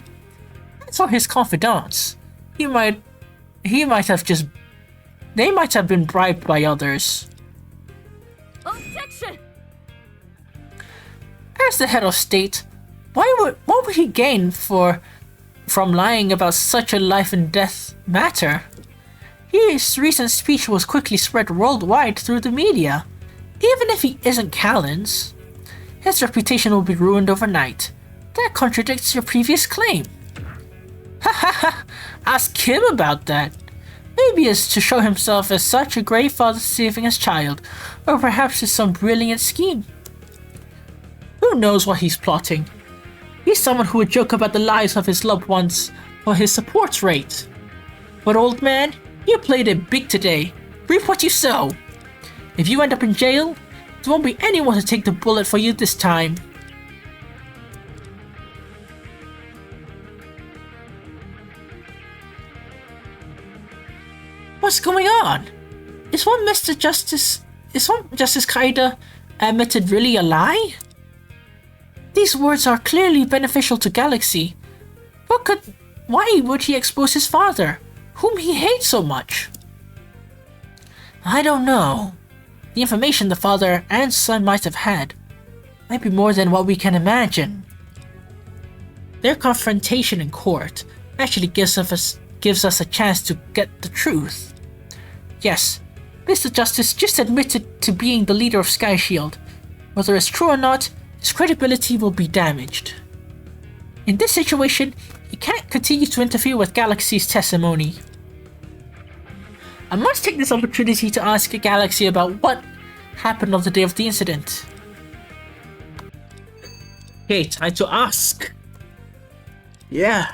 As for his confidants, they might have been bribed by others. Objection! As the head of state, what would he gain from lying about such a life and death matter? His recent speech was quickly spread worldwide through the media. Even if he isn't Kalends, his reputation will be ruined overnight. That contradicts your previous claim. Ha ha ha! Ask him about that. Maybe it's to show himself as such a great father saving his child, or perhaps it's some brilliant scheme. Who knows what he's plotting? He's someone who would joke about the lives of his loved ones for his support rate. But old man, you played it big today. Reap what you sow. If you end up in jail, there won't be anyone to take the bullet for you this time. What's going on? Is what Justice Kaida admitted really a lie? These words are clearly beneficial to Galaxy. Why would he expose his father, whom he hates so much? I don't know. The information the father and son might have had might be more than what we can imagine. Their confrontation in court actually gives us a chance to get the truth. Yes, Mr. Justice just admitted to being the leader of Skyshield. Whether it's true or not, his credibility will be damaged. In this situation, he can't continue to interfere with Galaxy's testimony. I must take this opportunity to ask Galaxy about what happened on the day of the incident? Okay, time to ask. Yeah.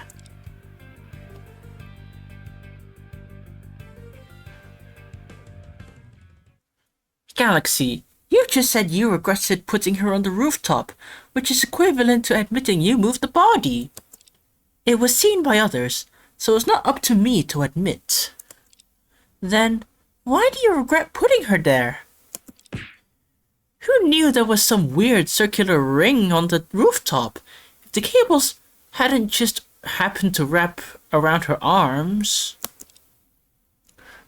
Galaxy, you just said you regretted putting her on the rooftop, which is equivalent to admitting you moved the body. It was seen by others, so it's not up to me to admit. Then, why do you regret putting her there? Who knew there was some weird circular ring on the rooftop? If the cables hadn't just happened to wrap around her arms,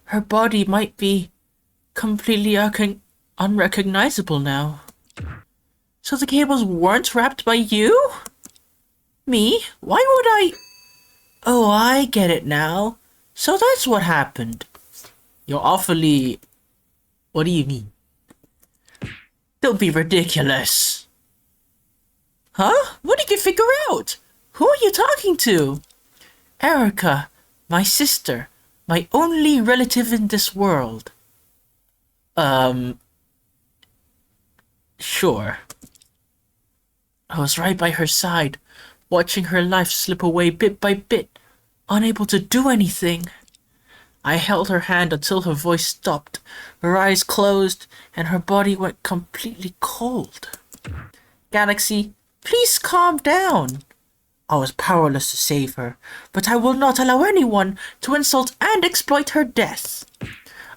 her body might be completely unrecognizable now. So the cables weren't wrapped by you? Me? Why would I? Oh, I get it now. So that's what happened. You're awfully... What do you mean? Don't be ridiculous. Huh? What did you figure out? Who are you talking to? Erica, my sister, my only relative in this world. Sure. I was right by her side, watching her life slip away bit by bit, unable to do anything. I held her hand until her voice stopped, her eyes closed, and her body went completely cold. Galaxy, please calm down. I was powerless to save her, but I will not allow anyone to insult and exploit her death.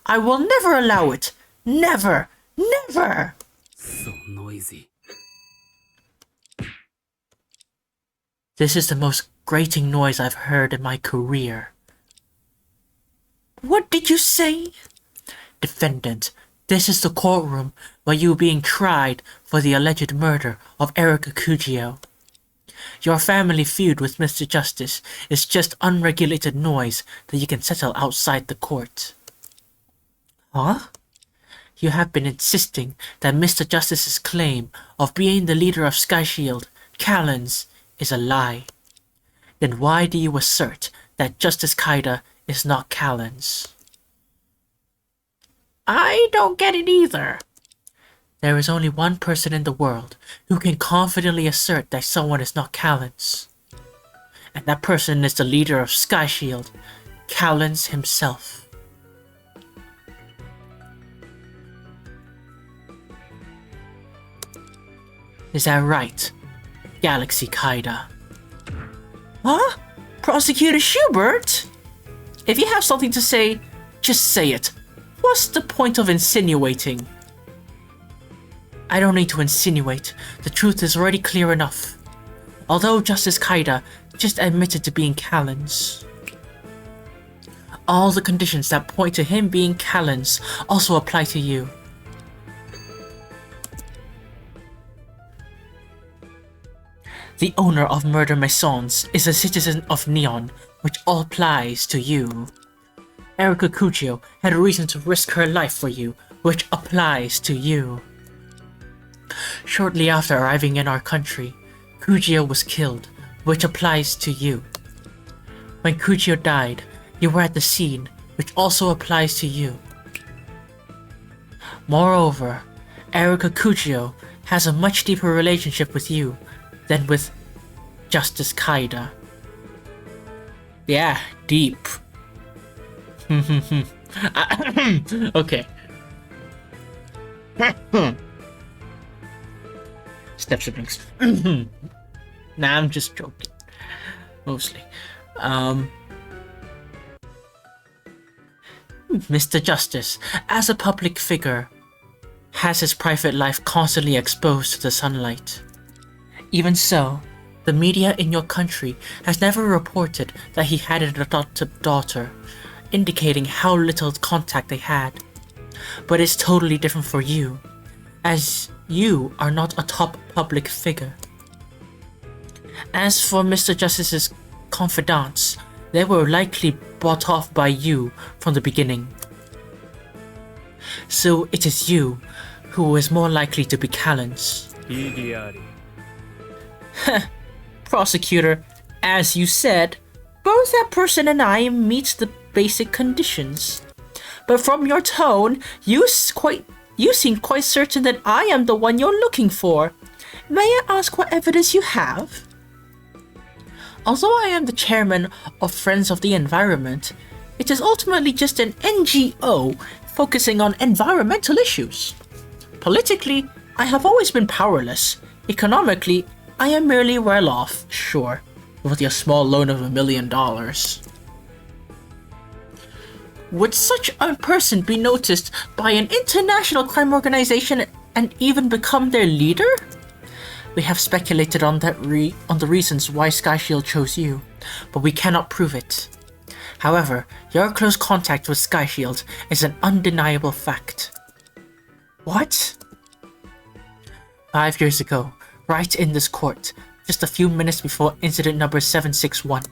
I will never allow it. Never! Never! So noisy. This is the most grating noise I've heard in my career. What did you say? Defendant, this is the courtroom where you are being tried for the alleged murder of Erica Kujio. Your family feud with Mr. Justice is just unregulated noise that you can settle outside the court. Huh? You have been insisting that Mr. Justice's claim of being the leader of Sky Shield, Kalends, is a lie. Then why do you assert that Justice Kaida is not Kalends? I don't get it either. There is only one person in the world who can confidently assert that someone is not Kalends. And that person is the leader of Sky Shield, Kalends himself. Is that right, Galaxy Kaida? Huh? Prosecutor Schubert? If you have something to say, just say it. What's the point of insinuating? I don't need to insinuate. The truth is already clear enough. Although Justice Kaida just admitted to being Kalends, all the conditions that point to him being Kalends also apply to you. The owner of Murder Maisons is a citizen of Neon, which all applies to you. Erica Kujio had a reason to risk her life for you, which applies to you. Shortly after arriving in our country, Kujio was killed, which applies to you. When Kujio died, you were at the scene, which also applies to you. Moreover, Erica Kujio has a much deeper relationship with you than with Justice Kaida. Yeah, deep. Okay. Step siblings. Nah, I'm just joking. Mostly. Mr. Justice, as a public figure, has his private life constantly exposed to the sunlight. Even so, the media in your country has never reported that he had an adopted daughter, indicating how little contact they had. But it's totally different for you, as you are not a top public figure. As for Mr. Justice's confidants, they were likely bought off by you from the beginning. So it is you who is more likely to be Kalends. Prosecutor, as you said, both that person and I meet the basic conditions. But from your tone, you quite You seem quite certain that I am the one you're looking for. May I ask what evidence you have? Although I am the chairman of Friends of the Environment, it is ultimately just an NGO focusing on environmental issues. Politically, I have always been powerless. Economically, I am merely well off, sure, with your small loan of $1 million. Would such a person be noticed by an international crime organization and even become their leader? We have speculated on the reasons why SkyShield chose you, but we cannot prove it. However, your close contact with SkyShield is an undeniable fact. What? 5 years ago, right in this court, just a few minutes before incident number 761,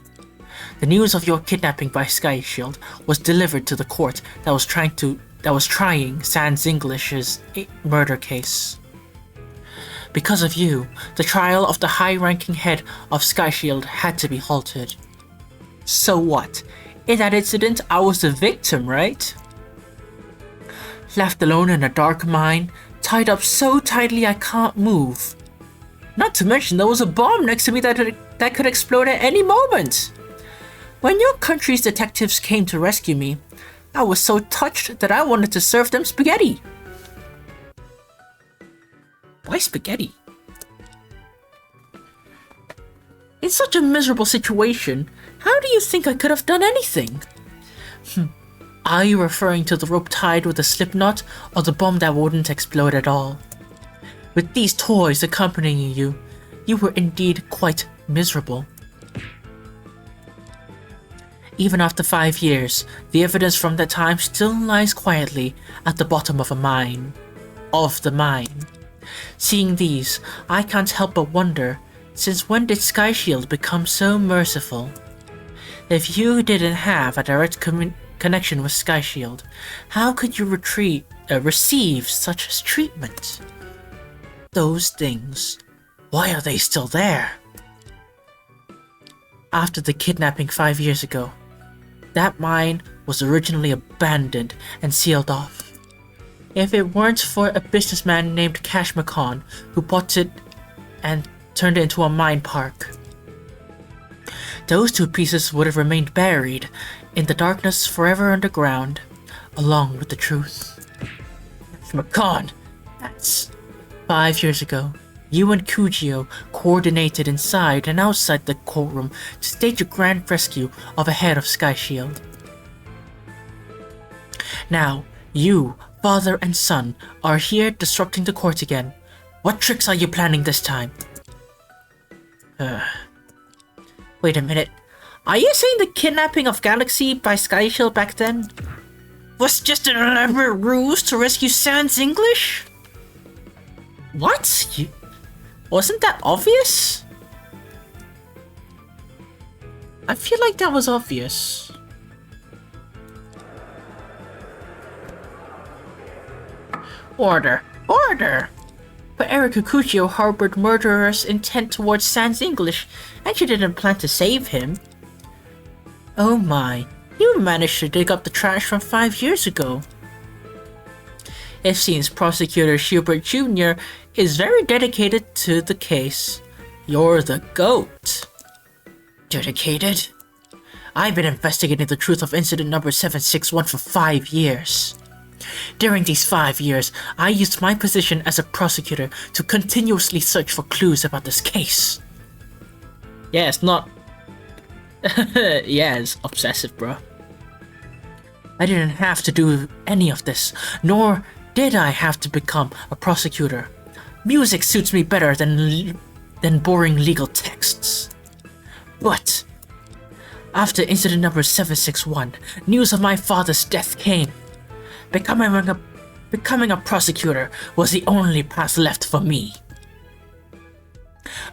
the news of your kidnapping by SkyShield was delivered to the court that was trying Sans English's murder case. Because of you, the trial of the high-ranking head of SkyShield had to be halted. So what? In that incident, I was the victim, right? Left alone in a dark mine, tied up so tightly I can't move. Not to mention there was a bomb next to me that could explode at any moment. When your country's detectives came to rescue me, I was so touched that I wanted to serve them spaghetti. Why spaghetti? In such a miserable situation, how do you think I could have done anything? Are you referring to the rope tied with a slip knot, or the bomb that wouldn't explode at all? With these toys accompanying you, you were indeed quite miserable. Even after 5 years, the evidence from that time still lies quietly at the bottom of the mine. Seeing these, I can't help but wonder, since when did SkyShield become so merciful? If you didn't have a direct connection with SkyShield, how could you receive such treatment? Those things, why are they still there? After the kidnapping 5 years ago, that mine was originally abandoned and sealed off. If it weren't for a businessman named Cash McCon who bought it and turned it into a mine park, those two pieces would have remained buried in the darkness forever underground, along with the truth. McCon, that's 5 years ago. You and Kujio coordinated inside and outside the courtroom to stage a grand rescue of a head of SkyShield. Now, you, father and son, are here disrupting the court again. What tricks are you planning this time? Wait a minute. Are you saying the kidnapping of Galaxy by SkyShield back then was just an elaborate ruse to rescue Sans English? What? Wasn't that obvious? I feel like that was obvious. Order! Order! But Erika Kujio harbored murderous intent towards Sans English, and she didn't plan to save him. Oh my, you managed to dig up the trash from 5 years ago. It seems Prosecutor Schubert Jr. is very dedicated to the case. You're the GOAT. Dedicated? I've been investigating the truth of incident number 761 for 5 years. During these 5 years, I used my position as a prosecutor to continuously search for clues about this case. Yeah, it's not... yeah, it's obsessive, bro. I didn't have to do any of this, nor did I have to become a prosecutor. Music suits me better than boring legal texts. But after incident number 761, news of my father's death came. Becoming a prosecutor was the only path left for me.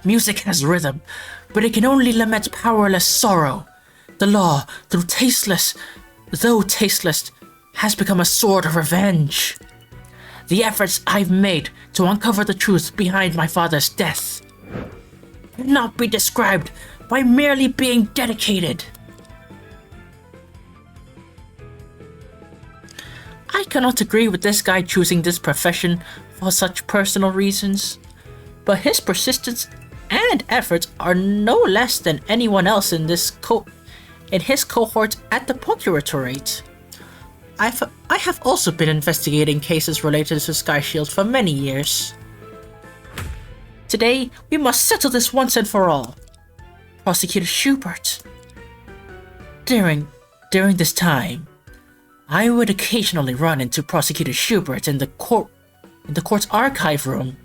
Music has rhythm, but it can only lament powerless sorrow. The law, though tasteless, has become a sword of revenge. The efforts I've made to uncover the truth behind my father's death cannot be described by merely being dedicated. I cannot agree with this guy choosing this profession for such personal reasons, but his persistence and efforts are no less than anyone else in his cohort at the Procuratorate. I have also been investigating cases related to Sky Shield for many years. Today, we must settle this once and for all. Prosecutor Schubert. During this time, I would occasionally run into Prosecutor Schubert in the court's archive room.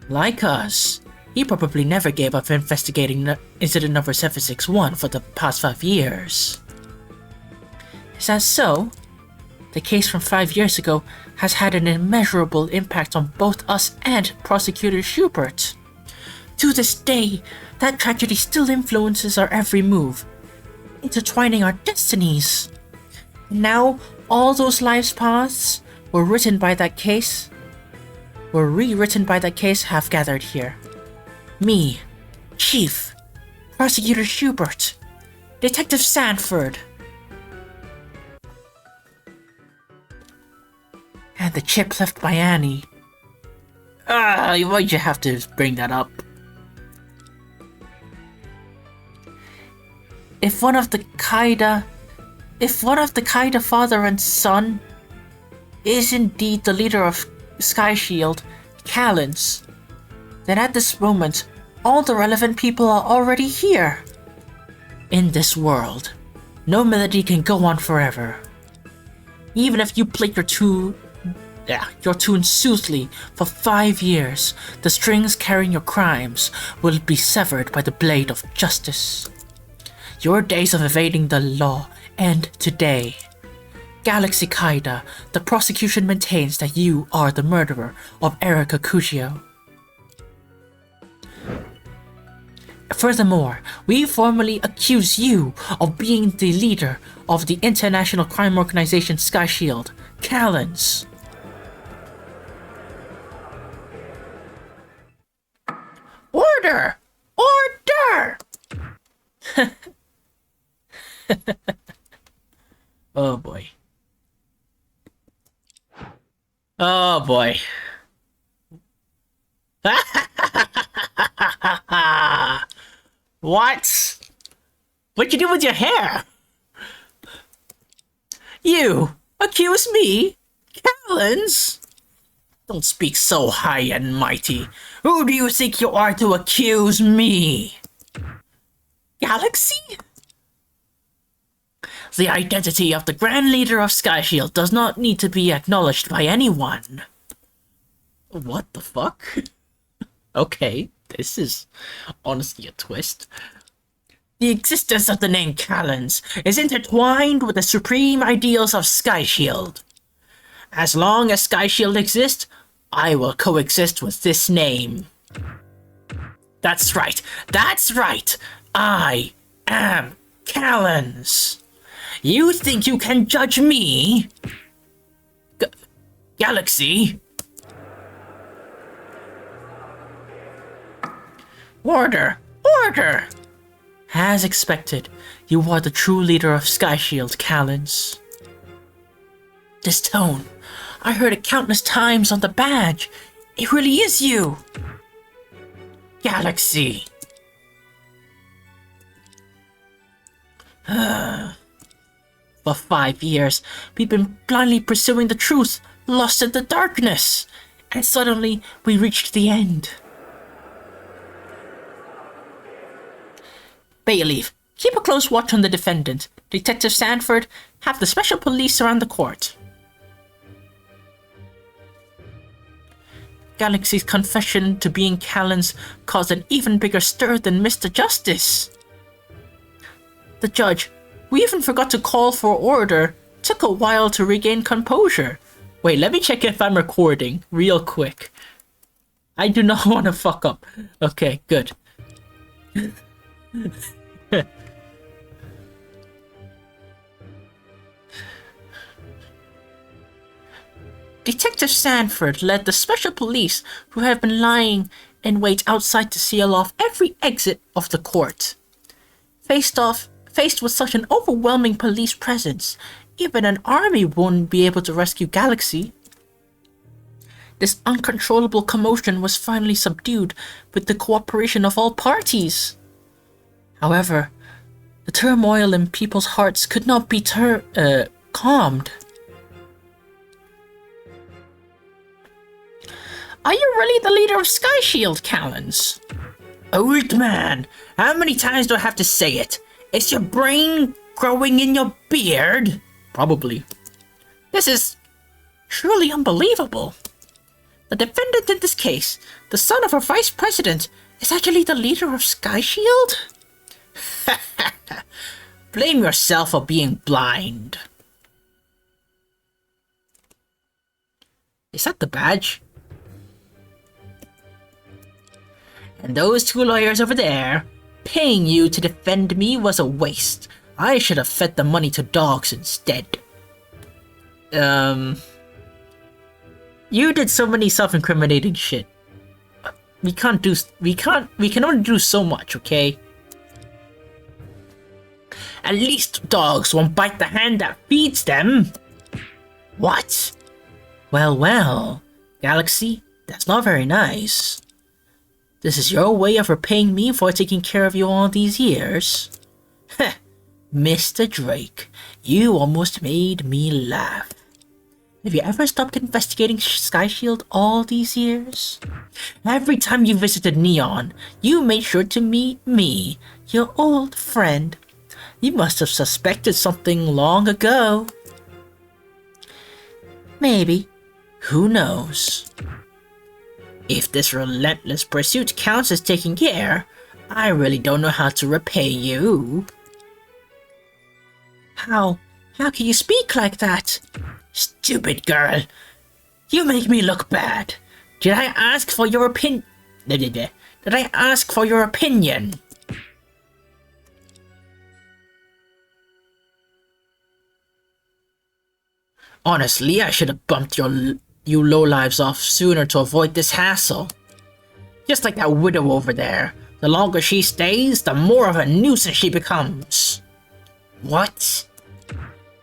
Like us, he probably never gave up investigating incident number 761 for the past 5 years. Is that so? The case from 5 years ago has had an immeasurable impact on both us and Prosecutor Schubert. To this day, that tragedy still influences our every move, intertwining our destinies. And now, all those lives' paths were rewritten by that case have gathered here. Me, Chief, Prosecutor Schubert, Detective Sanford, and the chip left by Annie. Why'd you have to bring that up? If one of the Kaida father and son is indeed the leader of Sky Shield, Kalends, then at this moment, all the relevant people are already here. In this world, no melody can go on forever. Even if you played your tune soothly for 5 years, the strings carrying your crimes will be severed by the blade of justice. Your days of evading the law end today. Galaxy Kaida, the prosecution maintains that you are the murderer of Erika Kujio. Furthermore, we formally accuse you of being the leader of the international crime organization Sky Shield, Kalends. Order! Order! Oh boy. Oh boy. What? What'd you do with your hair? You accuse me? Kalends? Don't speak so high and mighty. Who do you think you are to accuse me? Galaxy? The identity of the Grand Leader of Sky Shield does not need to be acknowledged by anyone. What the fuck? Okay, this is honestly a twist. The existence of the name Kalends is intertwined with the supreme ideals of Sky Shield. As long as Sky Shield exists, I will coexist with this name. That's right, I am Kalends. You think you can judge me? Galaxy? Order! Order! As expected, you are the true leader of Sky Shield, Kalends. This tone, I heard it countless times on the badge. It really is you! Galaxy! For 5 years, we've been blindly pursuing the truth, lost in the darkness, and suddenly we reached the end. Bayleaf, keep a close watch on the defendant. Detective Sanford, have the special police surround the court. Galaxy's confession to being Kalends caused an even bigger stir than Mr. Justice. The judge, we even forgot to call for order. Took a while to regain composure. Wait, let me check if I'm recording real quick. I do not want to fuck up. Okay, good. Detective Sanford led the special police who have been lying in wait outside to seal off every exit of the court. Faced with such an overwhelming police presence, Even an army won't be able to rescue Galaxy. This uncontrollable commotion was finally subdued with the cooperation of all parties. However, the turmoil in people's hearts could not be calmed. Are you really the leader of Sky Shield, Kalends? Old man, how many times do I have to say it? Is your brain growing in your beard? Probably. This is truly unbelievable. The defendant in this case, the son of our vice president, is actually the leader of Sky Shield? Blame yourself for being blind. Is that the badge? And those two lawyers over there, paying you to defend me was a waste. I should have fed the money to dogs instead. You did so many self-incriminating shit. We can only do so much, okay? At least dogs won't bite the hand that feeds them. What? Well, Galaxy, that's not very nice. This is your way of repaying me for taking care of you all these years? Heh, Mr. Drake, you almost made me laugh. Have you ever stopped investigating Sky Shield all these years? Every time you visited Neon, you made sure to meet me, your old friend. You must have suspected something long ago. Maybe. Who knows? If this relentless pursuit counts as taking care, I really don't know how to repay you. How can you speak like that? Stupid girl. You make me look bad. Did I ask for your opinion? Did I ask for your opinion? Honestly, I should have bumped you lowlives off sooner to avoid this hassle. Just like that widow over there. The longer she stays, the more of a nuisance she becomes. What?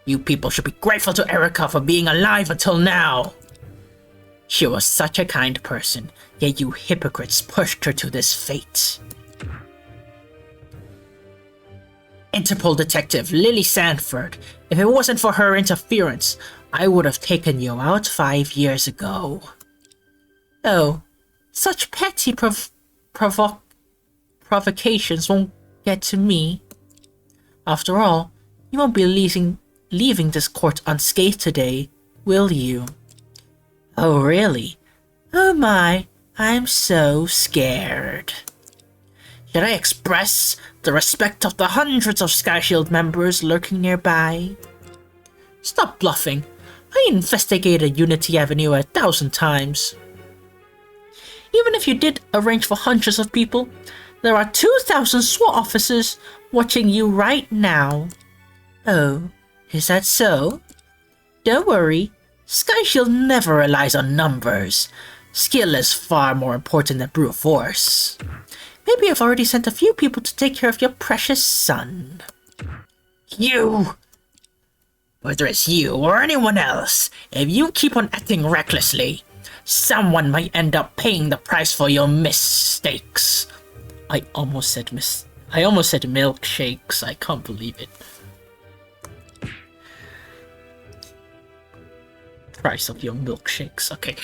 You people should be grateful to Erica for being alive until now. She was such a kind person, yet you hypocrites pushed her to this fate. Interpol Detective Lily Sanford, if it wasn't for her interference, I would have taken you out 5 years ago. Oh, such petty provocations won't get to me. After all, you won't be leaving this court unscathed today, will you? Oh, really? Oh my, I'm so scared. Should I express the respect of the hundreds of Sky Shield members lurking nearby? Stop bluffing. I investigated Unity Avenue 1,000 times. Even if you did arrange for hundreds of people, there are 2,000 SWAT officers watching you right now. Oh, is that so? Don't worry, Sky Shield never relies on numbers. Skill is far more important than brute force. Maybe I've already sent a few people to take care of your precious son. You! Whether it's you or anyone else, if you keep on acting recklessly, someone might end up paying the price for your mistakes. I almost said milkshakes. I can't believe it. Price of your milkshakes. Okay.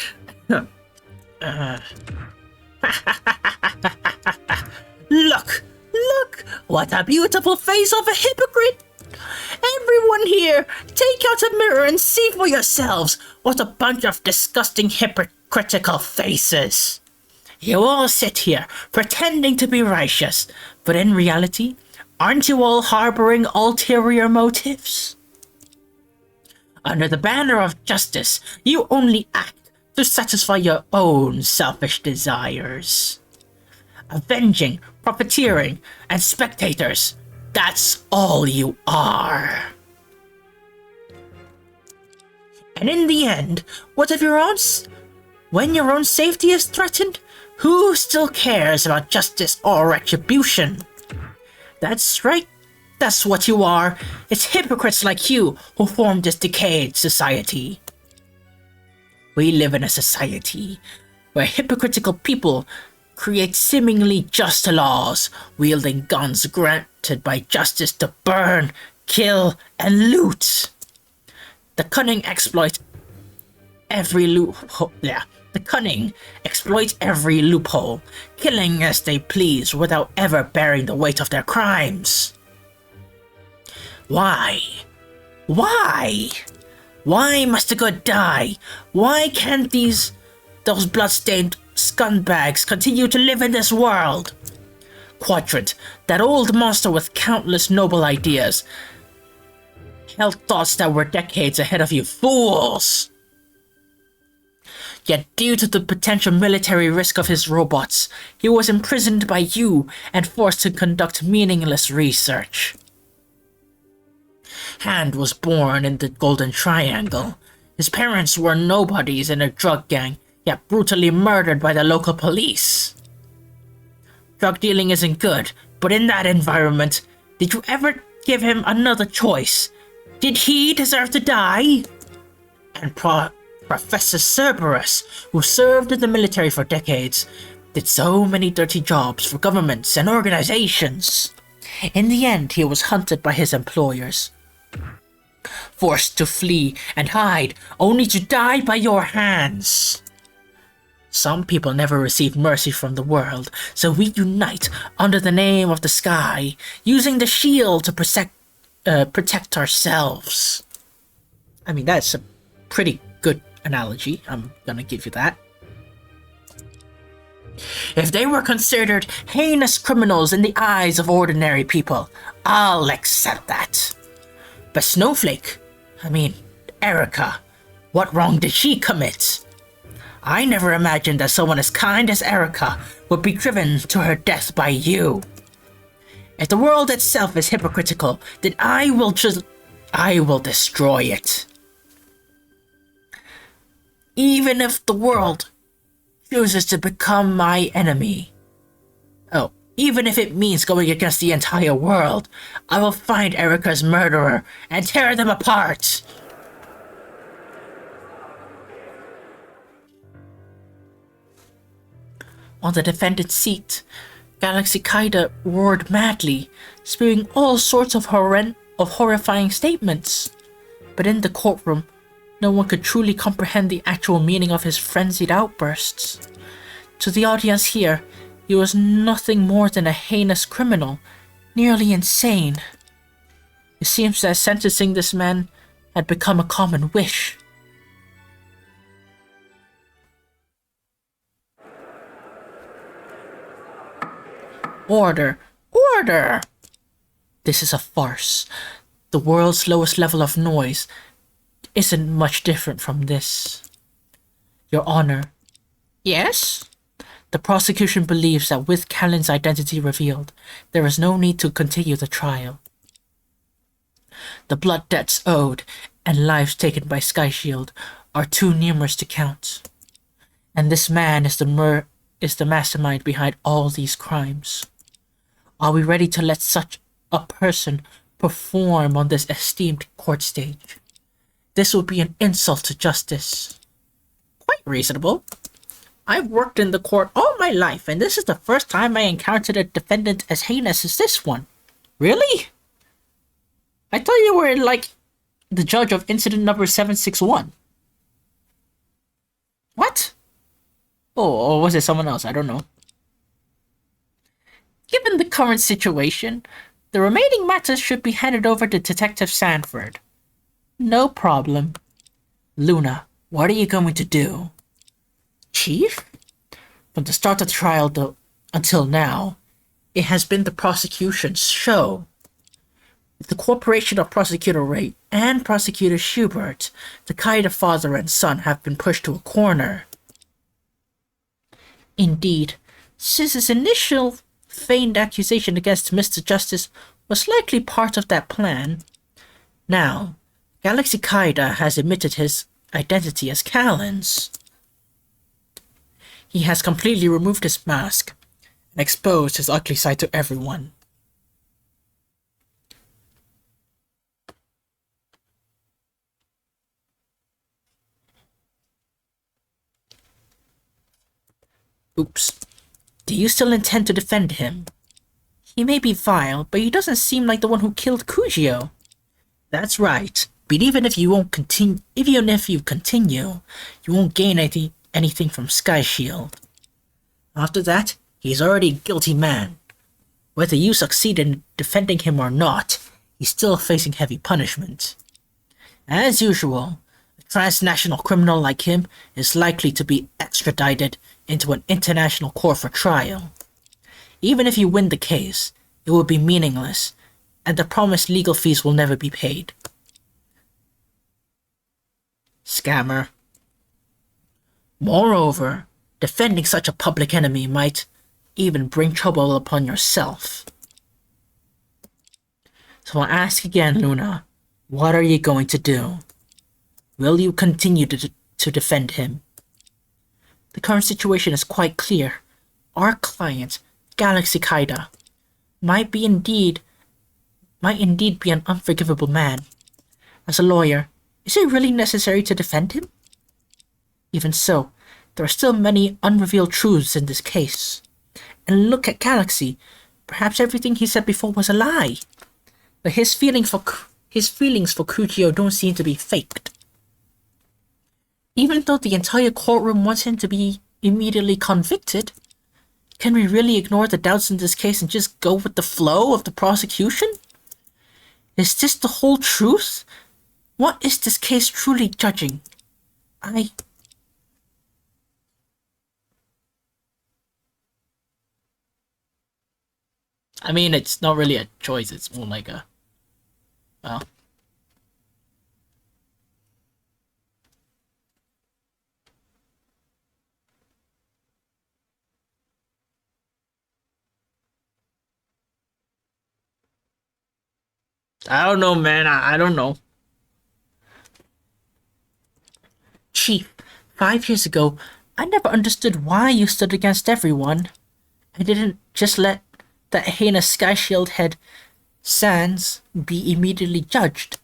Look! What a beautiful face of a hypocrite! Everyone here, take out a mirror and see for yourselves what a bunch of disgusting hypocritical faces. You all sit here pretending to be righteous, but in reality, aren't you all harboring ulterior motives? Under the banner of justice, you only act to satisfy your own selfish desires. Avenging, profiteering, and spectators, that's all you are. And in the end, when your own safety is threatened, who still cares about justice or retribution? That's right, That's what you are. It's hypocrites like you who formed this decayed society. We live in a society where hypocritical people create seemingly just laws, wielding guns granted by justice to burn, kill, and loot. The cunning exploit every loophole. The cunning exploit every loophole, killing as they please without ever bearing the weight of their crimes. Why? Why? Why must the good die? Why can't those blood-stained scumbags continue to live in this world? Quadrant, that old monster with countless noble ideas, held thoughts that were decades ahead of you fools! Yet due to the potential military risk of his robots, he was imprisoned by you and forced to conduct meaningless research. Hand was born in the Golden Triangle. His parents were nobodies in a drug gang, yet brutally murdered by the local police. Drug dealing isn't good, but in that environment, did you ever give him another choice? Did he deserve to die? And Professor Cerberus, who served in the military for decades, did so many dirty jobs for governments and organizations. In the end, he was hunted by his employers, forced to flee and hide, only to die by your hands. Some people never receive mercy from the world, so we unite under the name of the sky, using the shield to protect ourselves. I mean, that's a pretty good analogy. I'm gonna give you that. If they were considered heinous criminals in the eyes of ordinary people, I'll accept that. But Snowflake, Erica, what wrong did she commit? I never imagined that someone as kind as Erica would be driven to her death by you. If the world itself is hypocritical, then I will destroy it. Even if the world chooses to become my enemy. Oh, even if it means going against the entire world, I will find Erica's murderer and tear them apart. On the defendant's seat, Galaxy Kaida roared madly, spewing all sorts of horrifying statements. But in the courtroom, no one could truly comprehend the actual meaning of his frenzied outbursts. To the audience here, he was nothing more than a heinous criminal, nearly insane. It seems that sentencing this man had become a common wish. Order! Order! This is a farce. The world's lowest level of noise isn't much different from this. Your Honor. Yes? The prosecution believes that with Kalends' identity revealed, there is no need to continue the trial. The blood debts owed and lives taken by Sky Shield are too numerous to count. And this man is the mastermind behind all these crimes. Are we ready to let such a person perform on this esteemed court stage? This will be an insult to justice. Quite reasonable. I've worked in the court all my life, and this is the first time I encountered a defendant as heinous as this one. Really? I thought you were like the judge of incident number 761. What? Oh, or was it someone else? I don't know. Given the current situation, the remaining matters should be handed over to Detective Sanford. No problem. Luna, what are you going to do? Chief? From the start of the trial until now, it has been the prosecution's show. With the cooperation of Prosecutor Ray and Prosecutor Schubert, the Kaida father and son have been pushed to a corner. Indeed, since his initial feigned accusation against Mr. Justice was likely part of that plan, now, Galaxy Kaida has admitted his identity as Kalends. He has completely removed his mask and exposed his ugly side to everyone. Oops. Do you still intend to defend him? He may be vile, but he doesn't seem like the one who killed Kujio. That's right. But even if you continue, you won't gain anything from Sky Shield. After that, he's already a guilty man. Whether you succeed in defending him or not, he's still facing heavy punishment. As usual, a transnational criminal like him is likely to be extradited into an international court for trial. Even if you win the case, it will be meaningless, and the promised legal fees will never be paid. Scammer. Moreover, defending such a public enemy might even bring trouble upon yourself. So I'll ask again, Luna, what are you going to do? Will you continue to defend him? The current situation is quite clear. Our client, Galaxy Kaida, might indeed be an unforgivable man. As a lawyer, is it really necessary to defend him? Even so, there are still many unrevealed truths in this case. And look at Galaxy. Perhaps everything he said before was a lie. But his feelings for Kujio don't seem to be faked. Even though the entire courtroom wants him to be immediately convicted, can we really ignore the doubts in this case and just go with the flow of the prosecution? Is this the whole truth? What is this case truly judging? I mean, it's not really a choice, it's more like a... well... I don't know, man. I don't know. Chief, 5 years ago, I never understood why you stood against everyone. I didn't just let that heinous Sky Shield head, Sans, be immediately judged.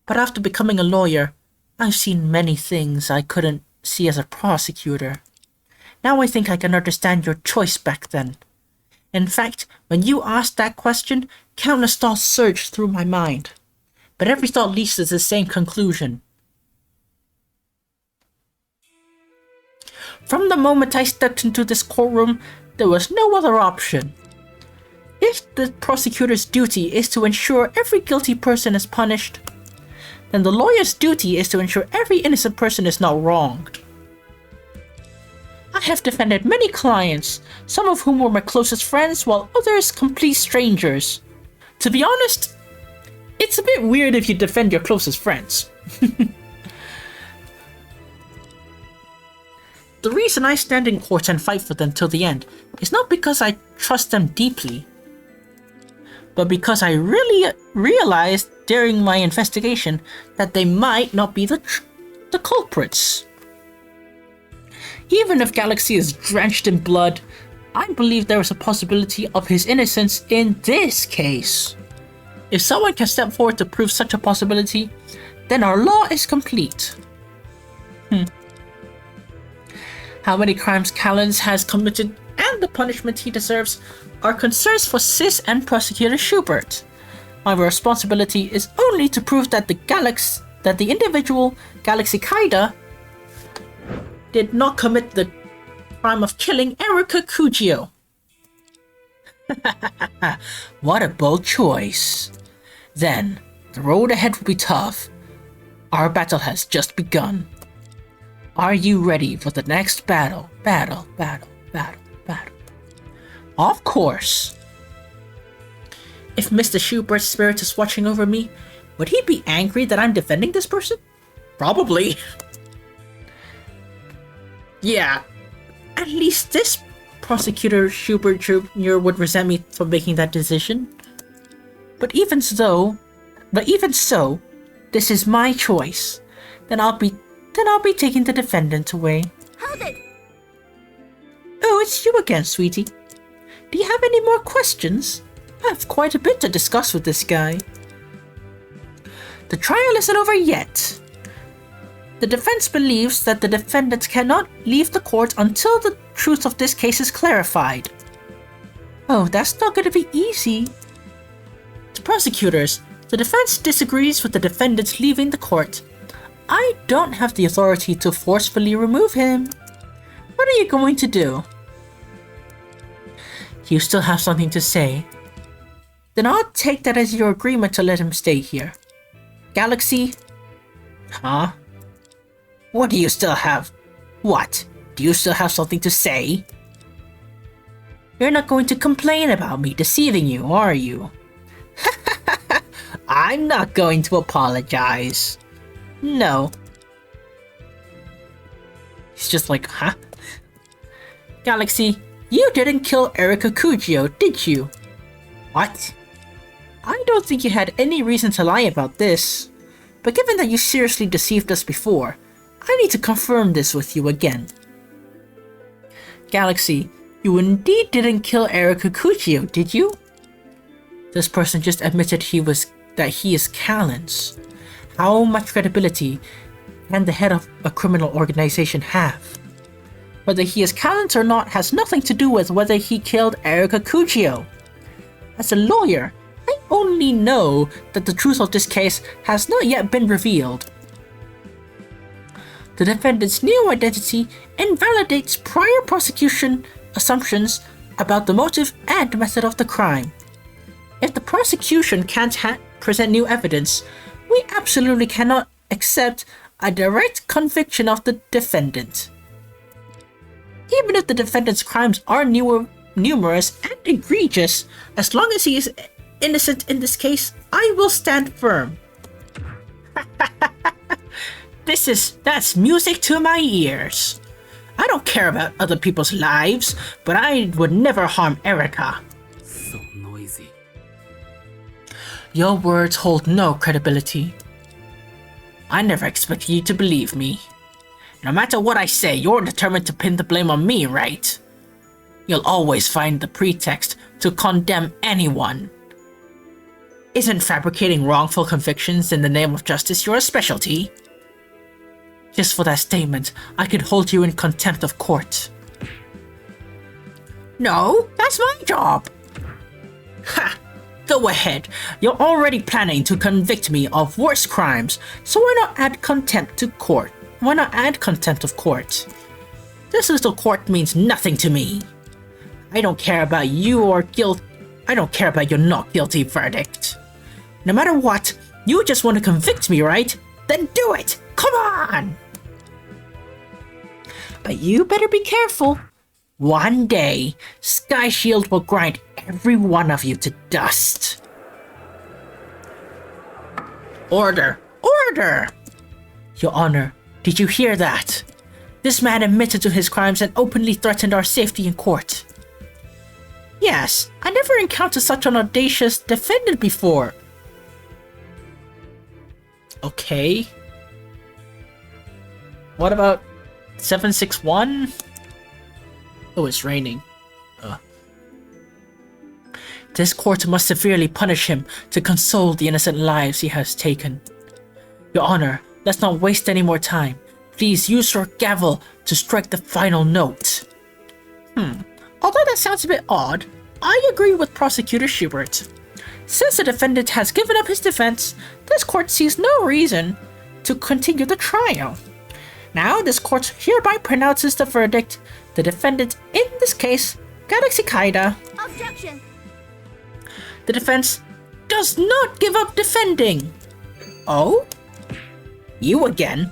But after becoming a lawyer, I've seen many things I couldn't see as a prosecutor. Now I think I can understand your choice back then. In fact, when you asked that question, countless thoughts surged through my mind. But every thought leads to the same conclusion. From the moment I stepped into this courtroom, there was no other option. If the prosecutor's duty is to ensure every guilty person is punished, then the lawyer's duty is to ensure every innocent person is not wronged. I have defended many clients, some of whom were my closest friends, while others complete strangers. To be honest, it's a bit weird if you defend your closest friends. The reason I stand in court and fight for them till the end is not because I trust them deeply, but because I really realized during my investigation that they might not be the culprits. Even if Galaxy is drenched in blood, I believe there is a possibility of his innocence in this case. If someone can step forward to prove such a possibility, then our law is complete. How many crimes Kalends has committed and the punishment he deserves are concerns for Sis and Prosecutor Schubert. My responsibility is only to prove that the individual Galaxy Kaida did not commit the crime of killing Erika Kujio. What a bold choice. Then, the road ahead will be tough. Our battle has just begun. Are you ready for the next battle? Battle. Of course. If Mr. Schubert's spirit is watching over me, would he be angry that I'm defending this person? Probably. Yeah, at least this Prosecutor Schubert Jr. would resent me for making that decision. But even so, this is my choice. Then I'll be taking the defendant away. Hold it! Oh, it's you again, sweetie. Do you have any more questions? I have quite a bit to discuss with this guy. The trial isn't over yet. The defense believes that the defendant cannot leave the court until the truth of this case is clarified. Oh, that's not going to be easy. To prosecutors, the defense disagrees with the defendant leaving the court. I don't have the authority to forcefully remove him. What are you going to do? You still have something to say? Then I'll take that as your agreement to let him stay here. Galaxy? Huh? What do you still have? What? Do you still have something to say? You're not going to complain about me deceiving you, are you? I'm not going to apologize. No. He's just like, huh? Galaxy, you didn't kill Erika Kujio, did you? What? I don't think you had any reason to lie about this. But given that you seriously deceived us before, I need to confirm this with you again. Galaxy, you indeed didn't kill Erika Kujio, did you? This person just admitted that he is Kalends. How much credibility can the head of a criminal organization have? Whether he is Kalends or not has nothing to do with whether he killed Erika Kujio. As a lawyer, I only know that the truth of this case has not yet been revealed. The defendant's new identity invalidates prior prosecution assumptions about the motive and method of the crime. If the prosecution can't present new evidence, we absolutely cannot accept a direct conviction of the defendant. Even if the defendant's crimes are numerous and egregious, as long as he is innocent in this case, I will stand firm. That's music to my ears. I don't care about other people's lives, but I would never harm Erika. So noisy. Your words hold no credibility. I never expected you to believe me. No matter what I say, you're determined to pin the blame on me, right? You'll always find the pretext to condemn anyone. Isn't fabricating wrongful convictions in the name of justice your specialty? Just for that statement, I could hold you in contempt of court. No, that's my job. Ha! Go ahead. You're already planning to convict me of worse crimes, so why not add contempt to court? Why not add contempt of court? This little court means nothing to me. I don't care about your not guilty verdict. No matter what, you just want to convict me, right? Then do it! Come on! But you better be careful. One day, Sky Shield will grind every one of you to dust. Order! Order! Your Honor, did you hear that? This man admitted to his crimes and openly threatened our safety in court. Yes, I never encountered such an audacious defendant before. Okay. What about 761? Oh, it's raining. This court must severely punish him to console the innocent lives he has taken. Your Honor, let's not waste any more time. Please use your gavel to strike the final note. Although that sounds a bit odd, I agree with Prosecutor Schubert. Since the defendant has given up his defense, this court sees no reason to continue the trial. Now, this court hereby pronounces the verdict. The defendant in this case, Galaxy Kaida. Objection! The defense does not give up defending. Oh? You again?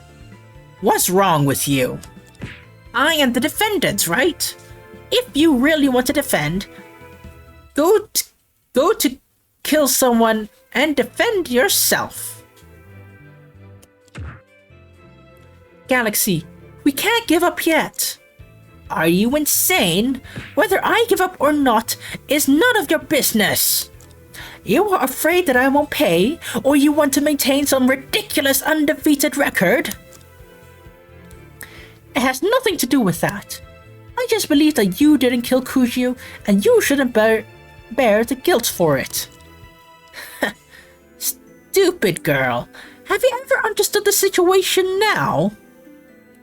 What's wrong with you? I am the defendant, right? If you really want to defend, go to kill someone and defend yourself. Galaxy, we can't give up yet. Are you insane? Whether I give up or not is none of your business. You are afraid that I won't pay, or you want to maintain some ridiculous undefeated record? It has nothing to do with that. I just believe that you didn't kill Kujio, and you shouldn't bear the guilt for it. Stupid girl. Have you ever understood the situation now?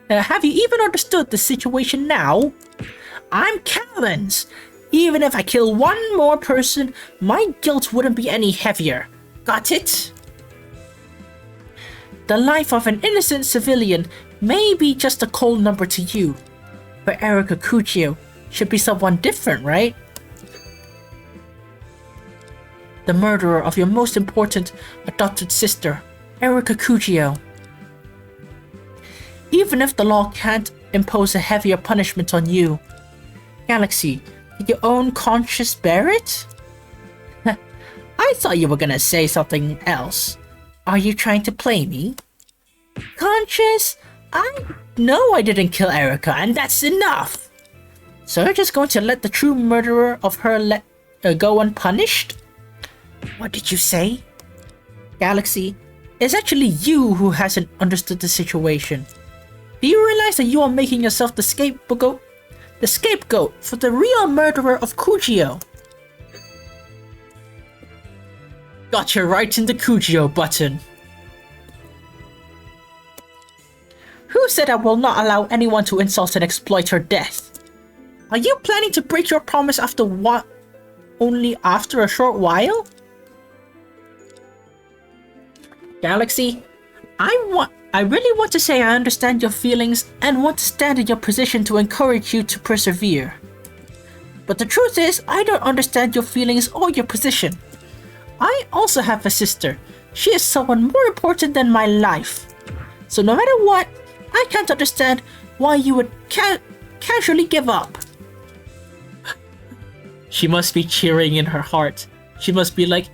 Have you even understood the situation now? I'm Kalends. Even if I kill one more person, my guilt wouldn't be any heavier. Got it? The life of an innocent civilian may be just a cold number to you, but Erika Kuchio should be someone different, right? The murderer of your most important adopted sister, Erika Kuchio. Even if the law can't impose a heavier punishment on you, Galaxy, did your own conscience bear it? I thought you were gonna say something else. Are you trying to play me? Conscious? I know I didn't kill Erika, and that's enough. So you're just going to let the true murderer of her go unpunished? What did you say? Galaxy, it's actually you who hasn't understood the situation. Do you realize that you are making yourself the scapegoat for the real murderer of Kuchio? Gotcha right in the Kuchio button. Who said I will not allow anyone to insult and exploit her death? Are you planning to break your promise after what? Only after a short while? Galaxy, I really want to say I understand your feelings and want to stand in your position to encourage you to persevere. But the truth is, I don't understand your feelings or your position. I also have a sister. She is someone more important than my life. So no matter what, I can't understand why you would casually give up. She must be cheering in her heart. She must be like,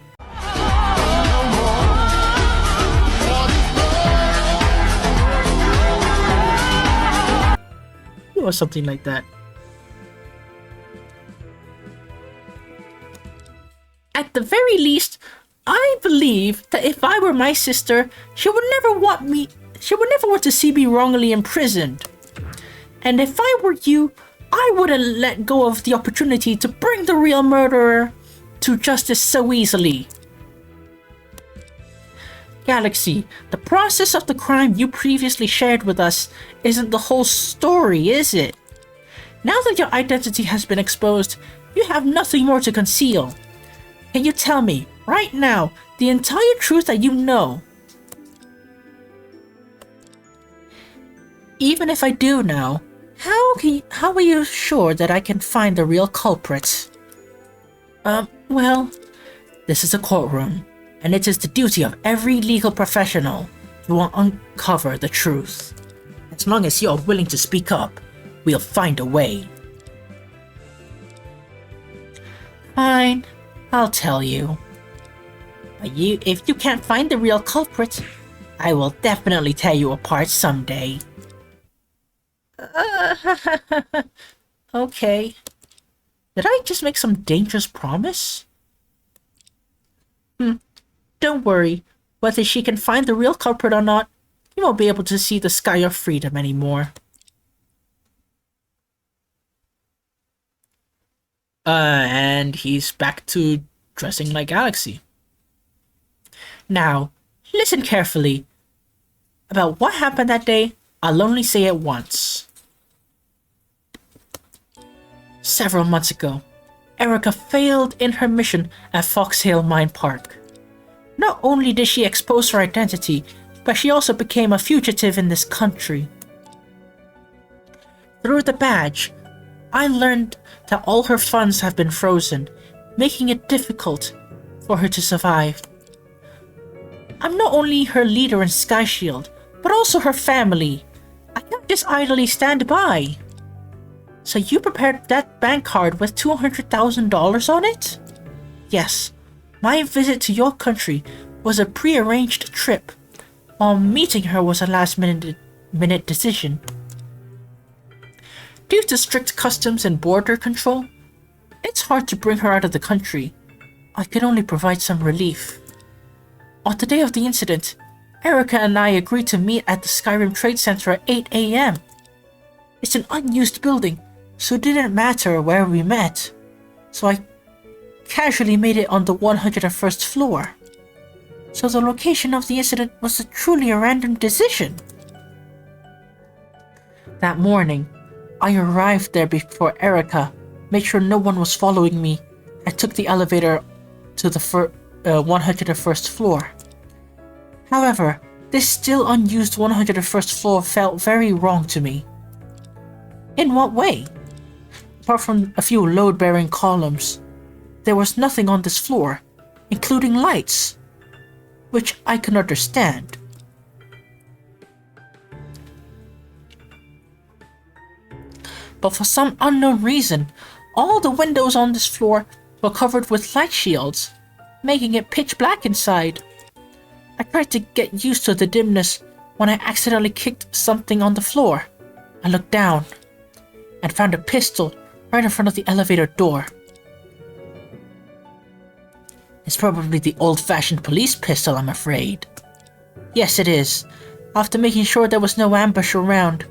or something like that. At the very least, I believe that if I were my sister, she would never want to see me wrongly imprisoned. And if I were you, I wouldn't let go of the opportunity to bring the real murderer to justice so easily. Galaxy, the process of the crime you previously shared with us isn't the whole story, is it? Now that your identity has been exposed, you have nothing more to conceal. Can you tell me, right now, the entire truth that you know? Even if I do now, how are you sure that I can find the real culprit? Well, this is a courtroom, and it is the duty of every legal professional to uncover the truth. As long as you are willing to speak up, we'll find a way. Fine, I'll tell you. But if you can't find the real culprit, I will definitely tear you apart someday. Okay. Did I just make some dangerous promise? Don't worry. Whether she can find the real culprit or not, you won't be able to see the sky of freedom anymore. And he's back to dressing like Galaxy. Now, listen carefully. About what happened that day, I'll only say it once. Several months ago, Erika failed in her mission at Fox Hill Mine Park. Not only did she expose her identity, but she also became a fugitive in this country. Through the badge, I learned that all her funds have been frozen, making it difficult for her to survive. I'm not only her leader in Sky Shield, but also her family. I can't just idly stand by. So you prepared that bank card with $200,000 on it? Yes, my visit to your country was a pre-arranged trip, while meeting her was a last-minute decision. Due to strict customs and border control, it's hard to bring her out of the country. I could only provide some relief. On the day of the incident, Erika and I agreed to meet at the Skyrim Trade Center at 8 a.m. It's an unused building, so it didn't matter where we met. So I casually made it on the 101st floor. So the location of the incident was truly a random decision. That morning, I arrived there before Erica, made sure no one was following me, and took the elevator to the 101st floor. However, this still unused 101st floor felt very wrong to me. In what way? Apart from a few load-bearing columns, there was nothing on this floor, including lights, which I can understand. But for some unknown reason, all the windows on this floor were covered with light shields, making it pitch black inside. I tried to get used to the dimness when I accidentally kicked something on the floor. I looked down and found a pistol right in front of the elevator door. It's probably the old-fashioned police pistol, I'm afraid. Yes, it is. After making sure there was no ambush around,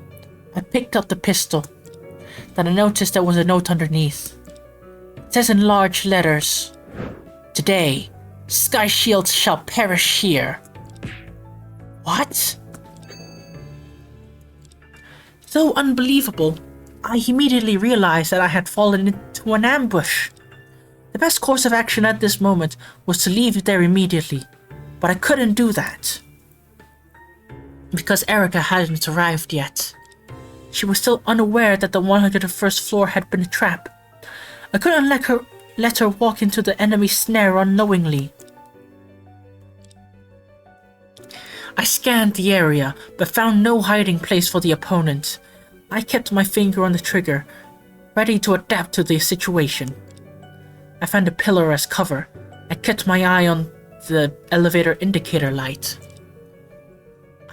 I picked up the pistol. Then I noticed there was a note underneath. It says in large letters, "Today, Sky Shields shall perish here." What? Though unbelievable, I immediately realized that I had fallen into an ambush. The best course of action at this moment was to leave there immediately, but I couldn't do that because Erica hadn't arrived yet. She was still unaware that the 101st floor had been a trap. I couldn't let her walk into the enemy's snare unknowingly. I scanned the area, but found no hiding place for the opponent. I kept my finger on the trigger, ready to adapt to the situation. I found a pillar as cover. I kept my eye on the elevator indicator light.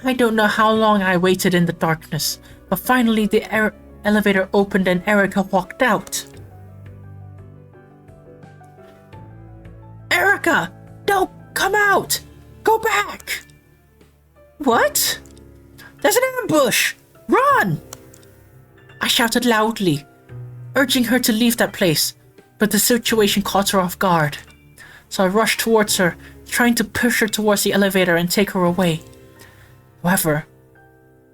I don't know how long I waited in the darkness, but finally the elevator opened and Erica walked out. "Erica! Don't come out! Go back!" "What? There's an ambush! Run!" I shouted loudly, urging her to leave that place, but the situation caught her off guard. So I rushed towards her, trying to push her towards the elevator and take her away. However,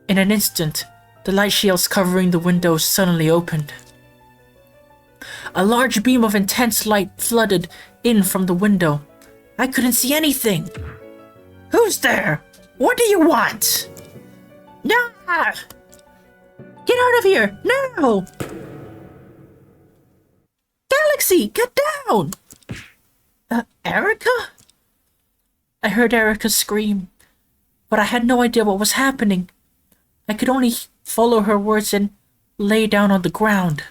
in an instant, the light shields covering the windows suddenly opened. A large beam of intense light flooded in from the window. I couldn't see anything. "Who's there? What do you want?" "Nah! Get out of here, now! Galaxy, get down!" Erica? I heard Erica scream, but I had no idea what was happening. I could only follow her words and lay down on the ground.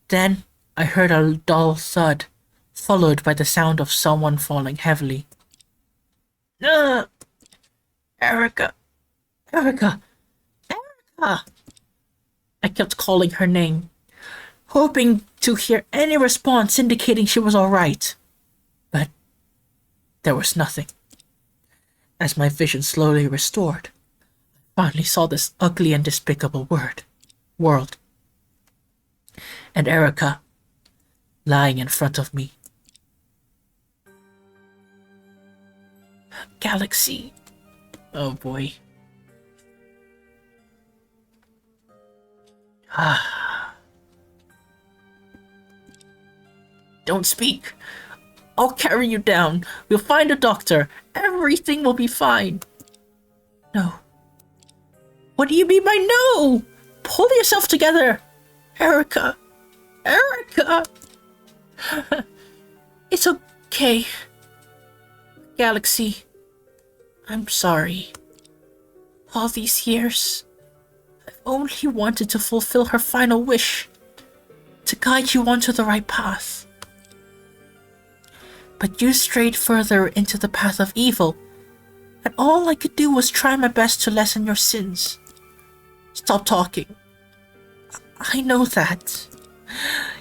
Then I heard a dull thud, followed by the sound of someone falling heavily. Erica! Erica! Erica! I kept calling her name, hoping to hear any response indicating she was all right. But there was nothing. As my vision slowly restored, I finally saw this ugly and despicable world. And Erica lying in front of me. Galaxy. Oh boy. Don't speak. I'll carry you down. We'll find a doctor. Everything will be fine. No. What do you mean by no? Pull yourself together. Erica. Erica. It's okay. Galaxy. I'm sorry. All these years, I've only wanted to fulfill her final wish, to guide you onto the right path. But you strayed further into the path of evil, and all I could do was try my best to lessen your sins. Stop talking. I know that.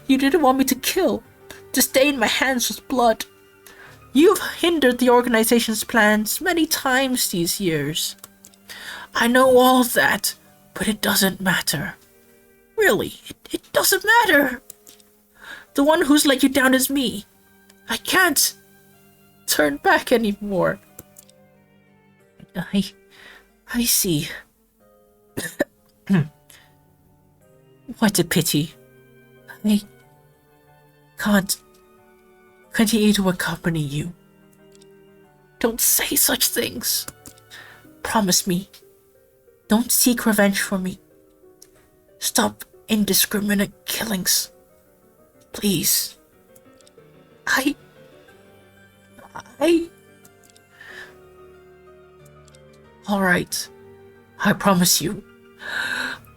You didn't want me to kill, to stain my hands with blood. You've hindered the organization's plans many times these years. I know all that, but it doesn't matter. Really, it doesn't matter. The one who's let you down is me. I can't turn back anymore. I see. What a pity. I can't continue to accompany you. Don't say such things. Promise me. Don't seek revenge for me. Stop indiscriminate killings. Please. I... Alright. I promise you.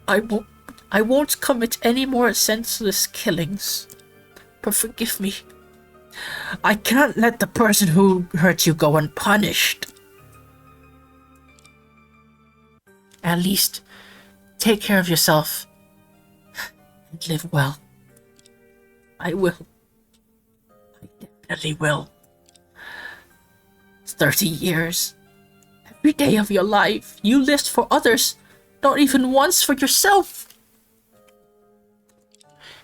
I won't commit any more senseless killings. But forgive me. I can't let the person who hurt you go unpunished. At least, take care of yourself and live well. I will. I definitely will. 30 years. Every day of your life, you lived for others, not even once for yourself.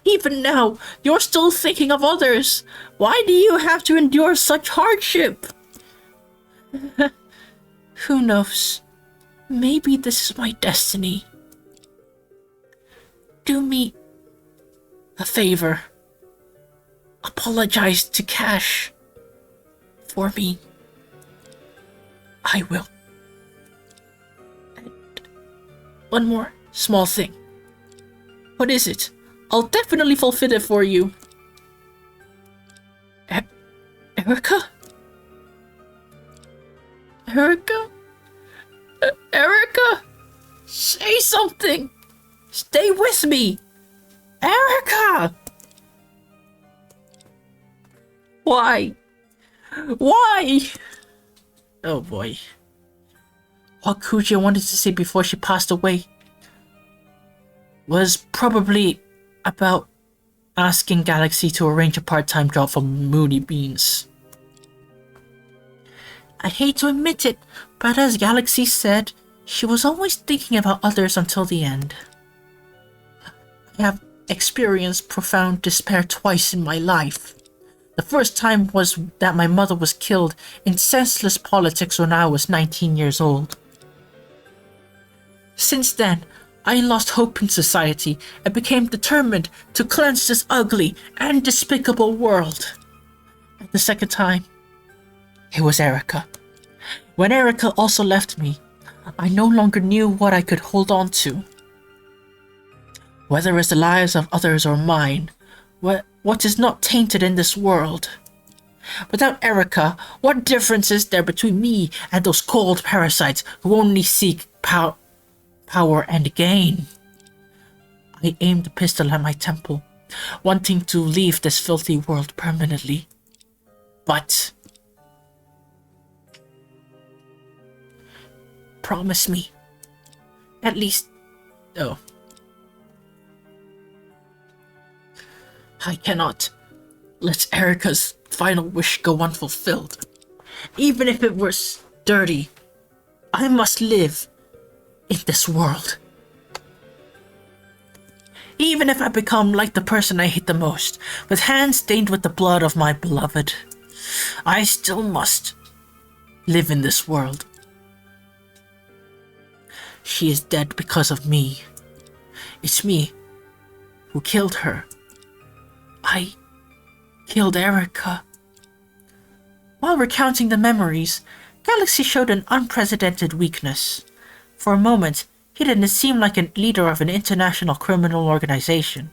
Even now, you're still thinking of others. Why do you have to endure such hardship? Who knows? Maybe this is my destiny. Do me a favor. Apologize to Cash for me. I will. And one more small thing. What is it? I'll definitely fulfill it for you. Erica? Erica? Erica? Say something! Stay with me! Erica! Why? Why? Oh boy. What Kuja wanted to say before she passed away was probably about asking Galaxy to arrange a part-time job for Moody Beans. I hate to admit it, but as Galaxy said, she was always thinking about others until the end. I have experienced profound despair twice in my life. The first time was that my mother was killed in senseless politics when I was 19 years old. Since then, I lost hope in society and became determined to cleanse this ugly and despicable world. And the second time, it was Erica. When Erica also left me, I no longer knew what I could hold on to. Whether it's the lives of others or mine, what is not tainted in this world. Without Erica, what difference is there between me and those cold parasites who only seek power and gain? I aimed the pistol at my temple, wanting to leave this filthy world permanently. But... promise me. At least... oh. I cannot let Erica's final wish go unfulfilled. Even if it was dirty, I must live in this world. Even if I become like the person I hate the most, with hands stained with the blood of my beloved, I still must live in this world. She is dead because of me. It's me who killed her. I killed Erica. While recounting the memories, Galaxy showed an unprecedented weakness. For a moment, he didn't seem like a leader of an international criminal organization,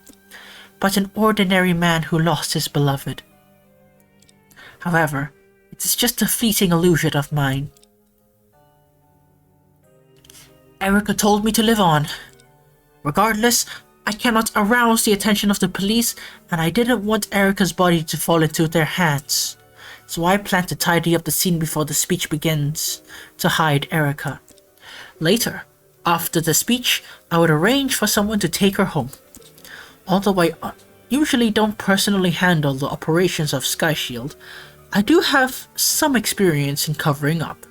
but an ordinary man who lost his beloved. However, it is just a fleeting illusion of mine. Erica told me to live on. Regardless, I cannot arouse the attention of the police, and I didn't want Erica's body to fall into their hands. So I plan to tidy up the scene before the speech begins, to hide Erica. Later, after the speech, I would arrange for someone to take her home. Although I usually don't personally handle the operations of Sky Shield, I do have some experience in covering up.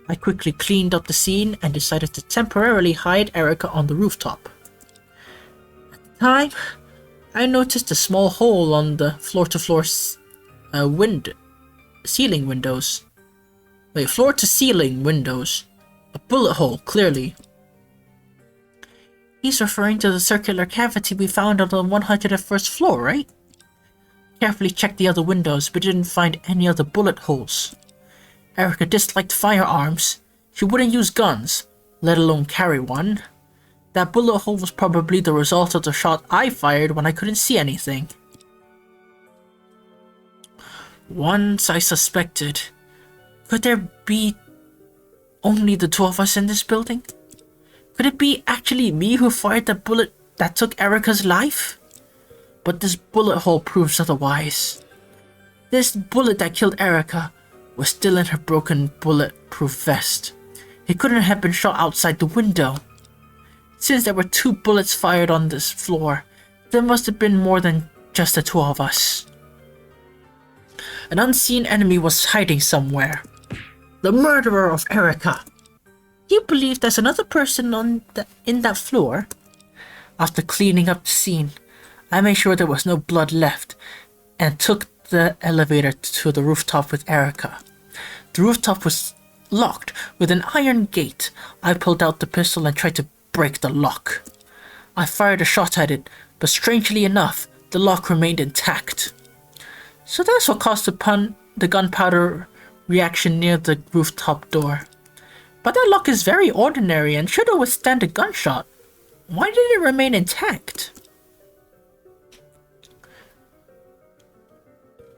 I quickly cleaned up the scene and decided to temporarily hide Erica on the rooftop. At the time, I noticed a small hole on the floor-to-floor ceiling windows. Floor-to-ceiling windows. A bullet hole, clearly. He's referring to the circular cavity we found on the 101st floor, right? Carefully checked the other windows, but didn't find any other bullet holes. Erica disliked firearms. She wouldn't use guns, let alone carry one. That bullet hole was probably the result of the shot I fired when I couldn't see anything. Once I suspected, could there be only the two of us in this building? Could it be actually me who fired the bullet that took Erica's life? But this bullet hole proves otherwise. This bullet that killed Erica was still in her broken bulletproof vest. It couldn't have been shot outside the window. Since there were 2 bullets fired on this floor, there must have been more than just the 2 of us. An unseen enemy was hiding somewhere. The murderer of Erica. You believe there's another person in that floor? After cleaning up the scene, I made sure there was no blood left and took the elevator to the rooftop with Erica. The rooftop was locked with an iron gate. I pulled out the pistol and tried to break the lock. I fired a shot at it, but strangely enough, the lock remained intact. So that's what caused the gunpowder reaction near the rooftop door. But that lock is very ordinary and should have withstood a gunshot. Why did it remain intact?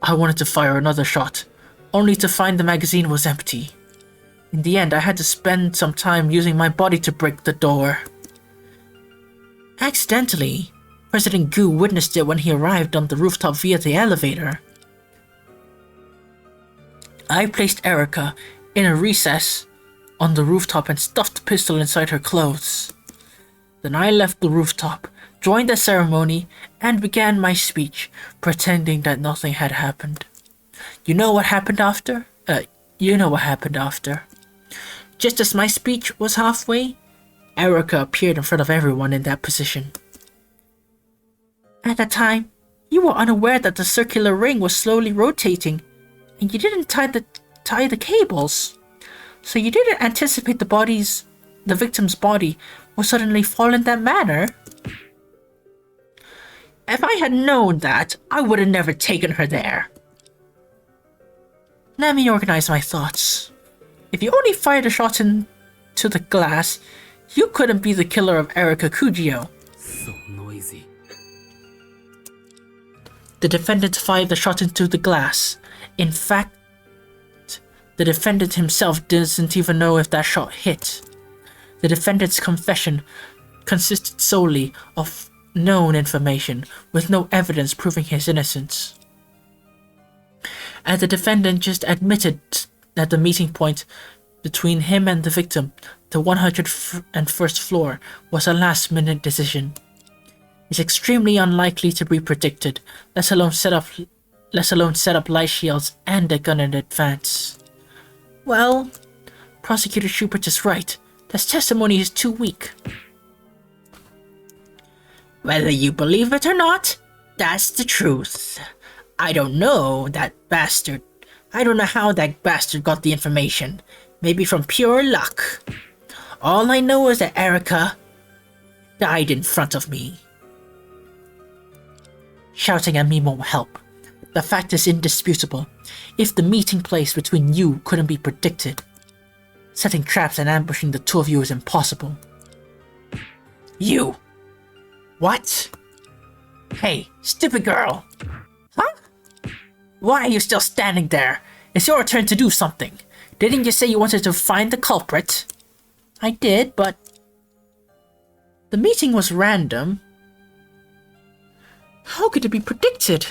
I wanted to fire another shot, only to find the magazine was empty. In the end, I had to spend some time using my body to break the door. Accidentally, President Gu witnessed it when he arrived on the rooftop via the elevator. I placed Erica in a recess on the rooftop and stuffed the pistol inside her clothes. Then I left the rooftop, joined the ceremony, and began my speech, pretending that nothing had happened. You know what happened after? Just as my speech was halfway, Erica appeared in front of everyone in that position. At that time, you were unaware that the circular ring was slowly rotating, and you didn't tie the cables. So you didn't anticipate the victim's body would suddenly fall in that manner. If I had known that, I would have never taken her there. Let me organize my thoughts. If you only fired a shot into the glass, you couldn't be the killer of Erica Kujio. So noisy. The defendant fired the shot into the glass. In fact, the defendant himself doesn't even know if that shot hit. The defendant's confession consisted solely of known information, with no evidence proving his innocence. And the defendant just admitted that the meeting point between him and the victim, the 101st floor, was a last-minute decision. It's extremely unlikely to be predicted, let alone set up light shields and a gun in advance. Well, Prosecutor Schubert is right. This testimony is too weak. Whether you believe it or not, that's the truth. I don't know how that bastard got the information. Maybe from pure luck. All I know is that Erica died in front of me. Shouting at me won't help. The fact is indisputable. If the meeting place between you couldn't be predicted, setting traps and ambushing the 2 of you is impossible. You! What? Hey, stupid girl! Huh? Why are you still standing there? It's your turn to do something. Didn't you say you wanted to find the culprit? I did, but the meeting was random. How could it be predicted?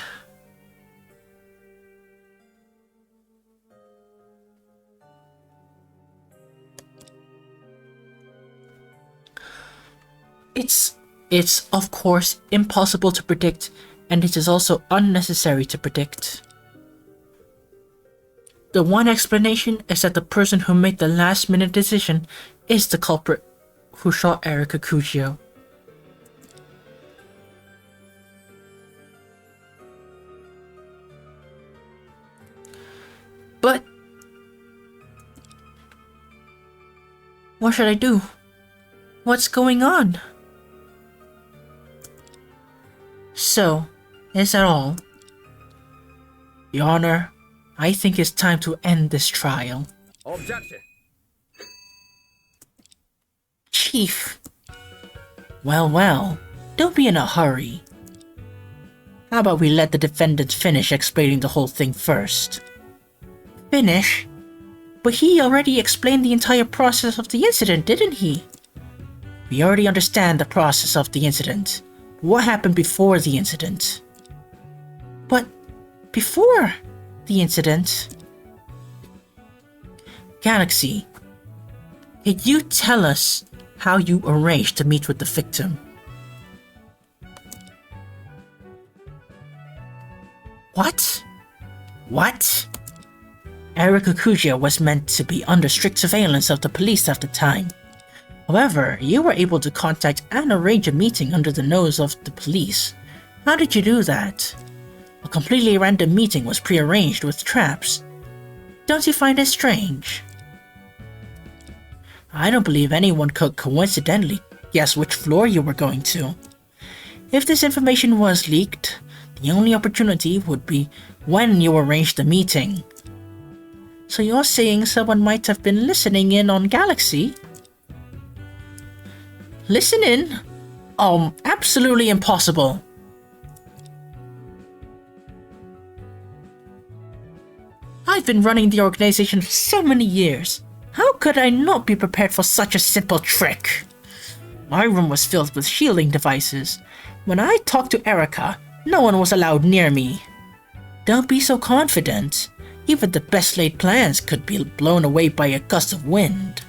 It's of course impossible to predict, and it is also unnecessary to predict. The one explanation is that the person who made the last-minute decision is the culprit who shot Erica Kujio. But what should I do? What's going on? So, is that all? Your Honor, I think it's time to end this trial. Objection. Chief. Well, don't be in a hurry. How about we let the defendant finish explaining the whole thing first? Finish? But he already explained the entire process of the incident, didn't he? We already understand the process of the incident. What happened before the incident? But before the incident... Galaxy, can you tell us how you arranged to meet with the victim? What? What? Erika Kuja was meant to be under strict surveillance of the police at the time. However, you were able to contact and arrange a meeting under the nose of the police. How did you do that? A completely random meeting was prearranged with traps. Don't you find it strange? I don't believe anyone could coincidentally guess which floor you were going to. If this information was leaked, the only opportunity would be when you arranged the meeting. So you're saying someone might have been listening in on Galaxy? Listen in? Absolutely impossible. I've been running the organization for so many years. How could I not be prepared for such a simple trick? My room was filled with shielding devices. When I talked to Erika, no one was allowed near me. Don't be so confident. Even the best laid plans could be blown away by a gust of wind.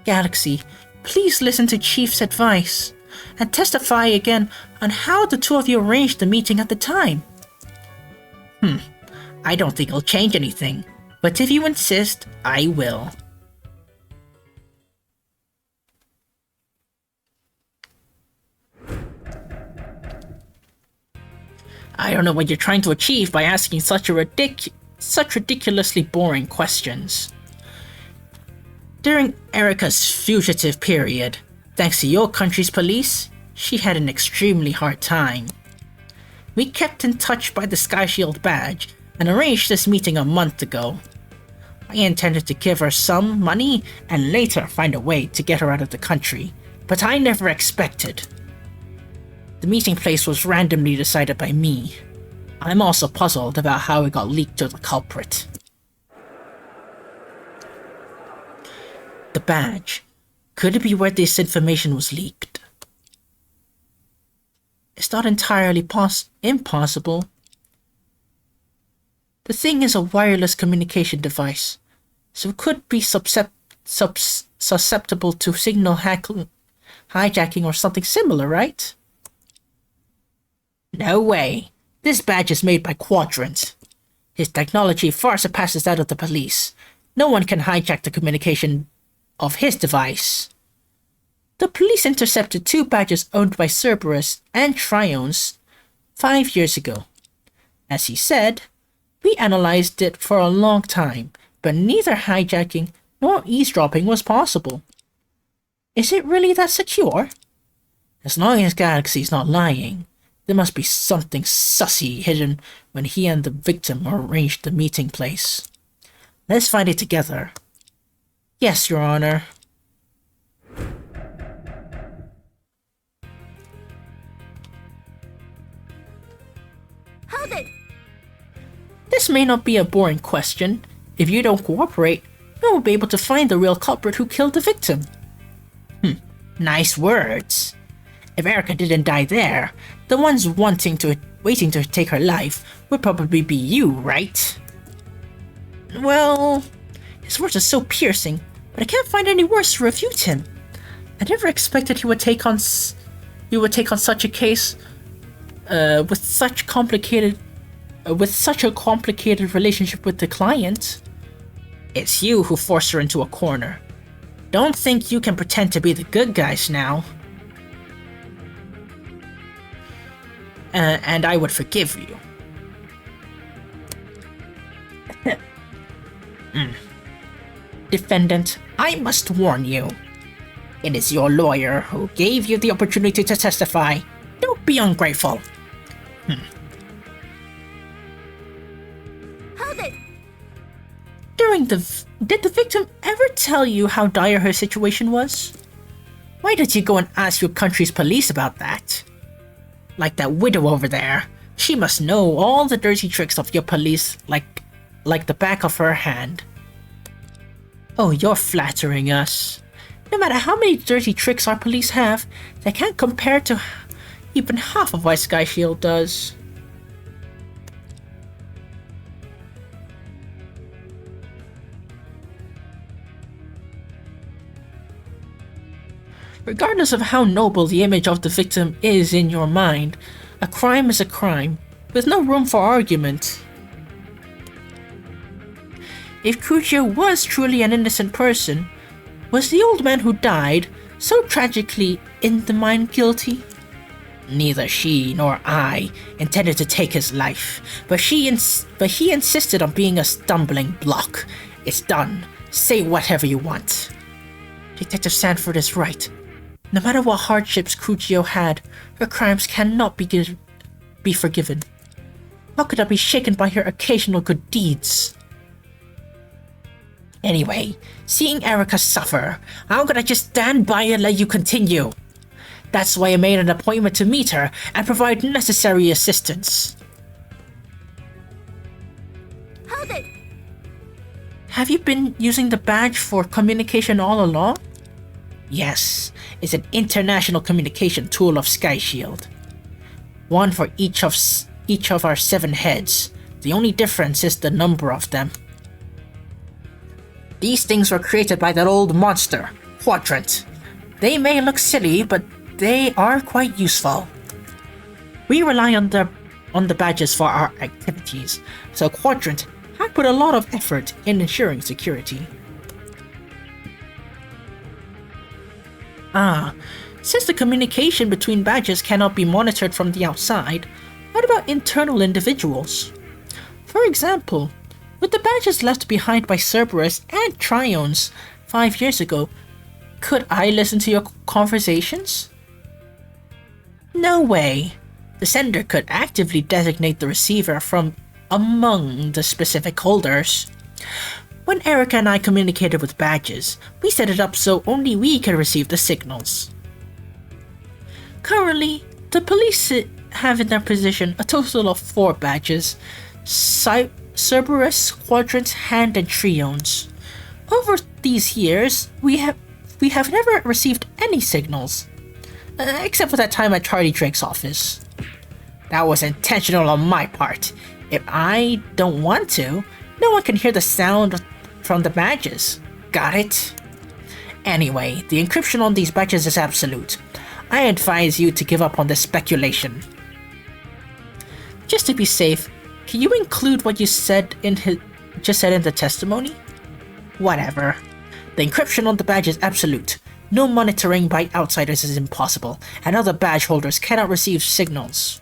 Galaxy, please listen to Chief's advice and testify again on how the two of you arranged the meeting at the time. I don't think it'll change anything, but if you insist, I will. I don't know what you're trying to achieve by asking such ridiculously boring questions. During Erika's fugitive period, thanks to your country's police, she had an extremely hard time. We kept in touch by the Sky Shield badge and arranged this meeting a month ago. I intended to give her some money and later find a way to get her out of the country, but I never expected. The meeting place was randomly decided by me. I'm also puzzled about how it got leaked to the culprit. The badge. Could it be where this information was leaked? It's not entirely impossible. The thing is a wireless communication device, so it could be susceptible to signal hijacking or something similar, right? No way. This badge is made by Quadrant. His technology far surpasses that of the police. No one can hijack the communication of his device. The police intercepted 2 badges owned by Cerberus and Triones 5 years ago. As he said, we analyzed it for a long time, but neither hijacking nor eavesdropping was possible. Is it really that secure? As long as Galaxy's not lying, there must be something sussy hidden when he and the victim arranged the meeting place. Let's find it together. Yes, Your Honor. Hold it! This may not be a boring question. If you don't cooperate, you won't be able to find the real culprit who killed the victim. Nice words. If Erika didn't die there, the ones waiting to take her life would probably be you, right? Well, his words are so piercing, but I can't find any words to refute him. I never expected he would take on such a case with such a complicated relationship with the client. It's you who forced her into a corner. Don't think you can pretend to be the good guys now. And I would forgive you. Defendant, I must warn you. It is your lawyer who gave you the opportunity to testify. Don't be ungrateful. Hold it! Did the victim ever tell you how dire her situation was? Why did you go and ask your country's police about that? Like that widow over there. She must know all the dirty tricks of your police like the back of her hand. Oh, you're flattering us. No matter how many dirty tricks our police have, they can't compare to even half of what Sky Shield does. Regardless of how noble the image of the victim is in your mind, a crime is a crime, with no room for argument. If Kujo was truly an innocent person, was the old man who died so tragically in the mind guilty? Neither she nor I intended to take his life, but he insisted on being a stumbling block. It's done. Say whatever you want. Detective Sanford is right. No matter what hardships Kujo had, her crimes cannot be forgiven. How could I be shaken by her occasional good deeds? Anyway, seeing Erica suffer, how could I just stand by and let you continue? That's why I made an appointment to meet her and provide necessary assistance. Hold it! Have you been using the badge for communication all along? Yes, it's an international communication tool of Sky Shield. One for each of our 7 heads. The only difference is the number of them. These things were created by that old monster, Quadrant. They may look silly, but they are quite useful. We rely on the badges for our activities, so Quadrant had put a lot of effort in ensuring security. Since the communication between badges cannot be monitored from the outside, what about internal individuals? For example, with the badges left behind by Cerberus and Triones 5 years ago, could I listen to your conversations? No way. The sender could actively designate the receiver from among the specific holders. When Erica and I communicated with badges, we set it up so only we could receive the signals. Currently, the police have in their possession a total of 4 badges: Cerberus, Quadrant, Hand, and Triones. Over these years, we have never received any signals, except for that time at Charlie Drake's office. That was intentional on my part. If I don't want to, no one can hear the sound from the badges. Got it? Anyway, the encryption on these badges is absolute. I advise you to give up on this speculation. Just to be safe, can you include what you said in the testimony? Whatever. The encryption on the badge is absolute. No monitoring by outsiders is impossible, and other badge holders cannot receive signals.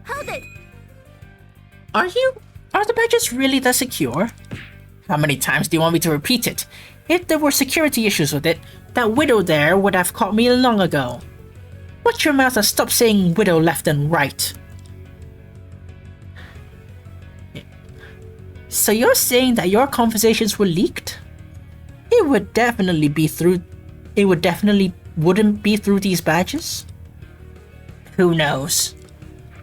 Hold it! Are the badges really that secure? How many times do you want me to repeat it? If there were security issues with it, that widow there would have caught me long ago. Watch your mouth and stop saying widow left and right. So you're saying that your conversations were leaked? It wouldn't be through these badges? Who knows?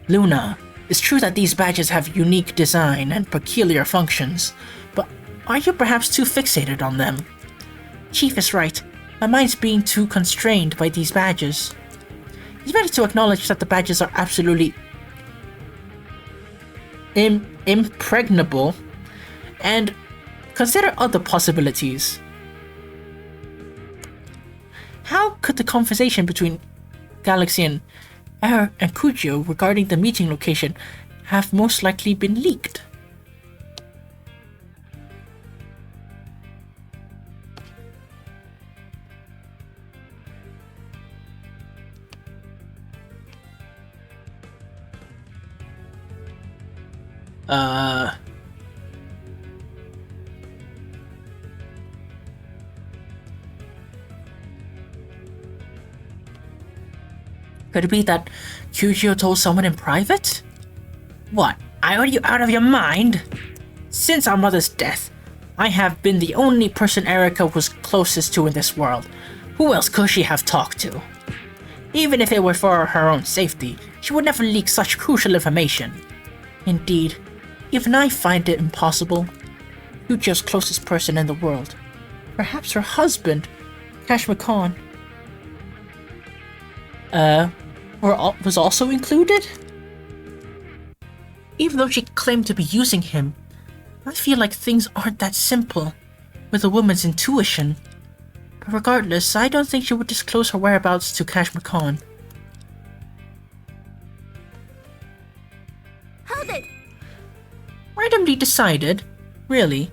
Luna, it's true that these badges have unique design and peculiar functions, but are you perhaps too fixated on them? Chief is right. My mind's being too constrained by these badges. It's better to acknowledge that the badges are absolutely impregnable and consider other possibilities. How could the conversation between Galaxy and Kujo regarding the meeting location have most likely been leaked? Could it be that Kyujo told someone in private? What? Are you out of your mind? Since our mother's death, I have been the only person Erika was closest to in this world. Who else could she have talked to? Even if it were for her own safety, she would never leak such crucial information. Indeed, even I find it impossible. Kyujo's closest person in the world. Perhaps her husband, Kashmir Khan. Was also included? Even though she claimed to be using him, I feel like things aren't that simple with a woman's intuition. But regardless, I don't think she would disclose her whereabouts to Kashmir Khan. Hold it! Randomly decided? Really?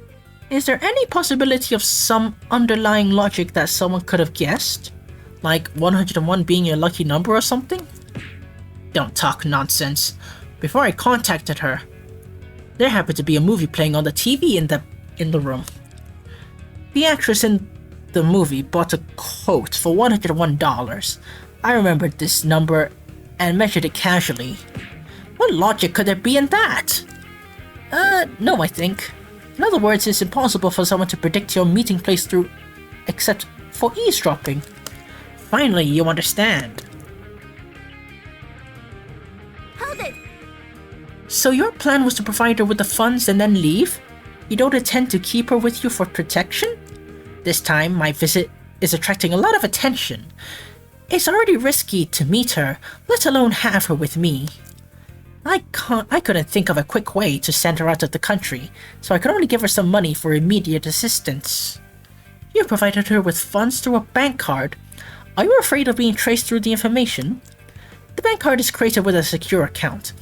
Is there any possibility of some underlying logic that someone could have guessed? Like 101 being a lucky number or something? Don't talk nonsense. Before I contacted her, there happened to be a movie playing on the TV in the room. The actress in the movie bought a coat for $101. I remembered this number and measured it casually. What logic could there be in that? No, I think. In other words, it's impossible for someone to predict your meeting place through except for eavesdropping. Finally, you understand. Hold it! So your plan was to provide her with the funds and then leave? You don't intend to keep her with you for protection? This time, my visit is attracting a lot of attention. It's already risky to meet her, let alone have her with me. I couldn't think of a quick way to send her out of the country, so I could only give her some money for immediate assistance. You provided her with funds through a bank card. Are you afraid of being traced through the information? The bank card is created with a secure account.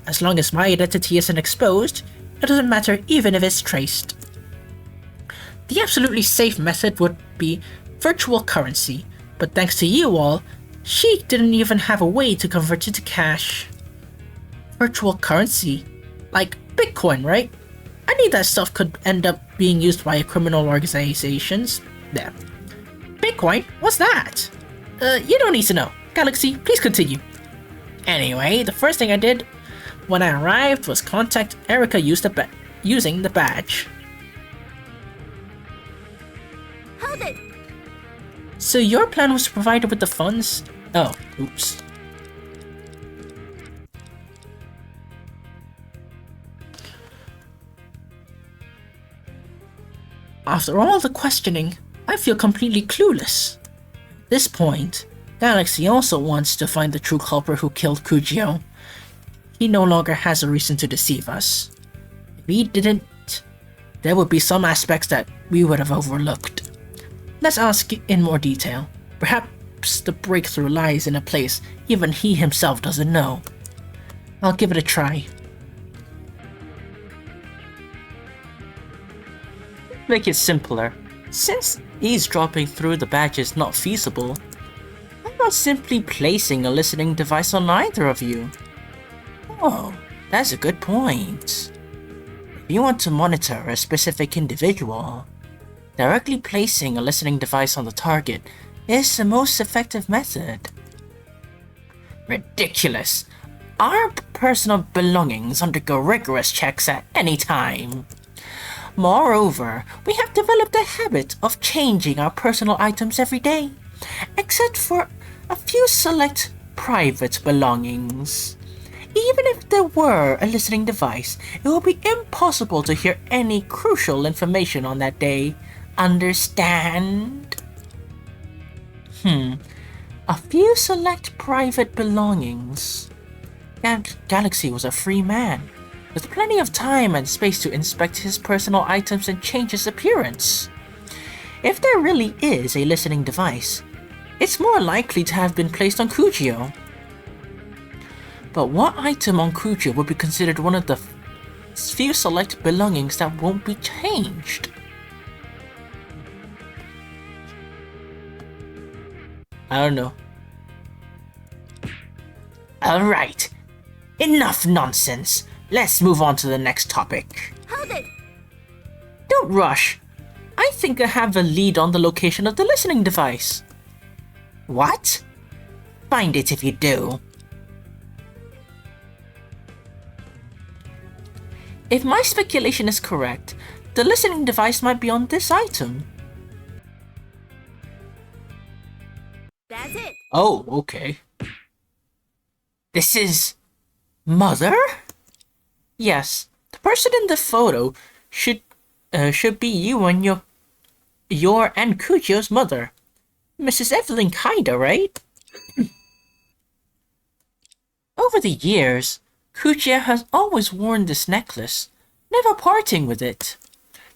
As long as my identity isn't exposed, it doesn't matter even if it's traced. The absolutely safe method would be virtual currency, but thanks to you all, she didn't even have a way to convert it to cash. Virtual currency? Like Bitcoin, right? Any of that stuff could end up being used by criminal organizations. There. Bitcoin? What's that? You don't need to know. Galaxy, please continue. Anyway, the first thing I did when I arrived was contact Erika using the badge. Hold it! So your plan was to provide her with the funds? Oh, oops. After all the questioning, I feel completely clueless. At this point, Galaxy also wants to find the true culprit who killed Kyujo. He no longer has a reason to deceive us. If he didn't, there would be some aspects that we would have overlooked. Let's ask in more detail. Perhaps the breakthrough lies in a place even he himself doesn't know. I'll give it a try. Make it simpler. Since eavesdropping through the badge is not feasible, why not simply placing a listening device on either of you? Oh, that's a good point. If you want to monitor a specific individual, directly placing a listening device on the target is the most effective method. Ridiculous! Our personal belongings undergo rigorous checks at any time. Moreover, we have developed a habit of changing our personal items every day, except for a few select private belongings. Even if there were a listening device, it would be impossible to hear any crucial information on that day. Understand? A few select private belongings. Galaxy was a free man, with plenty of time and space to inspect his personal items and change his appearance. If there really is a listening device, it's more likely to have been placed on Kyujo. But what item on Kyujo would be considered one of the few select belongings that won't be changed? I don't know. Alright, enough nonsense. Let's move on to the next topic. Hold it! Don't rush. I think I have a lead on the location of the listening device. What? mind it if you do. If my speculation is correct, the listening device might be on this item. That's it. Oh, okay. This is... Mother? Yes, the person in the photo should be you and your and Cujo's mother. Mrs. Evelyn Kaida, right? Over the years, Cujo has always worn this necklace, never parting with it.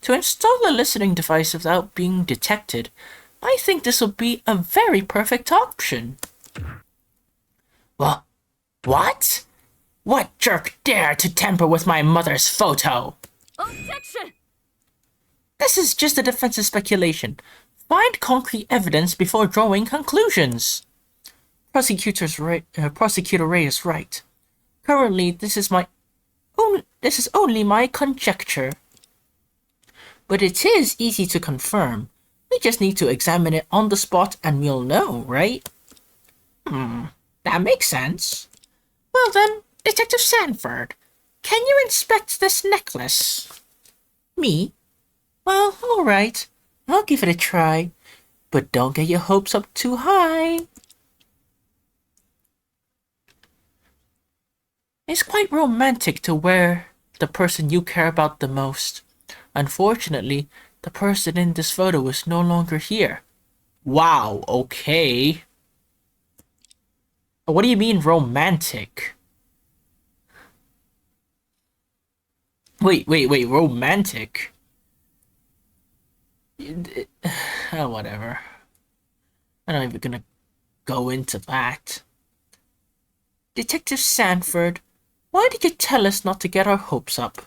To install a listening device without being detected, I think this will be a very perfect option. What? What jerk dared to tamper with my mother's photo? Objection! This is just a defensive speculation. Find concrete evidence before drawing conclusions. Prosecutor Ray is right. Currently, this is only my conjecture. But it is easy to confirm. We just need to examine it on the spot and we'll know, right? That makes sense. Well then, Detective Sanford, can you inspect this necklace? Me? Well, alright. I'll give it a try. But don't get your hopes up too high. It's quite romantic to wear the person you care about the most. Unfortunately, the person in this photo is no longer here. Wow, okay. What do you mean romantic? Wait, romantic? Whatever. I'm not even gonna go into that. Detective Sanford, why did you tell us not to get our hopes up?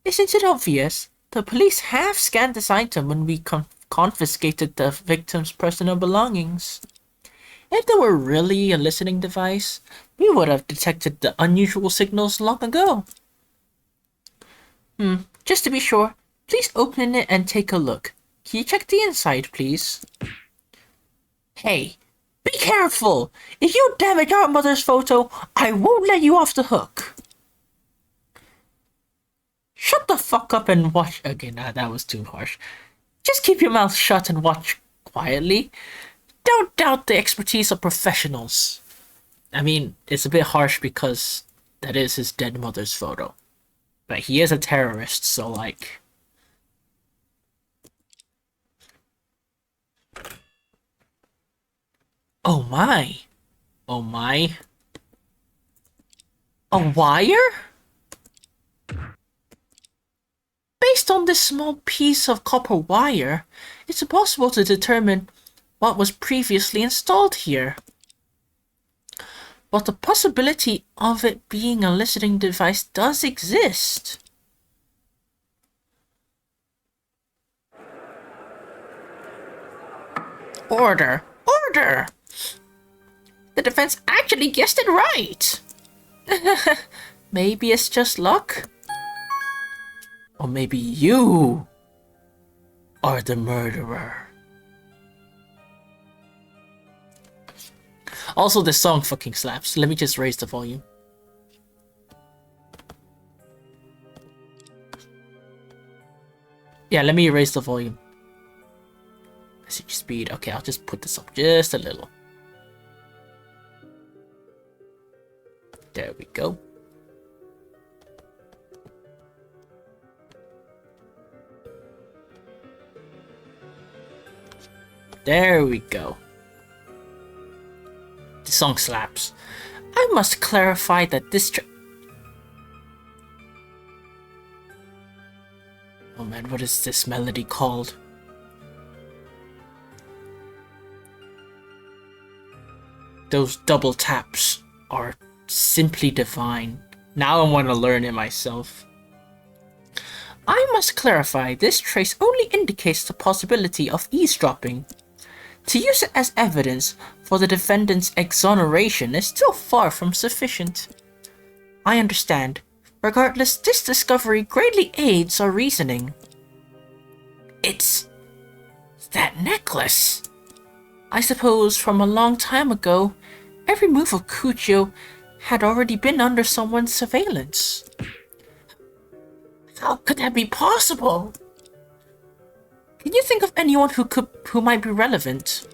Isn't it obvious? The police have scanned this item when we confiscated the victim's personal belongings. If there were really a listening device, we would have detected the unusual signals long ago. Just to be sure, please open it and take a look. Can you check the inside, please? Hey, be careful! If you damage our mother's photo, I won't let you off the hook. Shut the fuck up and watch. Okay, nah, that was too harsh. Just keep your mouth shut and watch quietly. Don't doubt the expertise of professionals. I mean, it's a bit harsh because that is his dead mother's photo. But he is a terrorist, so like... Oh my. Oh my. A wire? Based on this small piece of copper wire, it's impossible to determine what was previously installed here. But the possibility of it being a listening device does exist. Order! Order! The defense actually guessed it right! Maybe it's just luck? Or maybe you are the murderer. Also, this song fucking slaps. Let me just raise the volume. Yeah, let me raise the volume. Message speed. Okay, I'll just put this up just a little. There we go. There we go. The song slaps. I must clarify that this oh man, what is this melody called? Those double taps are simply divine. Now I want to learn it myself. I must clarify, this trace only indicates the possibility of eavesdropping. To use it as evidence for the defendant's exoneration is still far from sufficient. I understand. Regardless, this discovery greatly aids our reasoning. It's that necklace. I suppose from a long time ago, every move of Kujo had already been under someone's surveillance. How could that be possible? Can you think of anyone who might be relevant?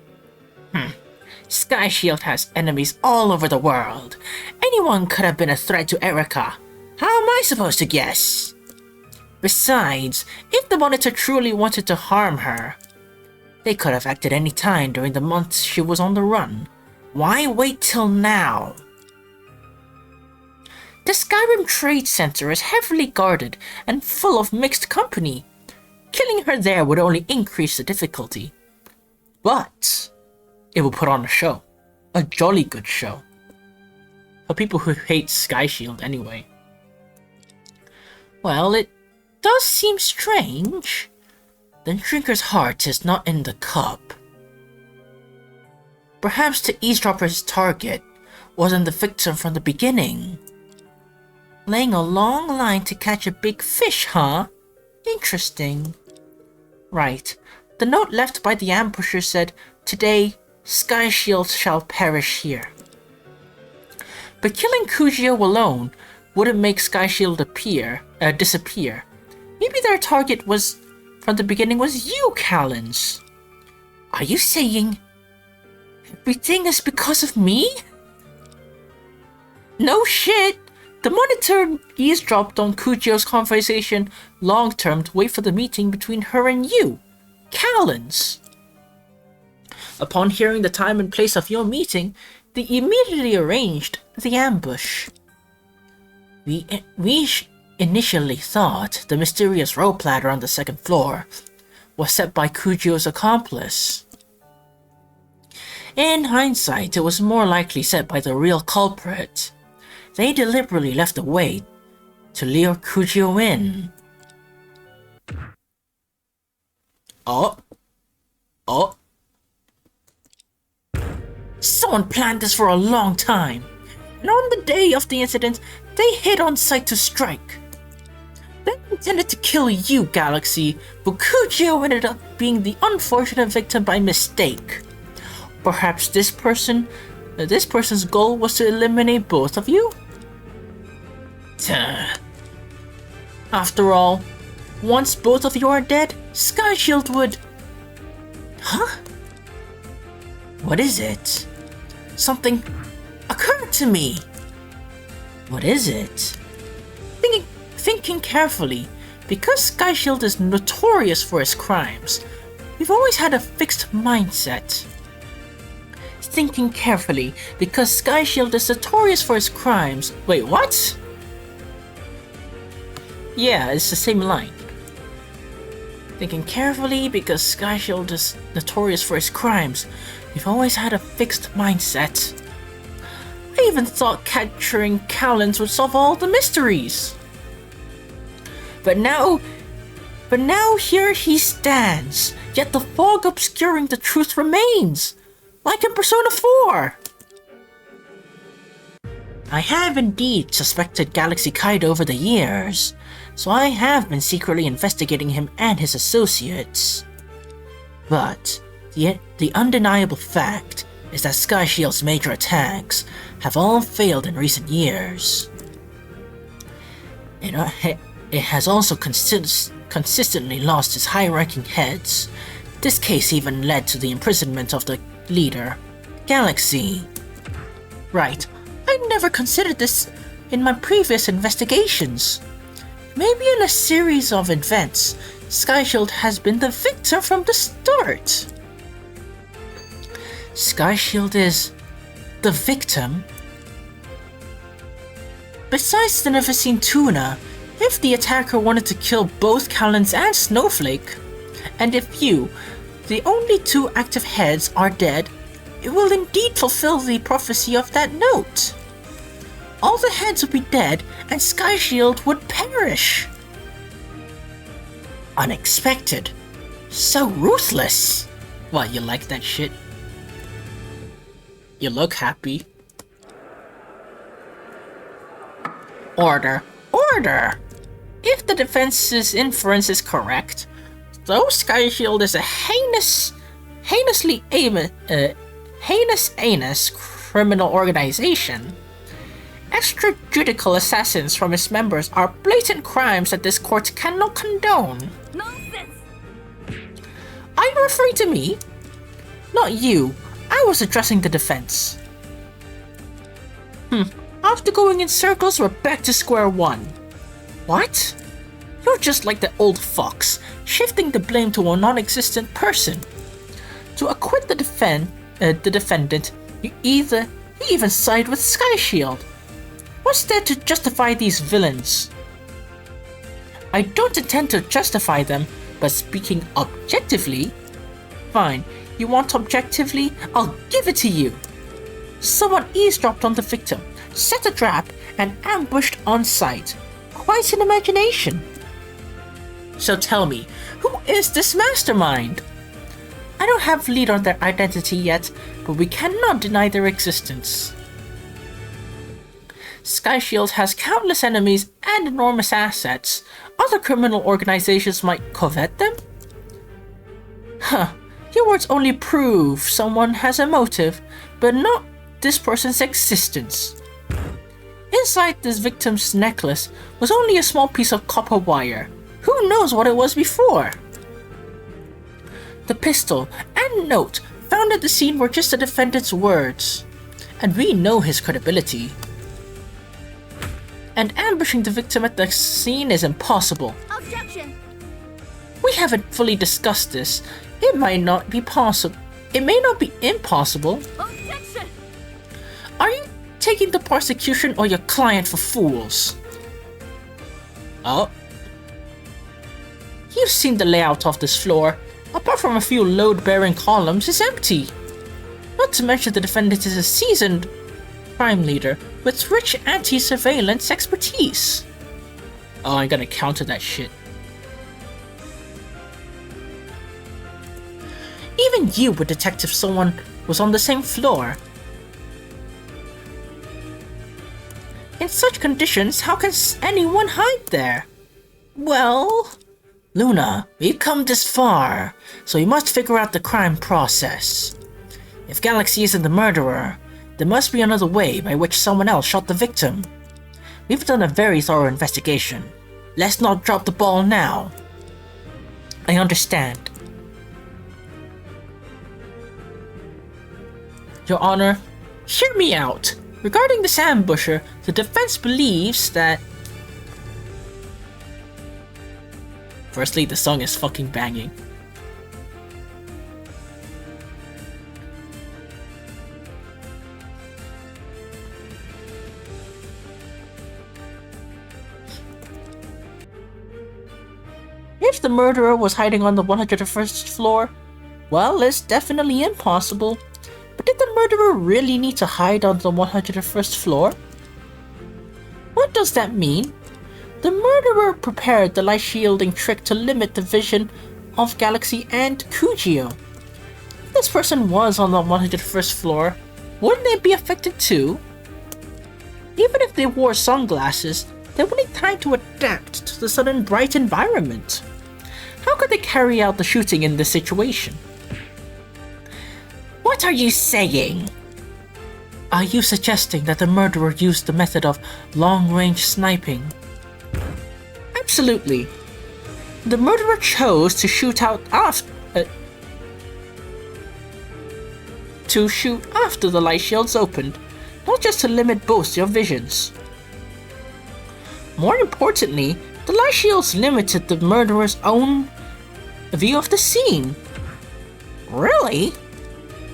Sky Shield has enemies all over the world. Anyone could have been a threat to Erika. How am I supposed to guess? Besides, if the Monitor truly wanted to harm her, they could have acted any time during the months she was on the run. Why wait till now? The Skyrim Trade Center is heavily guarded and full of mixed company. Killing her there would only increase the difficulty. But it will put on a show. A jolly good show. For people who hate Sky Shield anyway. Well, it does seem strange. Then Drinker's heart is not in the cup. Perhaps the eavesdropper's target wasn't the victim from the beginning. Laying a long line to catch a big fish, huh? Interesting. Right. The note left by the ambusher said, "Today, Sky Shield shall perish here." But killing Kujo alone wouldn't make Sky Shield disappear. Maybe their target from the beginning was you, Kalends. Are you saying everything is because of me? No shit! The Monitor eavesdropped on Kujo's conversation long-term to wait for the meeting between her and you, Kalends. Upon hearing the time and place of your meeting, they immediately arranged the ambush. We initially thought the mysterious rope ladder on the second floor was set by Kujo's accomplice. In hindsight, it was more likely set by the real culprit. They deliberately left a way to lure Kujo in. Oh. Someone planned this for a long time, and on the day of the incident, they hit on sight to strike. They intended to kill you, Galaxy, but Kujo ended up being the unfortunate victim by mistake. Perhaps this person's goal was to eliminate both of you? After all, once both of you are dead, Sky Shield would... Huh? What is it? Something occurred to me. What is it? Thinking carefully, because Sky Shield is notorious for his crimes, we've always had a fixed mindset. Thinking carefully, because Sky Shield is notorious for his crimes. Wait, what? Yeah, it's the same line. Thinking carefully, because Sky Shield is notorious for his crimes, we've always had a fixed mindset. I even thought capturing Kalends would solve all the mysteries. But now here he stands, yet the fog obscuring the truth remains, like in Persona 4. I have indeed suspected Galaxy Kaido over the years, so I have been secretly investigating him and his associates. But the undeniable fact is that Sky Shield's major attacks have all failed in recent years. It has also consistently lost its high-ranking heads. This case even led to the imprisonment of the leader, Galaxy. Right, I never considered this in my previous investigations. Maybe in a series of events, Sky Shield has been the victim from the start. Sky Shield is the victim? Besides the never-seen tuna, if the attacker wanted to kill both Kalends and Snowflake, and if you, the only two active heads, are dead, it will indeed fulfill the prophecy of that note. All the heads would be dead, and Sky Shield would perish. Unexpected. So ruthless. What, you like that shit? You look happy. Order. Order! If the defense's inference is correct, though Sky Shield is a heinous heinous anus criminal organization. Extrajudicial assassins from its members are blatant crimes that this court cannot condone. Nonsense! Are you referring to me? Not you. I was addressing the defense. After going in circles, we're back to square one. What? You're just like the old fox, shifting the blame to a non-existent person. To acquit the defendant, you even side with Sky Shield. What's there to justify these villains? I don't intend to justify them, but speaking objectively... Fine, you want objectively? I'll give it to you. Someone eavesdropped on the victim, set a trap, and ambushed on sight. Quite an imagination. So tell me, who is this mastermind? I don't have lead on their identity yet, but we cannot deny their existence. Sky Shield has countless enemies and enormous assets. Other criminal organizations might covet them? Your words only prove someone has a motive, but not this person's existence. Inside this victim's necklace was only a small piece of copper wire. Who knows what it was before? The pistol and note found at the scene were just the defendant's words, and we know his credibility. And ambushing the victim at the scene is impossible. Objection! We haven't fully discussed this. It might not be possible. It may not be impossible. Objection! Are you taking the prosecution or your client for fools? Oh. You've seen the layout of this floor. Apart from a few load-bearing columns, it's empty. Not to mention the defendant is a seasoned crime leader with rich anti-surveillance expertise. Oh, I'm gonna counter that shit. Even you would detect if someone was on the same floor. In such conditions, how can anyone hide there? Well... Luna, we've come this far, so we must figure out the crime process. If Galaxy isn't the murderer, there must be another way by which someone else shot the victim. We've done a very thorough investigation. Let's not drop the ball now. I understand. Your Honor, hear me out. Regarding this ambusher, the defense believes that... Firstly, the song is fucking banging. If the murderer was hiding on the 101st floor, well, it's definitely impossible. But did the murderer really need to hide on the 101st floor? What does that mean? The murderer prepared the light shielding trick to limit the vision of Galaxy and Kujio. If this person was on the 101st floor, wouldn't they be affected too? Even if they wore sunglasses, they would need time to adapt to the sudden bright environment. How could they carry out the shooting in this situation? What are you saying? Are you suggesting that the murderer used the method of long-range sniping? Absolutely. The murderer chose to shoot after the light shields opened, not just to limit both your visions. More importantly, the light shields limited the murderer's own view of the scene. Really?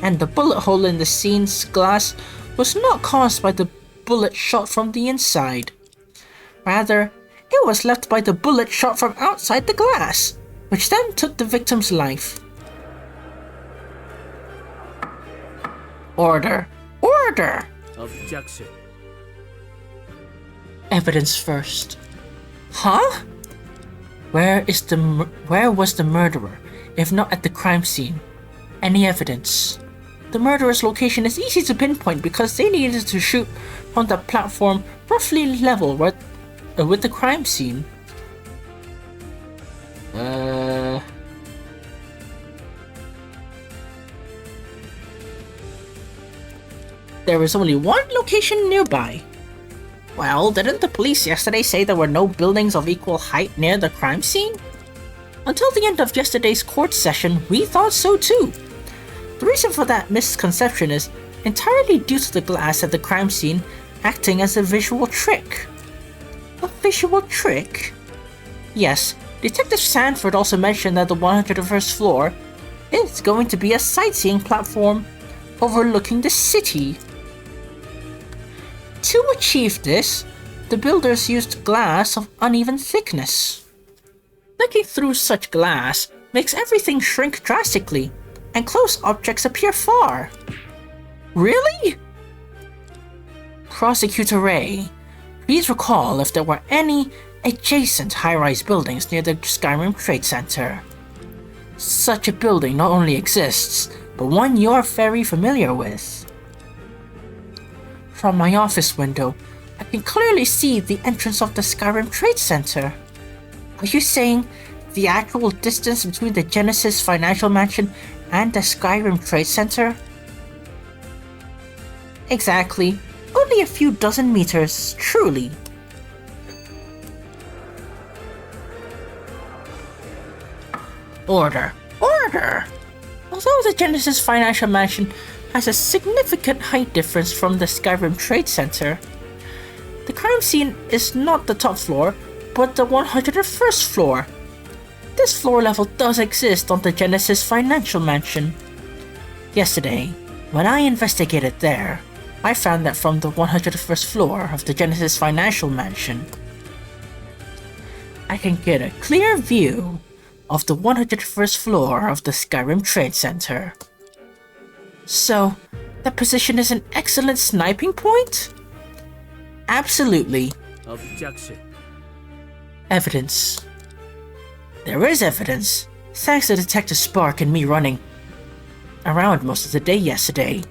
And the bullet hole in the scene's glass was not caused by the bullet shot from the inside. Rather, it was left by the bullet shot from outside the glass, which then took the victim's life. Order! Order! Objection. Evidence first. Huh? Where was the murderer, if not at the crime scene? Any evidence? The murderer's location is easy to pinpoint because they needed to shoot on the platform roughly level with the crime scene. There is only one location nearby. Well, didn't the police yesterday say there were no buildings of equal height near the crime scene? Until the end of yesterday's court session, we thought so too. The reason for that misconception is entirely due to the glass at the crime scene acting as a visual trick. A visual trick? Yes, Detective Sanford also mentioned that the 101st floor is going to be a sightseeing platform overlooking the city. To achieve this, the builders used glass of uneven thickness. Looking through such glass makes everything shrink drastically, and close objects appear far. Really? Prosecutor Ray, please recall if there were any adjacent high-rise buildings near the Skyrim Trade Center. Such a building not only exists, but one you're very familiar with. From my office window, I can clearly see the entrance of the Skyrim Trade Center. Are you saying the actual distance between the Genesis Financial Mansion and the Skyrim Trade Center? Exactly. Only a few dozen meters, truly. Order. Order! Although the Genesis Financial Mansion has a significant height difference from the Skyrim Trade Center, the crime scene is not the top floor, but the 101st floor. This floor level does exist on the Genesis Financial Mansion. Yesterday, when I investigated there, I found that from the 101st floor of the Genesis Financial Mansion, I can get a clear view of the 101st floor of the Skyrim Trade Center. So, that position is an excellent sniping point? Absolutely. Objection. Evidence. There is evidence, thanks to Detective Spark and me running around most of the day yesterday.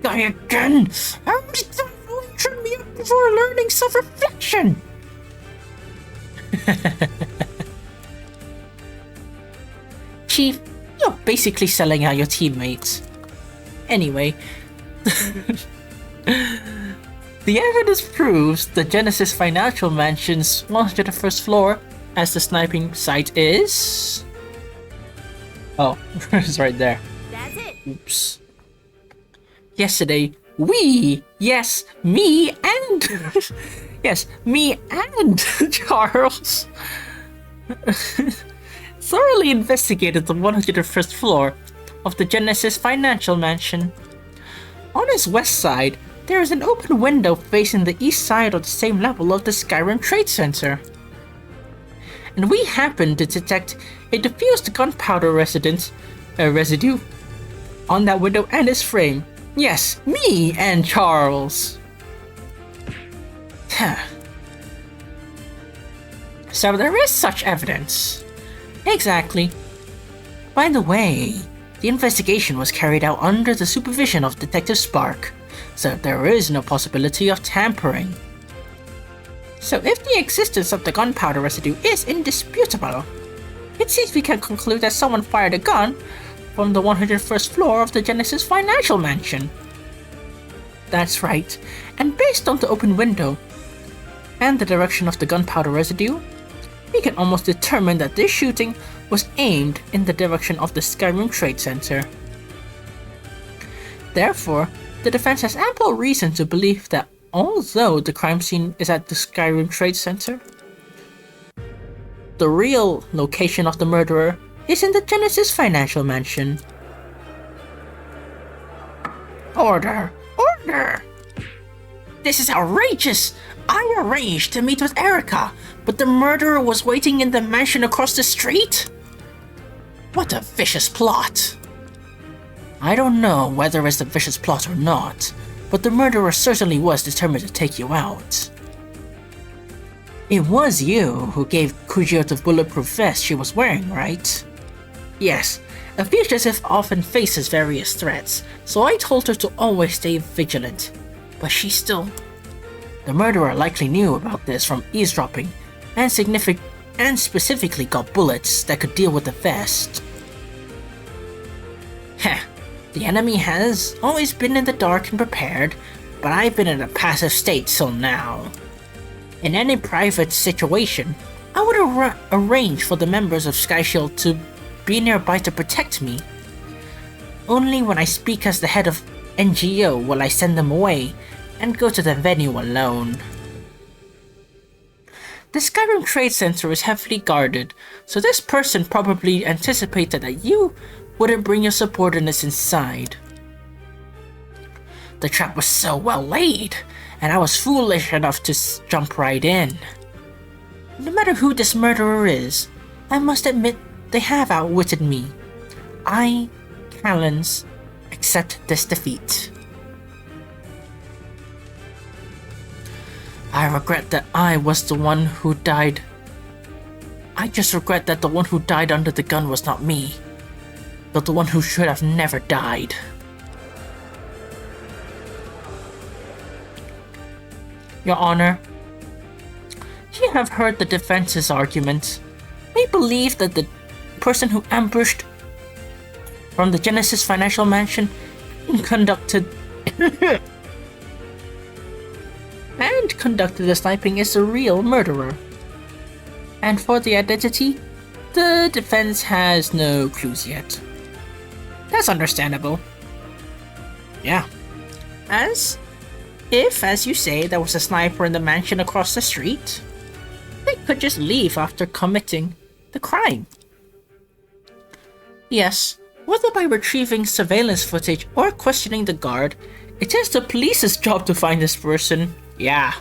Guy again! How many times will you turn me up before learning self-reflection? Chief, you're basically selling out your teammates. Anyway, the evidence proves the Genesis Financial Mansion's 101st floor as the sniping site is... Oh, it's right there. That's it. Oops. Yesterday, yes, me and Charles thoroughly investigated the 101st floor of the Genesis Financial Mansion. On its west side, there is an open window facing the east side of the same level of the Skyrim Trade Center. And we happened to detect a diffused gunpowder residue on that window and its frame. Yes, me and Charles. So there is such evidence. Exactly. By the way, the investigation was carried out under the supervision of Detective Spark, so there is no possibility of tampering. So if the existence of the gunpowder residue is indisputable, it seems we can conclude that someone fired a gun from the 101st floor of the Genesis Financial Mansion. That's right, and based on the open window and the direction of the gunpowder residue, we can almost determine that this shooting was aimed in the direction of the Skyrim Trade Center. Therefore, the defense has ample reason to believe that although the crime scene is at the Skyrim Trade Center, the real location of the murderer is in the Genesis Financial Mansion. Order! Order! This is outrageous! I arranged to meet with Erica, but the murderer was waiting in the mansion across the street? What a vicious plot! I don't know whether it's a vicious plot or not, but the murderer certainly was determined to take you out. It was you who gave Kujio the bulletproof vest she was wearing, right? Yes, a fugitive often faces various threats, so I told her to always stay vigilant, but she still... The murderer likely knew about this from eavesdropping, and specifically got bullets that could deal with the vest. Heh, The enemy has always been in the dark and prepared, but I've been in a passive state till now. In any private situation, I would arrange for the members of Sky Shield to be nearby to protect me. Only when I speak as the head of NGO will I send them away and go to the venue alone. The Skyrim Trade Center is heavily guarded, so this person probably anticipated that you wouldn't bring your subordinates inside. The trap was so well laid, and I was foolish enough to jump right in. No matter who this murderer is, I must admit they have outwitted me. I, Kalends, accept this defeat. I regret that I was the one who died. I just regret that the one who died under the gun was not me, but the one who should have never died. Your Honor, you have heard the defense's argument. They believe that the person who ambushed from the Genesis Financial Mansion conducted the sniping is the real murderer. And for the identity, the defense has no clues yet. That's understandable. Yeah. As you say, there was a sniper in the mansion across the street, they could just leave after committing the crime. Yes, whether by retrieving surveillance footage or questioning the guard, it is the police's job to find this person. Yeah,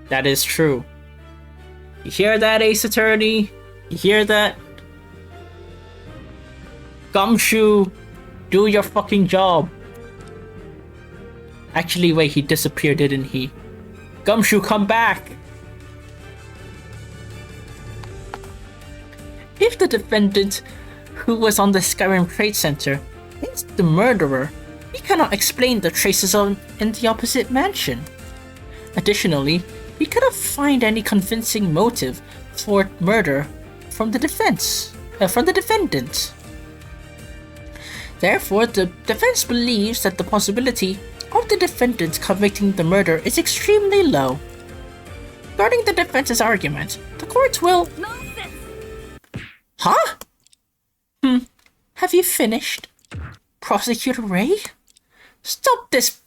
that is true. You hear that, Ace Attorney? You hear that? Gumshoe, do your fucking job. Actually, wait, he disappeared, didn't he? Gumshoe, come back! If the defendant who was on the Skyrim Trade Center is the murderer, he cannot explain the traces in the opposite mansion. Additionally, we cannot find any convincing motive for murder from the defendant. Therefore, the defense believes that the possibility of the defendant committing the murder is extremely low. Regarding the defense's argument, the court will... Nonsense! Huh? Have you finished? Prosecutor Ray? Stop this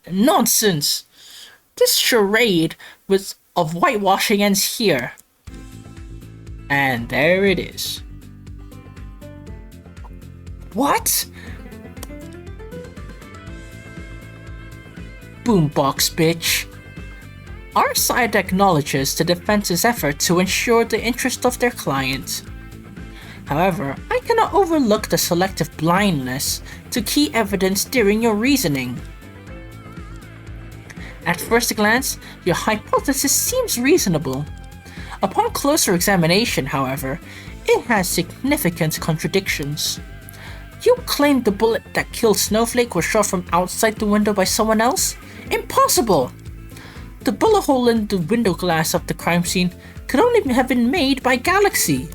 nonsense! This charade of whitewashing ends here. And there it is. What? Boombox, bitch. Our side acknowledges the defense's effort to ensure the interest of their client. However, I cannot overlook the selective blindness to key evidence during your reasoning. At first glance, your hypothesis seems reasonable. Upon closer examination, however, it has significant contradictions. You claimed the bullet that killed Snowflake was shot from outside the window by someone else? Impossible! The bullet hole in the window glass of the crime scene could only have been made by Galaxy.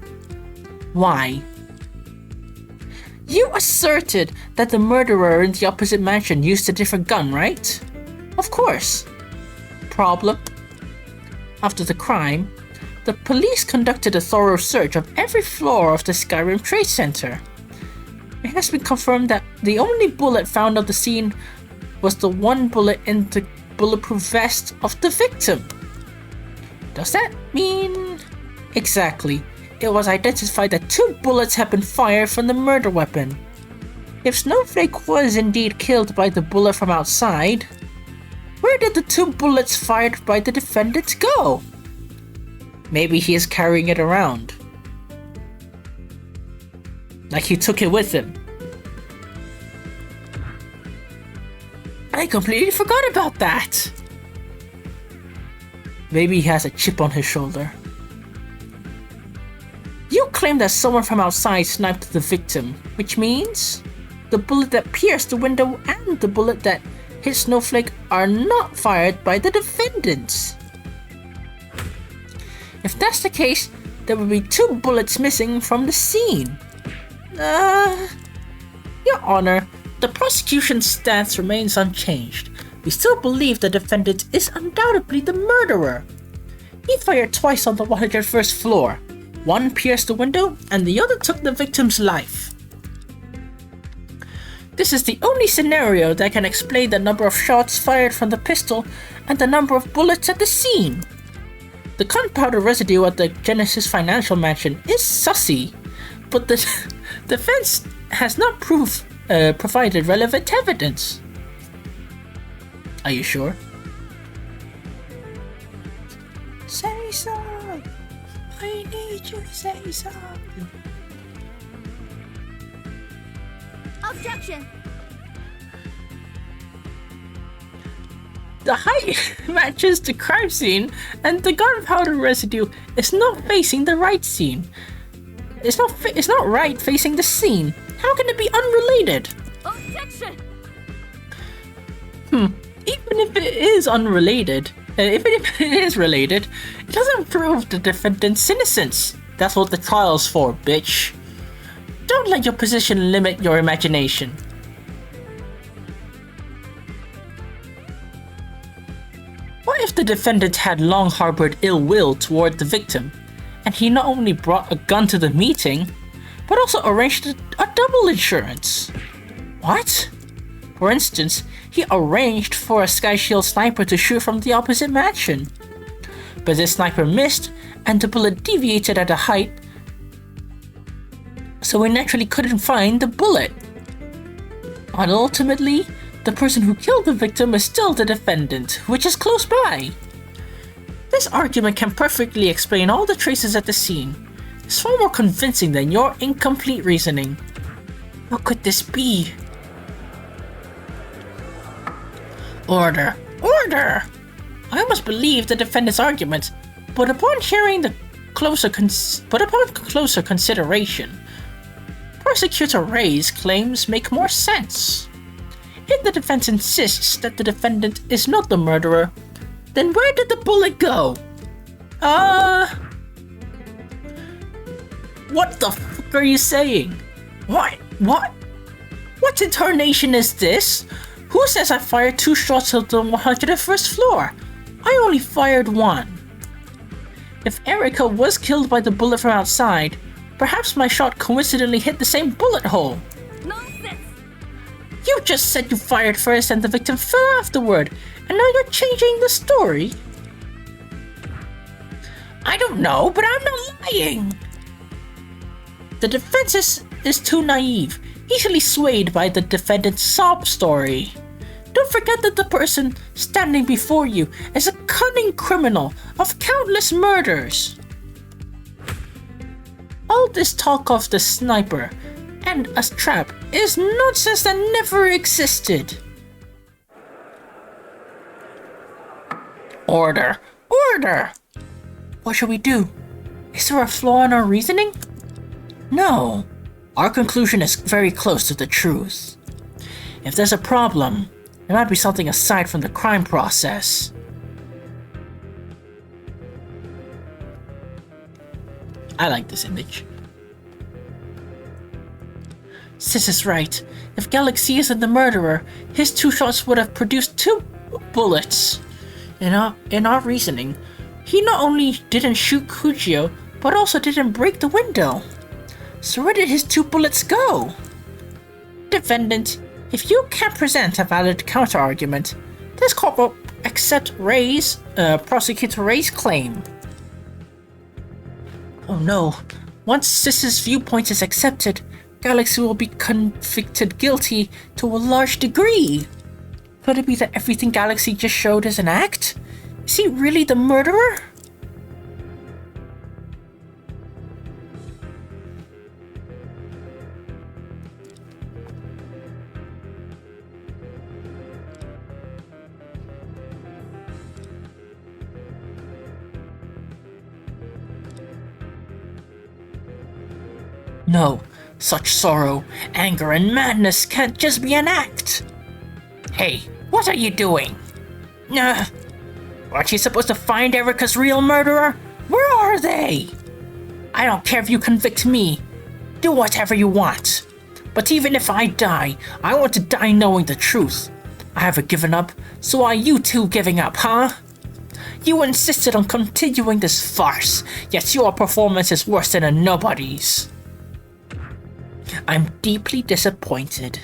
Why? You asserted that the murderer in the opposite mansion used a different gun, right? Of course. Problem? After the crime, the police conducted a thorough search of every floor of the Skyrim Trade Center. It has been confirmed that the only bullet found on the scene was the one bullet in the bulletproof vest of the victim. Does that mean... Exactly. It was identified that 2 bullets had been fired from the murder weapon. If Snowflake was indeed killed by the bullet from outside, where did the 2 bullets fired by the defendant go? Maybe he is carrying it around. Like he took it with him. I completely forgot about that. Maybe he has a chip on his shoulder. You claim that someone from outside sniped the victim, which means the bullet that pierced the window and the bullet that hit Snowflake are not fired by the defendants. If that's the case, there will be 2 bullets missing from the scene. Your Honor, the prosecution's stance remains unchanged. We still believe the defendant is undoubtedly the murderer. He fired twice on the 101st floor. One pierced the window, and the other took the victim's life. This is the only scenario that can explain the number of shots fired from the pistol and the number of bullets at the scene. The gunpowder residue at the Genesis Financial Mansion is sussy, but the defense has not provided relevant evidence. Are you sure? Say so! I need you to say so! Objection! The height matches the crime scene, and the gunpowder residue is not facing the right scene. It's not right facing the scene. How can it be unrelated? Objection! Even if it is unrelated, even if it is related, it doesn't prove the defendant's innocence. That's what the trial's for, bitch. Don't let your position limit your imagination. What if the defendant had long harbored ill will toward the victim, and he not only brought a gun to the meeting, but also arranged a double insurance? What? For instance, he arranged for a Sky Shield sniper to shoot from the opposite mansion. But this sniper missed, and the bullet deviated at a height, so we naturally couldn't find the bullet. And ultimately, the person who killed the victim is still the defendant, which is close by. This argument can perfectly explain all the traces at the scene. It's far more convincing than your incomplete reasoning. What could this be? Order! Order! I almost believe the defendant's argument, but upon closer consideration, Prosecutor Ray's claims make more sense. If the defense insists that the defendant is not the murderer, then where did the bullet go? What the fuck are you saying? What? What intonation is this? Who says I fired 2 shots at the 101st floor? I only fired 1. If Erica was killed by the bullet from outside, perhaps my shot coincidentally hit the same bullet hole. Nonsense! You just said you fired first and the victim fell afterward, and now you're changing the story? I don't know, but I'm not lying! The defense is too naive, easily swayed by the defendant's sob story. Don't forget that the person standing before you is a cunning criminal of countless murders. All this talk of the sniper and a trap is nonsense that never existed. Order! Order! What should we do? Is there a flaw in our reasoning? No. Our conclusion is very close to the truth. If there's a problem, it might be something aside from the crime process. I like this image. Sis is right. If Galaxy isn't the murderer, his 2 shots would have produced 2 bullets. In our reasoning, he not only didn't shoot Kujio, but also didn't break the window. So where did his 2 bullets go? Defendant, if you can't present a valid counterargument, this court will accept Prosecutor Ray's claim. Oh no, once Sis's viewpoint is accepted, Galaxy will be convicted guilty to a large degree. Could it be that everything Galaxy just showed is an act? Is he really the murderer? No, such sorrow, anger, and madness can't just be an act. Hey, what are you doing? Aren't you supposed to find Erica's real murderer? Where are they? I don't care if you convict me. Do whatever you want. But even if I die, I want to die knowing the truth. I haven't given up, so are you two giving up, huh? You insisted on continuing this farce, yet your performance is worse than a nobody's. I'm deeply disappointed.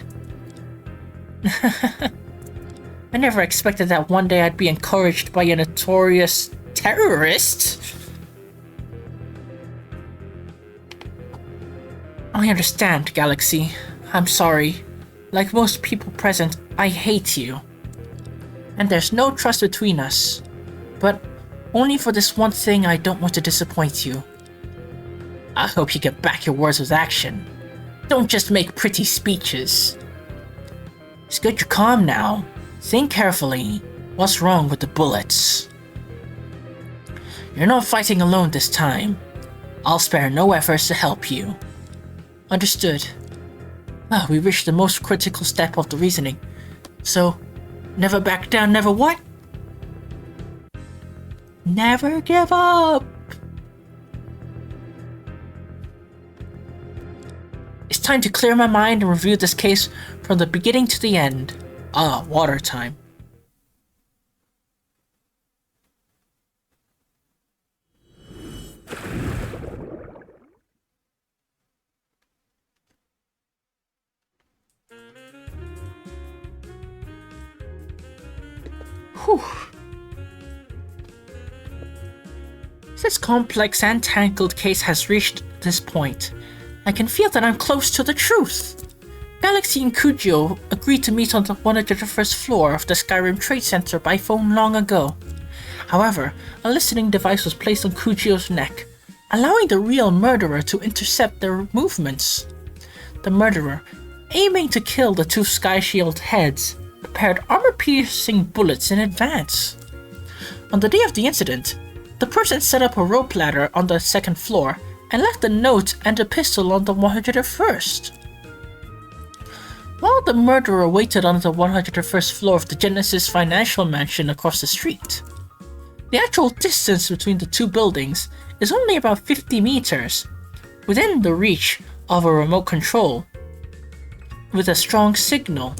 I never expected that one day I'd be encouraged by a notorious terrorist. I understand, Galaxy. I'm sorry. Like most people present, I hate you. And there's no trust between us. But only for this one thing I don't want to disappoint you. I hope you get back your words with action. Don't just make pretty speeches. It's good you're calm now. Think carefully. What's wrong with the bullets? You're not fighting alone this time. I'll spare no efforts to help you. Understood. We reached the most critical step of the reasoning. So, never back down, never what? Never give up! It's time to clear my mind and review this case from the beginning to the end. Water time. Whew. This complex and tangled case has reached this point. I can feel that I'm close to the truth. Galaxy and Kujo agreed to meet on the 101st floor of the Skyrim Trade Center by phone long ago. However, a listening device was placed on Kujo's neck, allowing the real murderer to intercept their movements. The murderer, aiming to kill the two Sky Shield heads, prepared armor-piercing bullets in advance. On the day of the incident, the person set up a rope ladder on the second floor and left a note and a pistol on the 101st. While the murderer waited on the 101st floor of the Genesis Financial Mansion across the street. The actual distance between the two buildings is only about 50 meters, within the reach of a remote control, with a strong signal.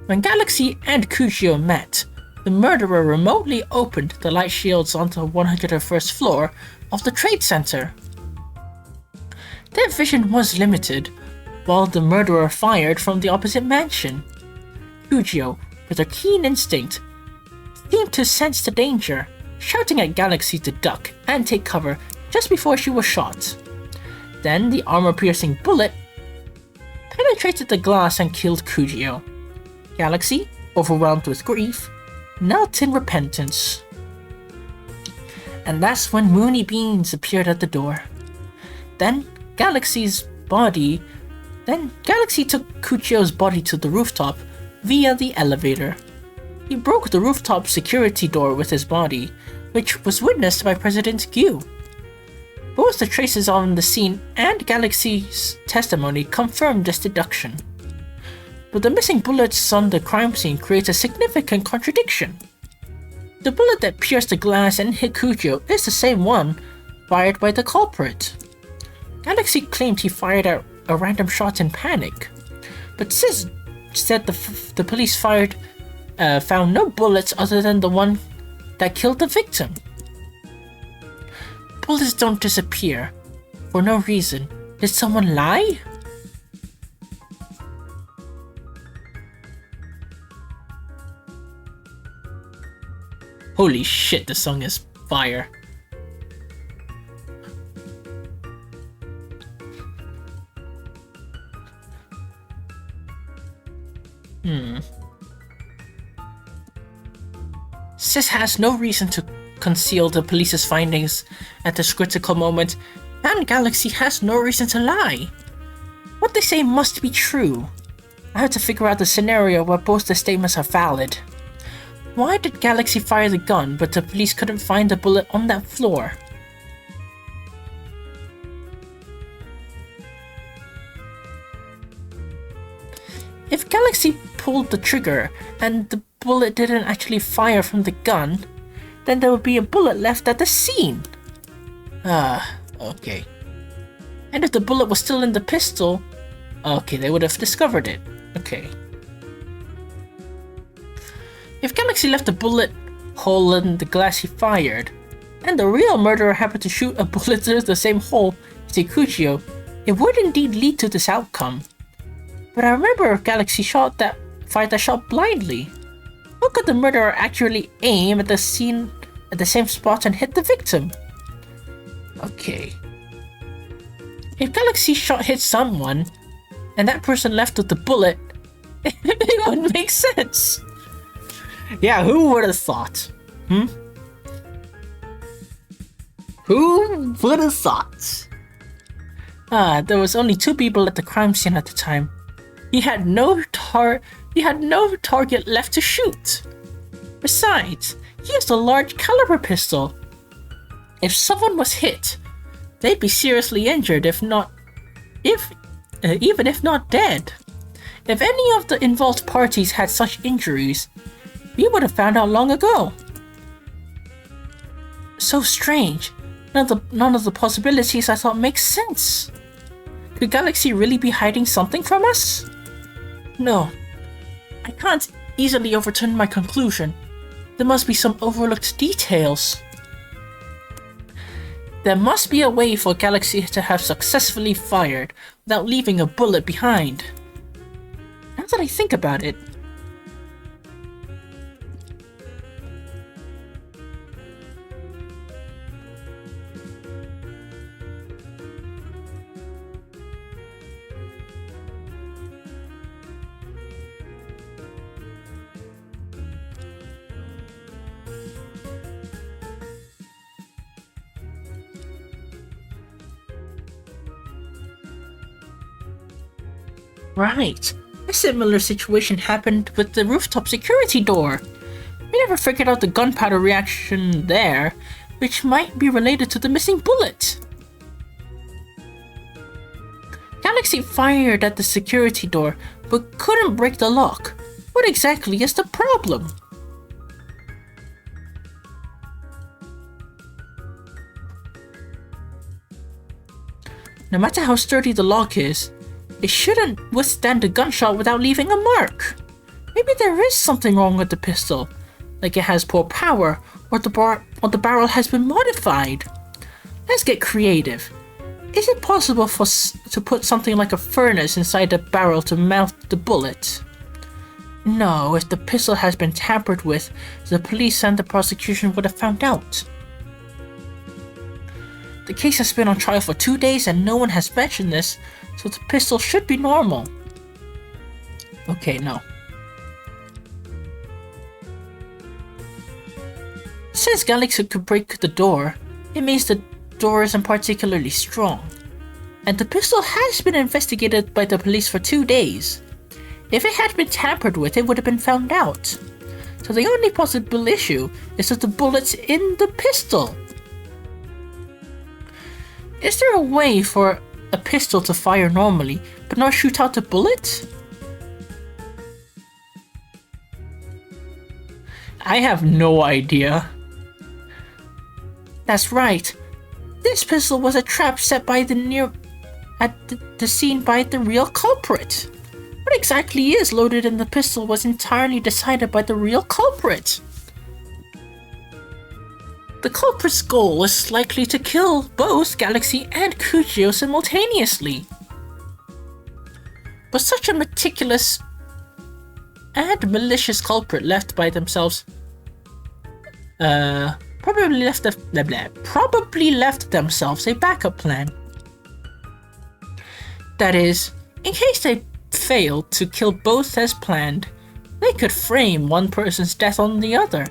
When Galaxy and Kujo met, the murderer remotely opened the light shields on the 101st floor of the trade center. Their vision was limited, while the murderer fired from the opposite mansion. Kujo, with a keen instinct, seemed to sense the danger, shouting at Galaxy to duck and take cover just before she was shot. Then the armor-piercing bullet penetrated the glass and killed Kujo. Galaxy, overwhelmed with grief, knelt in repentance. And that's when Moony Beans appeared at the door. Then Galaxy took Kujo's body to the rooftop via the elevator. He broke the rooftop security door with his body, which was witnessed by President Gyu. Both the traces on the scene and Galaxy's testimony confirmed this deduction. But the missing bullets on the crime scene create a significant contradiction. The bullet that pierced the glass and hit Kujo is the same one fired by the culprit. Galaxy claimed he fired a random shot in panic, but Sis said the police found no bullets other than the one that killed the victim. Bullets don't disappear for no reason. Did someone lie? Holy shit, the song is fire. Sis has no reason to conceal the police's findings at this critical moment, and Galaxy has no reason to lie. What they say must be true. I have to figure out the scenario where both the statements are valid. Why did Galaxy fire the gun, but the police couldn't find the bullet on that floor? If Galaxy pulled the trigger and the bullet didn't actually fire from the gun, then there would be a bullet left at the scene. Okay. And if the bullet was still in the pistol, Okay, they would have discovered it. Okay. If Galaxy left a bullet hole in the glass he fired, and the real murderer happened to shoot a bullet through the same hole as Ikuchio, it would indeed lead to this outcome. But I remember Galaxy fired that shot blindly. How could the murderer accurately aim at the same spot and hit the victim? Okay. If Galaxy's shot hit someone, and that person left with the bullet, it would make sense. Yeah, who would have thought? Who would have thought? There was only 2 people at the crime scene at the time. He had no target left to shoot. Besides, he used a large caliber pistol. If someone was hit, they'd be seriously injured, even if not dead. If any of the involved parties had such injuries, we would have found out long ago. So strange. None of the possibilities I thought make sense. Could Galaxy really be hiding something from us? No. I can't easily overturn my conclusion. There must be some overlooked details. There must be a way for Galaxy to have successfully fired without leaving a bullet behind. Now that I think about it, right. A similar situation happened with the rooftop security door. We never figured out the gunpowder reaction there, which might be related to the missing bullet. Galaxy fired at the security door, but couldn't break the lock. What exactly is the problem? No matter how sturdy the lock is, it shouldn't withstand a gunshot without leaving a mark. Maybe there is something wrong with the pistol, like it has poor power, or the barrel has been modified. Let's get creative. Is it possible to put something like a furnace inside the barrel to mount the bullet? No, if the pistol has been tampered with, the police and the prosecution would have found out. The case has been on trial for 2 days and no one has mentioned this, so the pistol should be normal. Okay, no. Since Galaxy could break the door, it means the door isn't particularly strong. And the pistol has been investigated by the police for 2 days. If it had been tampered with, it would have been found out. So the only possible issue is that the bullet's in the pistol. Is there a way for a pistol to fire normally, but not shoot out the bullet? I have no idea. That's right. This pistol was a trap set by the scene by the real culprit. What exactly is loaded in the pistol was entirely decided by the real culprit. The culprit's goal is likely to kill both Galaxy and Kuchio simultaneously. But such a meticulous and malicious culprit left by themselves probably left themselves a backup plan. That is, in case they failed to kill both as planned, they could frame one person's death on the other.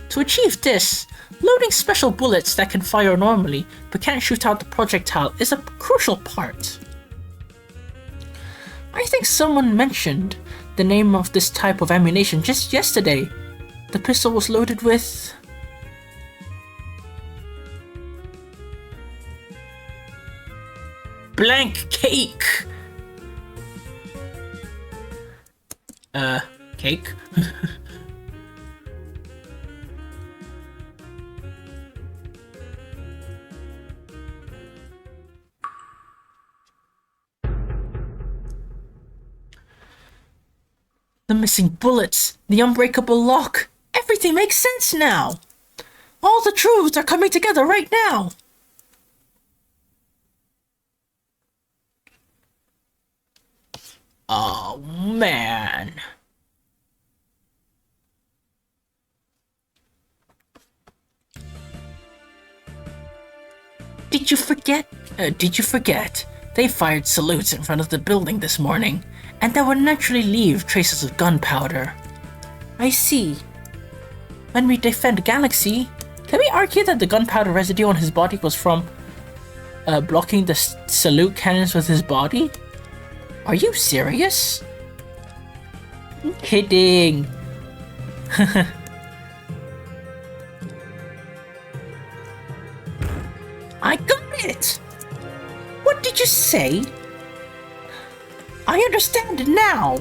To achieve this, loading special bullets that can fire normally but can't shoot out the projectile is a crucial part. I think someone mentioned the name of this type of ammunition just yesterday. The pistol was loaded with... blank cake! Cake? The missing bullets, the unbreakable lock, everything makes sense now. All the truths are coming together right now. Oh, man. Did you forget? They fired salutes in front of the building this morning, and that would naturally leave traces of gunpowder. I see. When we defend Galaxy, can we argue that the gunpowder residue on his body was from blocking the salute cannons with his body? Are you serious? I'm kidding. I got it! What did you say? I understand it now.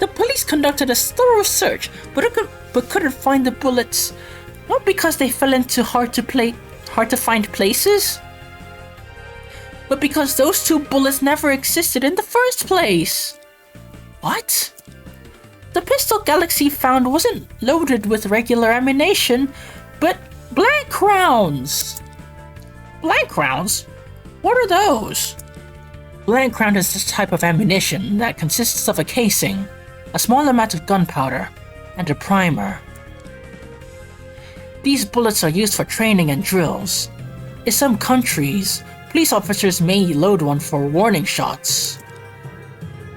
The police conducted a thorough search, but couldn't find the bullets. Not because they fell into hard to find places, but because those two bullets never existed in the first place. What? The pistol Galaxy found wasn't loaded with regular ammunition, but blank rounds. Blank rounds? What are those? Blank round is this type of ammunition that consists of a casing, a small amount of gunpowder, and a primer. These bullets are used for training and drills. In some countries, police officers may load one for warning shots.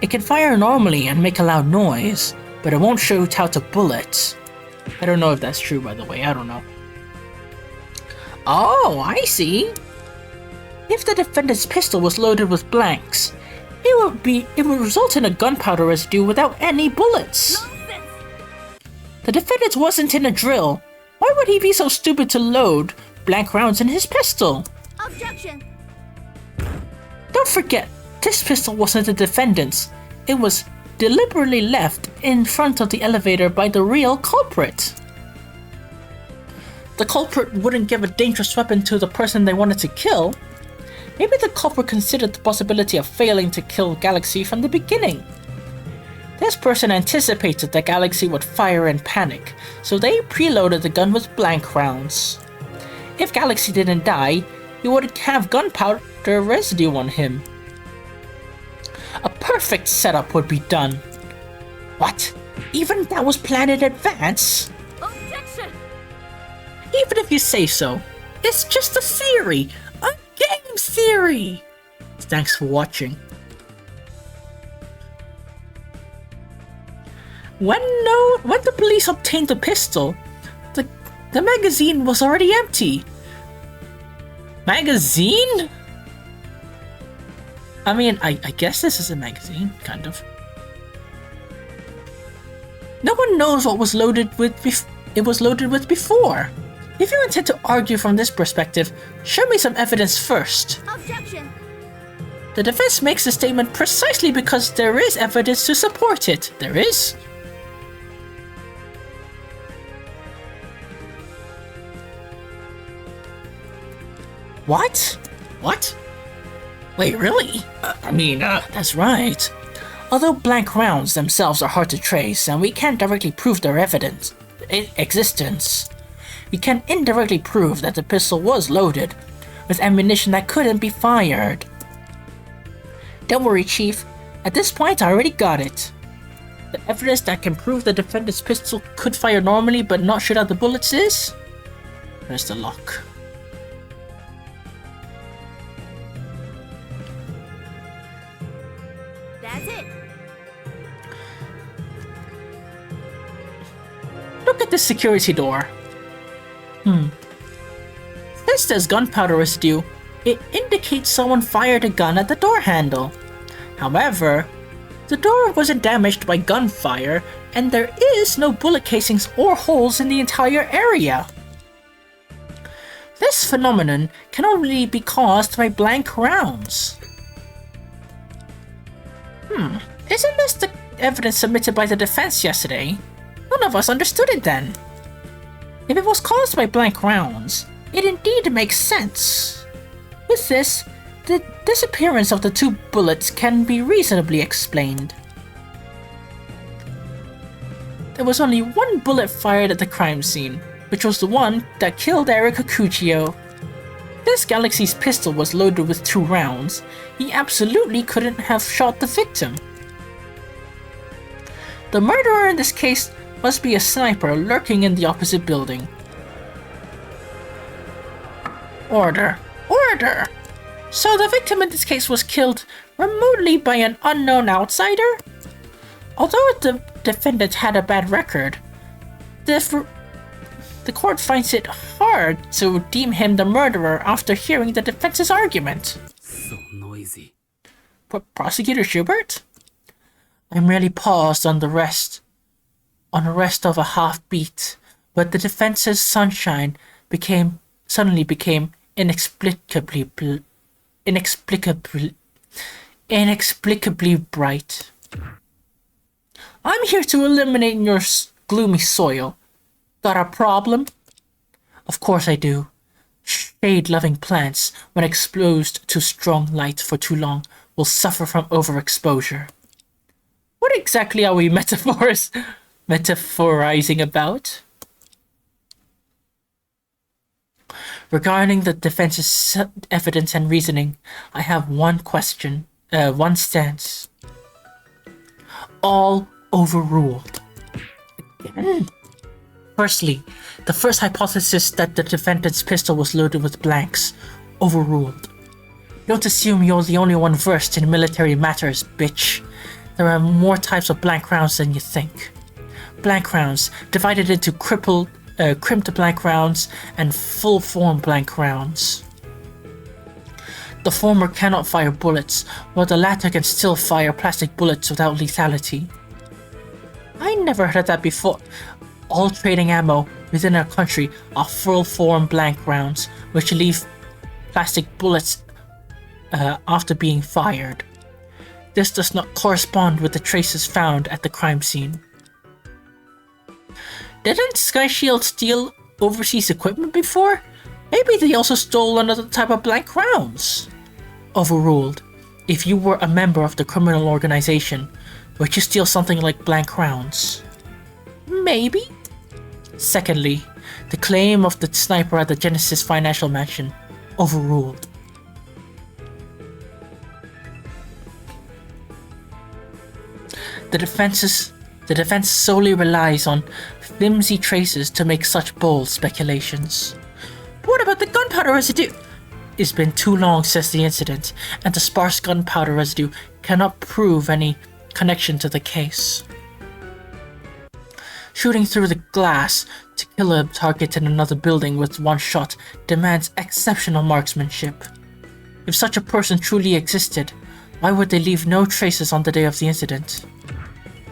It can fire normally and make a loud noise, but it won't shoot out a bullet. I don't know if that's true, by the way, I don't know. Oh, I see. If the defendant's pistol was loaded with blanks, it would result in a gunpowder residue without any bullets. Nonsense! The defendant wasn't in a drill. Why would he be so stupid to load blank rounds in his pistol? Objection! Don't forget, this pistol wasn't the defendant's. It was deliberately left in front of the elevator by the real culprit. The culprit wouldn't give a dangerous weapon to the person they wanted to kill. Maybe the culprit considered the possibility of failing to kill Galaxy from the beginning. This person anticipated that Galaxy would fire in panic, so they preloaded the gun with blank rounds. If Galaxy didn't die, he would have gunpowder residue on him. A perfect setup would be done. What? Even that was planned in advance? Objection! Even if you say so, it's just a theory, a game theory. Thanks for watching. When the police obtained the pistol, the magazine was already empty. Magazine? I mean, I guess this is a magazine, kind of. No one knows what was loaded with before. If you intend to argue from this perspective, show me some evidence first. Objection! The defense makes the statement precisely because there is evidence to support it. There is. What? What? Wait, really? That's right. Although blank rounds themselves are hard to trace and we can't directly prove their existence, we can indirectly prove that the pistol was loaded with ammunition that couldn't be fired. Don't worry, Chief. At this point, I already got it. The evidence that can prove the defendant's pistol could fire normally but not shoot out the bullets is... Where's the lock? That's it! Look at this security door. This says gunpowder residue. It indicates someone fired a gun at the door handle. However, the door wasn't damaged by gunfire, and there is no bullet casings or holes in the entire area. This phenomenon can only be caused by blank rounds. Isn't this the evidence submitted by the defense yesterday? None of us understood it then. If it was caused by blank rounds, it indeed makes sense. With this, the disappearance of the two bullets can be reasonably explained. There was only one bullet fired at the crime scene, which was the one that killed Eric Akuchio. This Galaxy's pistol was loaded with 2 rounds. He absolutely couldn't have shot the victim. The murderer in this case must be a sniper lurking in the opposite building. Order! Order! So the victim in this case was killed remotely by an unknown outsider? Although the defendant had a bad record, the court finds it hard to deem him the murderer after hearing the defense's argument. So noisy. Prosecutor Schubert? I merely paused on the rest of a half beat, but the defense's sunshine suddenly became inexplicably bright. I'm here to eliminate your gloomy soil. Got a problem? Of course I do. Shade-loving plants, when exposed to strong light for too long, will suffer from overexposure. What exactly are we metaphorizing about? Regarding the defense's evidence and reasoning, I have one stance. All overruled. Again. Firstly, the first hypothesis that the defendant's pistol was loaded with blanks, overruled. Don't assume you're the only one versed in military matters, bitch. There are more types of blank rounds than you think. Blank rounds, divided into crimped blank rounds and full-form blank rounds. The former cannot fire bullets, while the latter can still fire plastic bullets without lethality. I never heard that before. All trading ammo within our country are full-form blank rounds, which leave plastic bullets after being fired. This does not correspond with the traces found at the crime scene. Didn't Sky Shield steal overseas equipment before? Maybe they also stole another type of blank rounds. Overruled. If you were a member of the criminal organization, would you steal something like blank rounds? Maybe. Secondly, the claim of the sniper at the Genesis Financial Mansion. Overruled. The defense solely relies on flimsy traces to make such bold speculations. But what about the gunpowder residue? It's been too long since the incident, and the sparse gunpowder residue cannot prove any connection to the case. Shooting through the glass to kill a target in another building with one shot demands exceptional marksmanship. If such a person truly existed, why would they leave no traces on the day of the incident?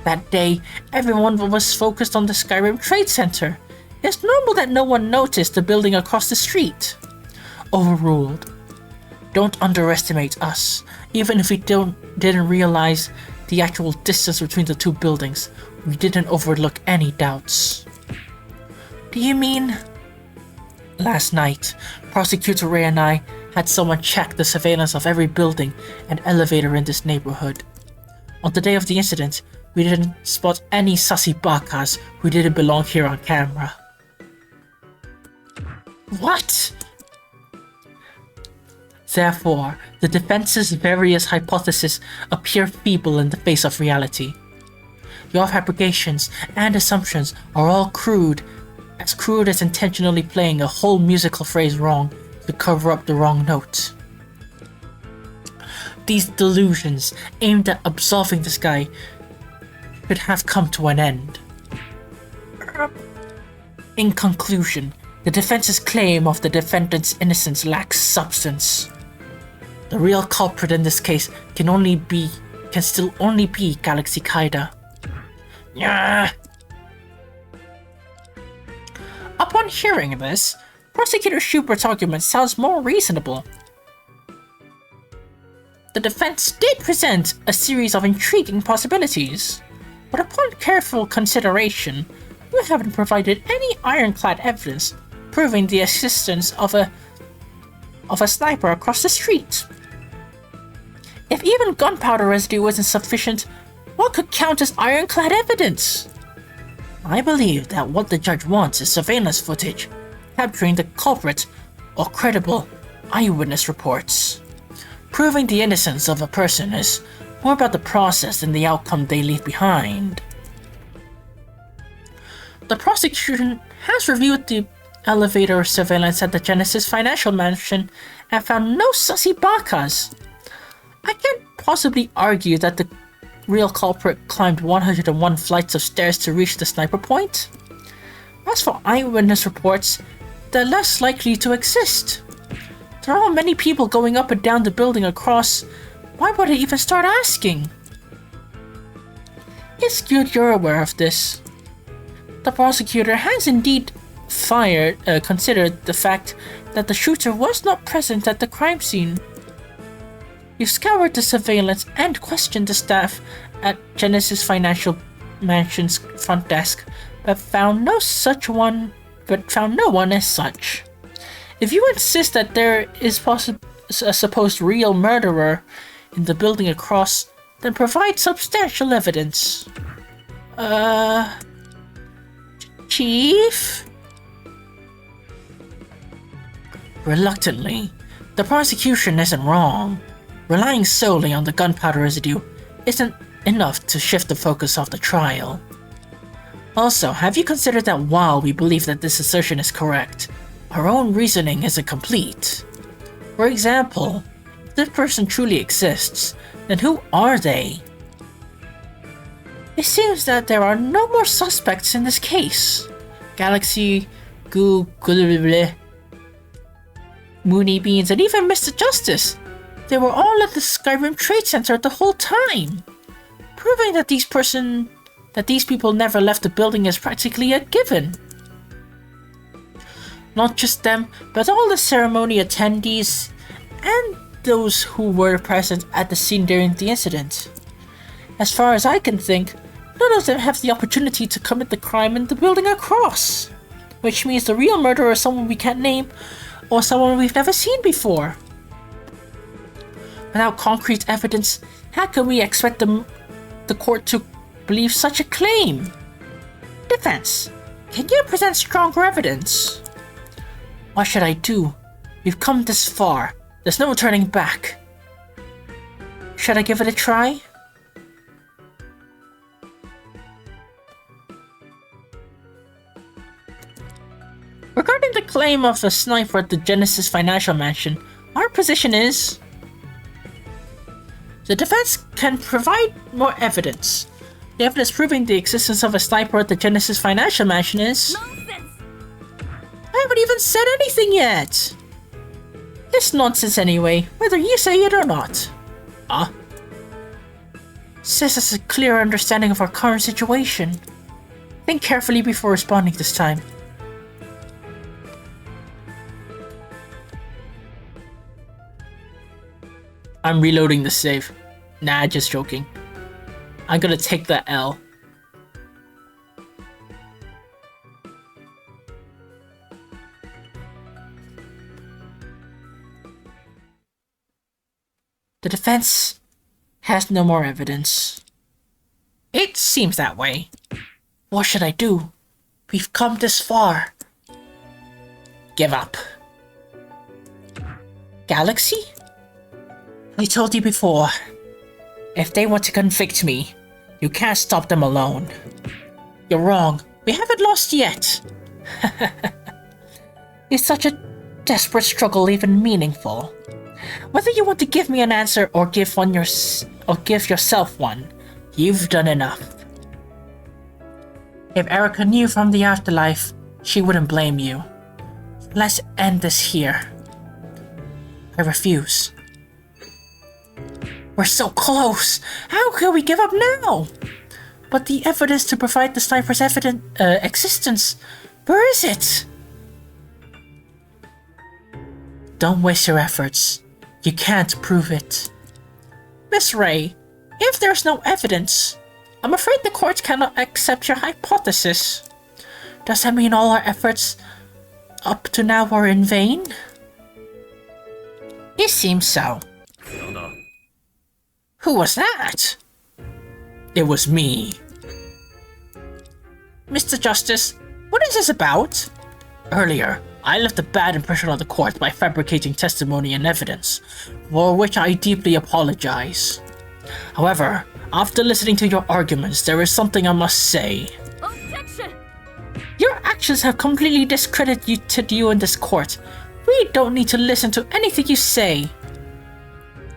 That day, everyone was focused on the Skyrim Trade Center. It's normal that no one noticed the building across the street. Overruled. Don't underestimate us. Even if we didn't realize the actual distance between the two buildings, we didn't overlook any doubts. Do you mean? Last night, Prosecutor Ray and I had someone check the surveillance of every building and elevator in this neighborhood. On the day of the incident, we didn't spot any sussy bakas who didn't belong here on camera. What? Therefore, the defense's various hypotheses appear feeble in the face of reality. Your fabrications and assumptions are all crude as intentionally playing a whole musical phrase wrong to cover up the wrong note. These delusions aimed at absolving this guy should have come to an end. In conclusion, the defense's claim of the defendant's innocence lacks substance. The real culprit in this case can still only be Galaxy Kaida. Yeah. Upon hearing this, Prosecutor Schubert's argument sounds more reasonable. The defense did present a series of intriguing possibilities, but upon careful consideration, you haven't provided any ironclad evidence proving the existence of a sniper across the street. If even gunpowder residue wasn't sufficient, what could count as ironclad evidence? I believe that what the judge wants is surveillance footage, capturing the culprit or credible eyewitness reports. Proving the innocence of a person is more about the process than the outcome they leave behind. The prosecution has reviewed the elevator surveillance at the Genesis Financial Mansion and found no sussy bakas. I can't possibly argue that the real culprit climbed 101 flights of stairs to reach the sniper point. As for eyewitness reports, they're less likely to exist. There are many people going up and down the building across. Why would I even start asking? It's good you're aware of this. The prosecutor has indeed considered the fact that the shooter was not present at the crime scene. You scoured the surveillance and questioned the staff at Genesis Financial Mansion's front desk, but found no one as such. If you insist that there is a supposed real murderer in the building across, then provide substantial evidence. Chief? Reluctantly, the prosecution isn't wrong. Relying solely on the gunpowder residue isn't enough to shift the focus of the trial. Also, have you considered that while we believe that this assertion is correct, our own reasoning isn't complete? For example, if this person truly exists, then who are they? It seems that there are no more suspects in this case. Galaxy, Mooney Beans, and even Mr. Justice. They were all at the Skyrim Trade Center the whole time. Proving that these people never left the building is practically a given. Not just them, but all the ceremony attendees and those who were present at the scene during the incident. As far as I can think, none of them have the opportunity to commit the crime in the building across. Which means the real murderer is someone we can't name, or someone we've never seen before. Without concrete evidence, how can we expect the court to believe such a claim? Defense, can you present stronger evidence? What should I do? We've come this far. There's no turning back. Should I give it a try? Regarding the claim of the sniper at the Genesis Financial Mansion, our position is the defense can provide more evidence. The evidence proving the existence of a sniper at the Genesis Financial Mansion is... Nonsense! I haven't even said anything yet! It's nonsense anyway, whether you say it or not. Sis has a clear understanding of our current situation. Think carefully before responding this time. I'm reloading the save. Nah, just joking. I'm gonna take the L. The defense has no more evidence. It seems that way. What should I do? We've come this far. Give up. Galaxy? I told you before, if they want to convict me, you can't stop them alone. You're wrong. We haven't lost yet. Is such a desperate struggle even meaningful? Whether you want to give me an answer or give yourself one, you've done enough. If Erica knew from the afterlife, she wouldn't blame you. Let's end this here. I refuse. We're so close! How can we give up now? But the evidence to provide the sniper's existence, where is it? Don't waste your efforts. You can't prove it. Miss Ray, if there's no evidence, I'm afraid the court cannot accept your hypothesis. Does that mean all our efforts up to now were in vain? It seems so. Who was that? It was me. Mr. Justice, what is this about? Earlier, I left a bad impression on the court by fabricating testimony and evidence, for which I deeply apologize. However, after listening to your arguments, there is something I must say. Objection! Your actions have completely discredited you in this court. We don't need to listen to anything you say.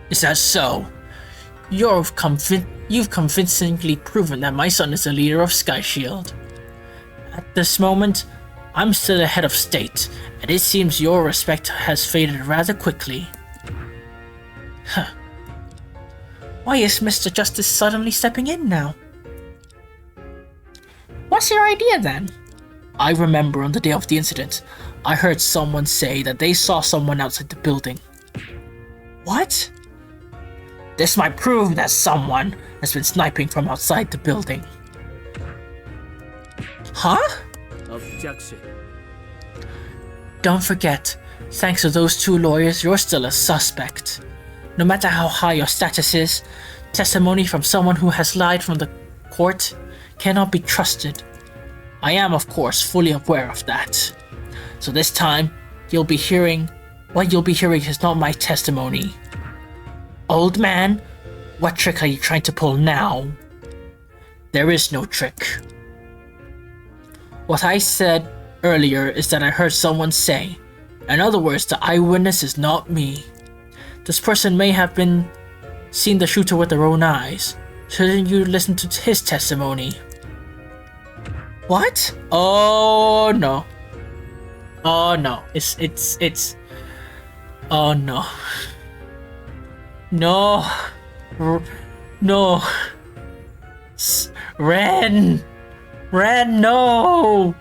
Is that so? You've convincingly proven that my son is the leader of Sky Shield. At this moment, I'm still the head of state, and it seems your respect has faded rather quickly. Huh. Why is Mr. Justice suddenly stepping in now? What's your idea then? I remember on the day of the incident, I heard someone say that they saw someone outside the building. What? This might prove that someone has been sniping from outside the building. Huh? Objection. Don't forget, thanks to those two lawyers, you're still a suspect. No matter how high your status is, testimony from someone who has lied from the court cannot be trusted. I am, of course, fully aware of that. So this time, what you'll be hearing is not my testimony. Old man, what trick are you trying to pull now? There is no trick. What I said earlier is that I heard someone say. In other words, the eyewitness is not me. This person may have seen the shooter with their own eyes. Shouldn't you listen to his testimony? What? Oh no. Oh no. It's oh no. No. No. Ren, no.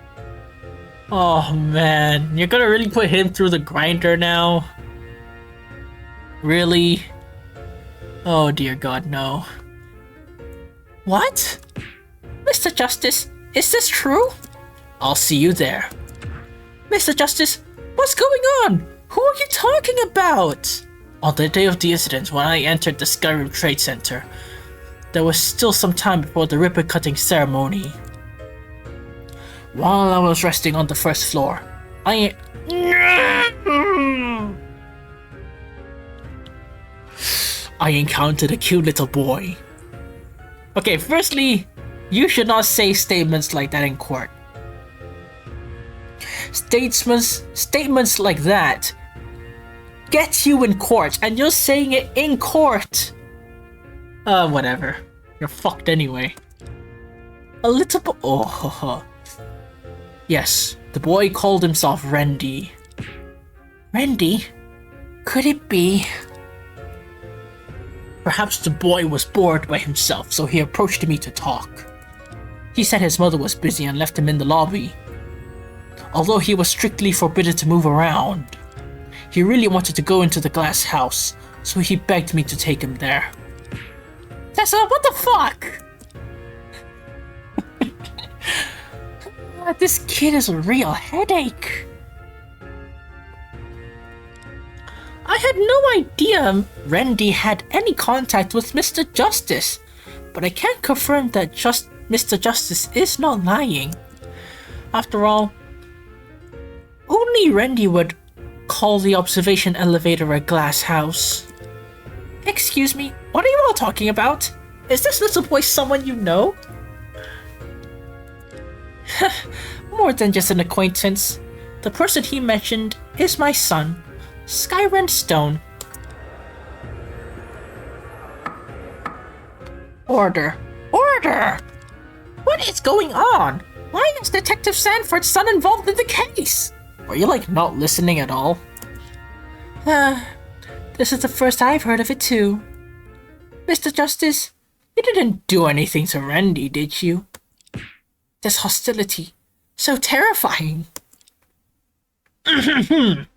Oh man, you're gonna really put him through the grinder now? Really? Oh dear God, no. What? Mr. Justice, is this true? I'll see you there. Mr. Justice, what's going on? Who are you talking about? On the day of the incident, when I entered the Skyrim Trade Center, there was still some time before the ribbon-cutting ceremony. While I was resting on the first floor, I encountered a cute little boy. Okay, firstly, you should not say statements like that in court. Statements like that get you in court, and you're saying it in court. Whatever. You're fucked anyway. A little boy. Oh, yes, the boy called himself Rendy. Rendy? Could it be? Perhaps the boy was bored by himself, so he approached me to talk. He said his mother was busy and left him in the lobby. Although he was strictly forbidden to move around, he really wanted to go into the glass house, so he begged me to take him there. Tessa, what the fuck? This kid is a real headache. I had no idea Rendy had any contact with Mr. Justice, but I can confirm that Mr. Justice is not lying. After all, only Rendy would call the observation elevator a glass house. Excuse me, what are you all talking about? Is this little boy someone you know? More than just an acquaintance. The person he mentioned is my son, Skyren Stone. Order! Order! What is going on? Why is Detective Sanford's son involved in the case? Are you like not listening at all? This is the first I've heard of it too. Mr. Justice, you didn't do anything to Rendy, did you? This hostility, so terrifying. Given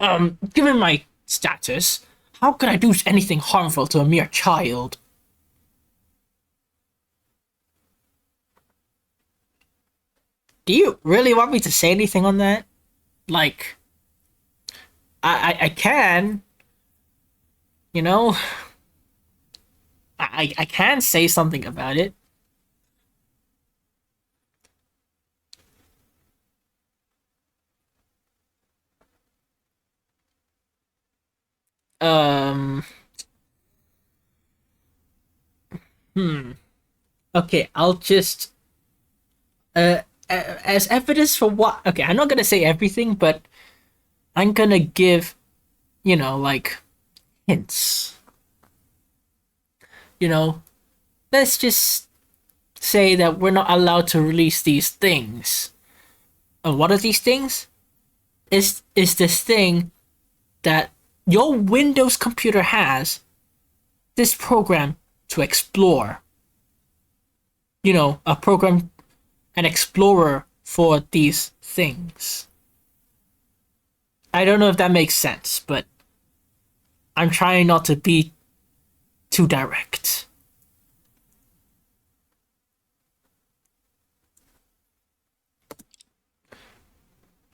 my status, how could I do anything harmful to a mere child? Do you really want me to say anything on that? Like, I can, you know, I can say something about it. Um. Okay, I'll just as evidence for what. Okay, I'm not gonna say everything, but I'm gonna give, like hints. You know, let's just say that we're not allowed to release these things. And what are these things? Is this thing that your Windows computer has this program to explore. A program, an explorer for these things. I don't know if that makes sense, but I'm trying not to be too direct.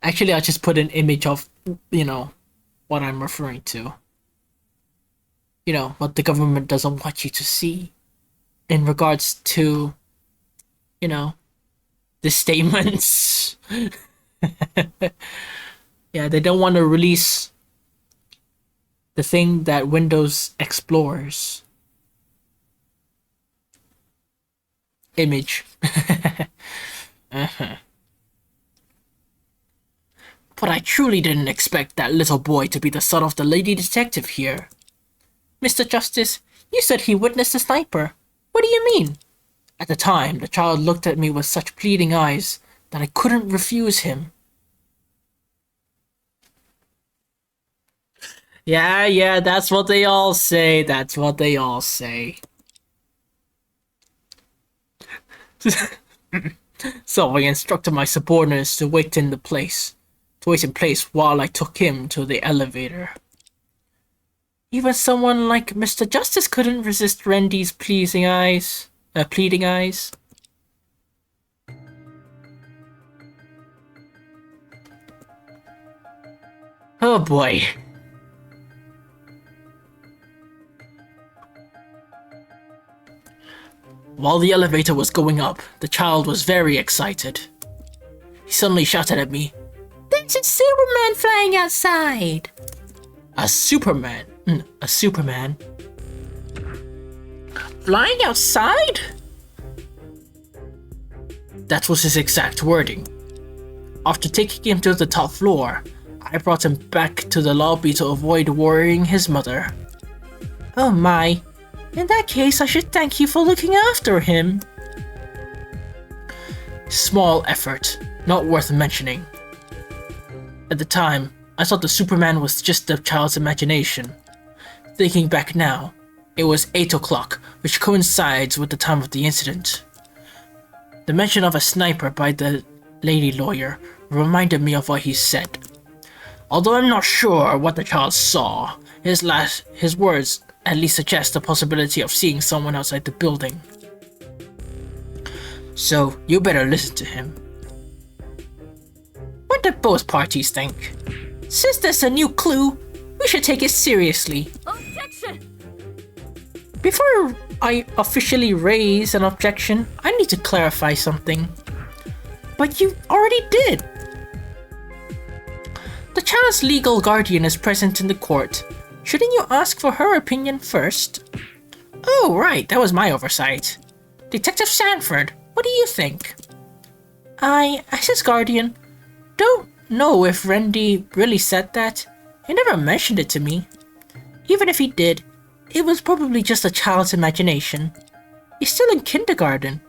Actually, I'll just put an image of, what I'm referring to. What the government doesn't want you to see in regards to, the statements. Yeah, they don't want to release the thing that Windows explores. Image. Uh-huh. But I truly didn't expect that little boy to be the son of the lady detective here. Mr. Justice, you said he witnessed a sniper. What do you mean? At the time, the child looked at me with such pleading eyes that I couldn't refuse him. Yeah, that's what they all say. That's what they all say. So I instructed my subordinates to wait in place while I took him to the elevator. Even someone like Mr. Justice couldn't resist Randy's pleading eyes. Oh boy. While the elevator was going up, the child was very excited. He suddenly shouted at me, "There's a Superman flying outside!" A Superman? A Superman? Flying outside? That was his exact wording. After taking him to the top floor, I brought him back to the lobby to avoid worrying his mother. Oh my. In that case, I should thank you for looking after him. Small effort, not worth mentioning. At the time, I thought the Superman was just the child's imagination. Thinking back now, it was 8 o'clock, which coincides with the time of the incident. The mention of a sniper by the lady lawyer reminded me of what he said. Although I'm not sure what the child saw, his words at least suggest the possibility of seeing someone outside the building. So, you better listen to him. What do both parties think? Since there's a new clue, we should take it seriously. Objection! Before I officially raise an objection, I need to clarify something. But you already did. The child's legal guardian is present in the court. Shouldn't you ask for her opinion first? Oh, right, that was my oversight. Detective Sanford, what do you think? I, as his guardian, don't know if Randy really said that. He never mentioned it to me. Even if he did, it was probably just a child's imagination. He's still in kindergarten.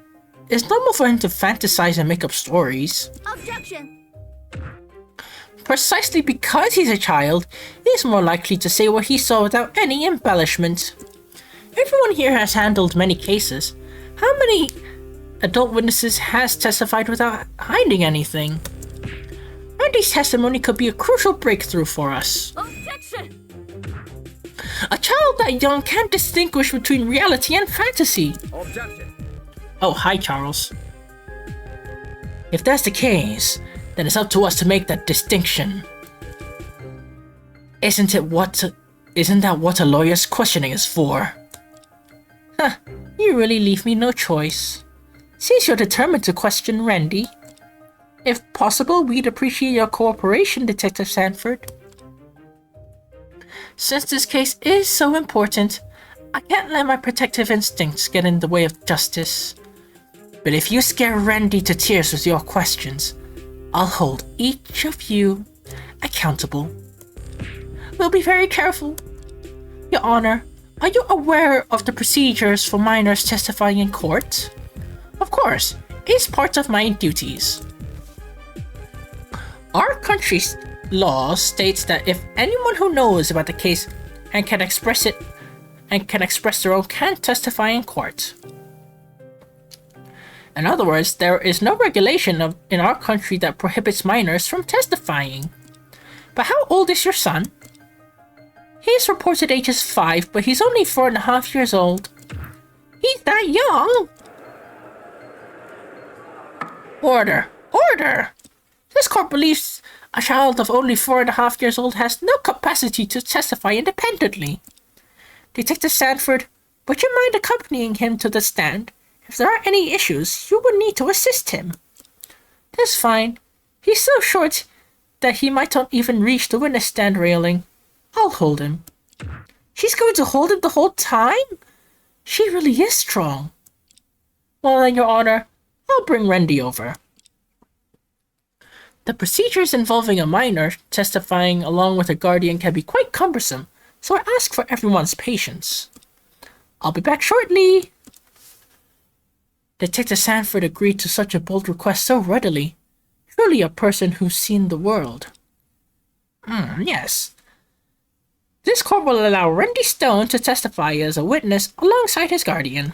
It's normal for him to fantasize and make up stories. Objection! Precisely because he's a child, he's more likely to say what he saw without any embellishment. Everyone here has handled many cases. How many adult witnesses has testified without hiding anything? Randy's testimony could be a crucial breakthrough for us. Objection! A child that young can't distinguish between reality and fantasy. Objection. Oh, hi, Charles. If that's the case, then it's up to us to make that distinction. Isn't that what a lawyer's questioning is for? Huh, you really leave me no choice. Since you're determined to question Randy, if possible, we'd appreciate your cooperation, Detective Sanford. Since this case is so important, I can't let my protective instincts get in the way of justice. But if you scare Randy to tears with your questions, I'll hold each of you accountable. We'll be very careful. Your Honor, are you aware of the procedures for minors testifying in court? Of course, it's part of my duties. Our country's law states that if anyone who knows about the case and can express their own can testify in court. In other words, there is no regulation in our country that prohibits minors from testifying. But how old is your son? His reported age is 5, but he's only 4.5 years old. He's that young! Order! Order! This court believes a child of only 4.5 years old has no capacity to testify independently. Detective Sanford, would you mind accompanying him to the stand? If there are any issues, you will need to assist him. That's fine. He's so short that he might not even reach the witness stand railing. I'll hold him. She's going to hold him the whole time? She really is strong. Well then, Your Honor, I'll bring Randy over. The procedures involving a minor testifying along with a guardian can be quite cumbersome, so I ask for everyone's patience. I'll be back shortly. Detective Sanford agreed to such a bold request so readily. Truly a person who's seen the world. Yes. This court will allow Randy Stone to testify as a witness alongside his guardian.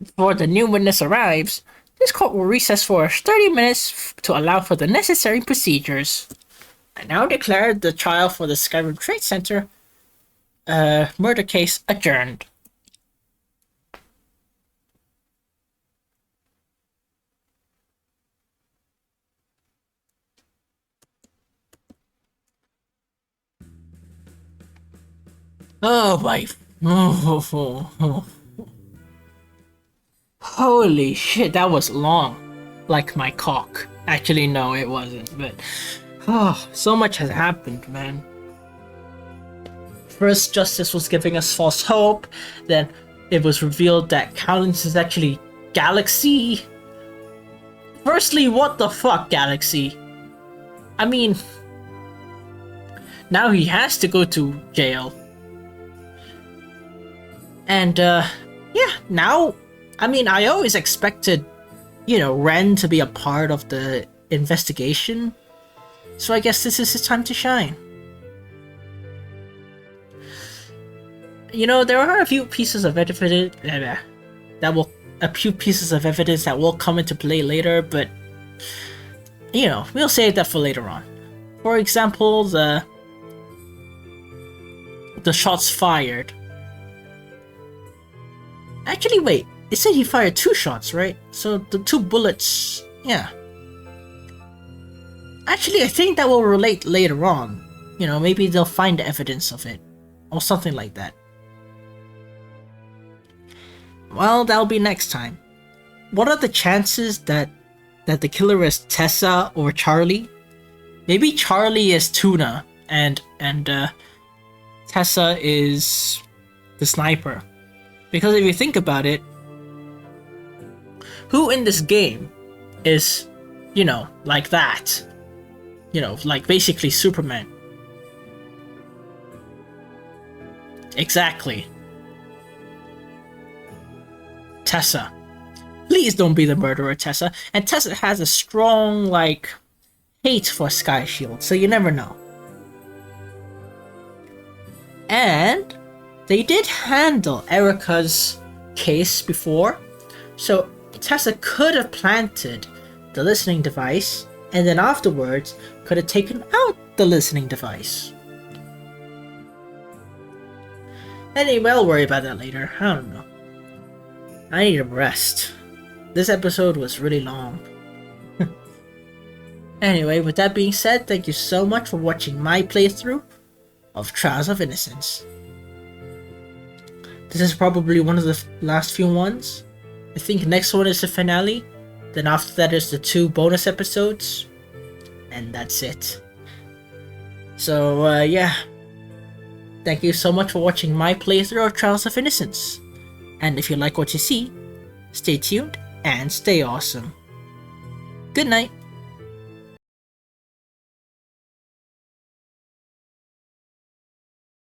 Before the new witness arrives, this court will recess for 30 minutes to allow for the necessary procedures. I now declare the trial for the Skyrim Trade Center murder case adjourned. Oh my... Holy shit, that was long. Like my cock. Actually, no, it wasn't, but... so much has happened, man. First, Justice was giving us false hope, then it was revealed that Kalends is actually Galaxy. Firstly, what the fuck, Galaxy? I mean... Now he has to go to jail. And, yeah, now... I mean, I always expected, Ren to be a part of the investigation. So I guess this is his time to shine. There are a few pieces of evidence that will come into play later, but we'll save that for later on. For example, the shots fired. Actually, wait. It said he fired 2 shots, right? So the 2 bullets, yeah. Actually, I think that will relate later on. Maybe they'll find evidence of it. Or something like that. Well, that'll be next time. What are the chances that the killer is Tessa or Charlie? Maybe Charlie is Tuna and Tessa is the sniper. Because if you think about it, who in this game is, like that? Like basically Superman. Exactly. Tessa. Please don't be the murderer, Tessa. And Tessa has a strong, hate for Sky Shield, so you never know. And they did handle Erica's case before, so Tessa could have planted the listening device, and then afterwards could have taken out the listening device. Anyway, I'll worry about that later. I don't know. I need a rest. This episode was really long. Anyway, with that being said, thank you so much for watching my playthrough of Trials of Innocence. This is probably one of the last few ones. I think next one is the finale. Then after that is the 2 bonus episodes. And that's it. So, yeah. Thank you so much for watching my playthrough of Trials of Innocence. And if you like what you see, stay tuned and stay awesome. Good night.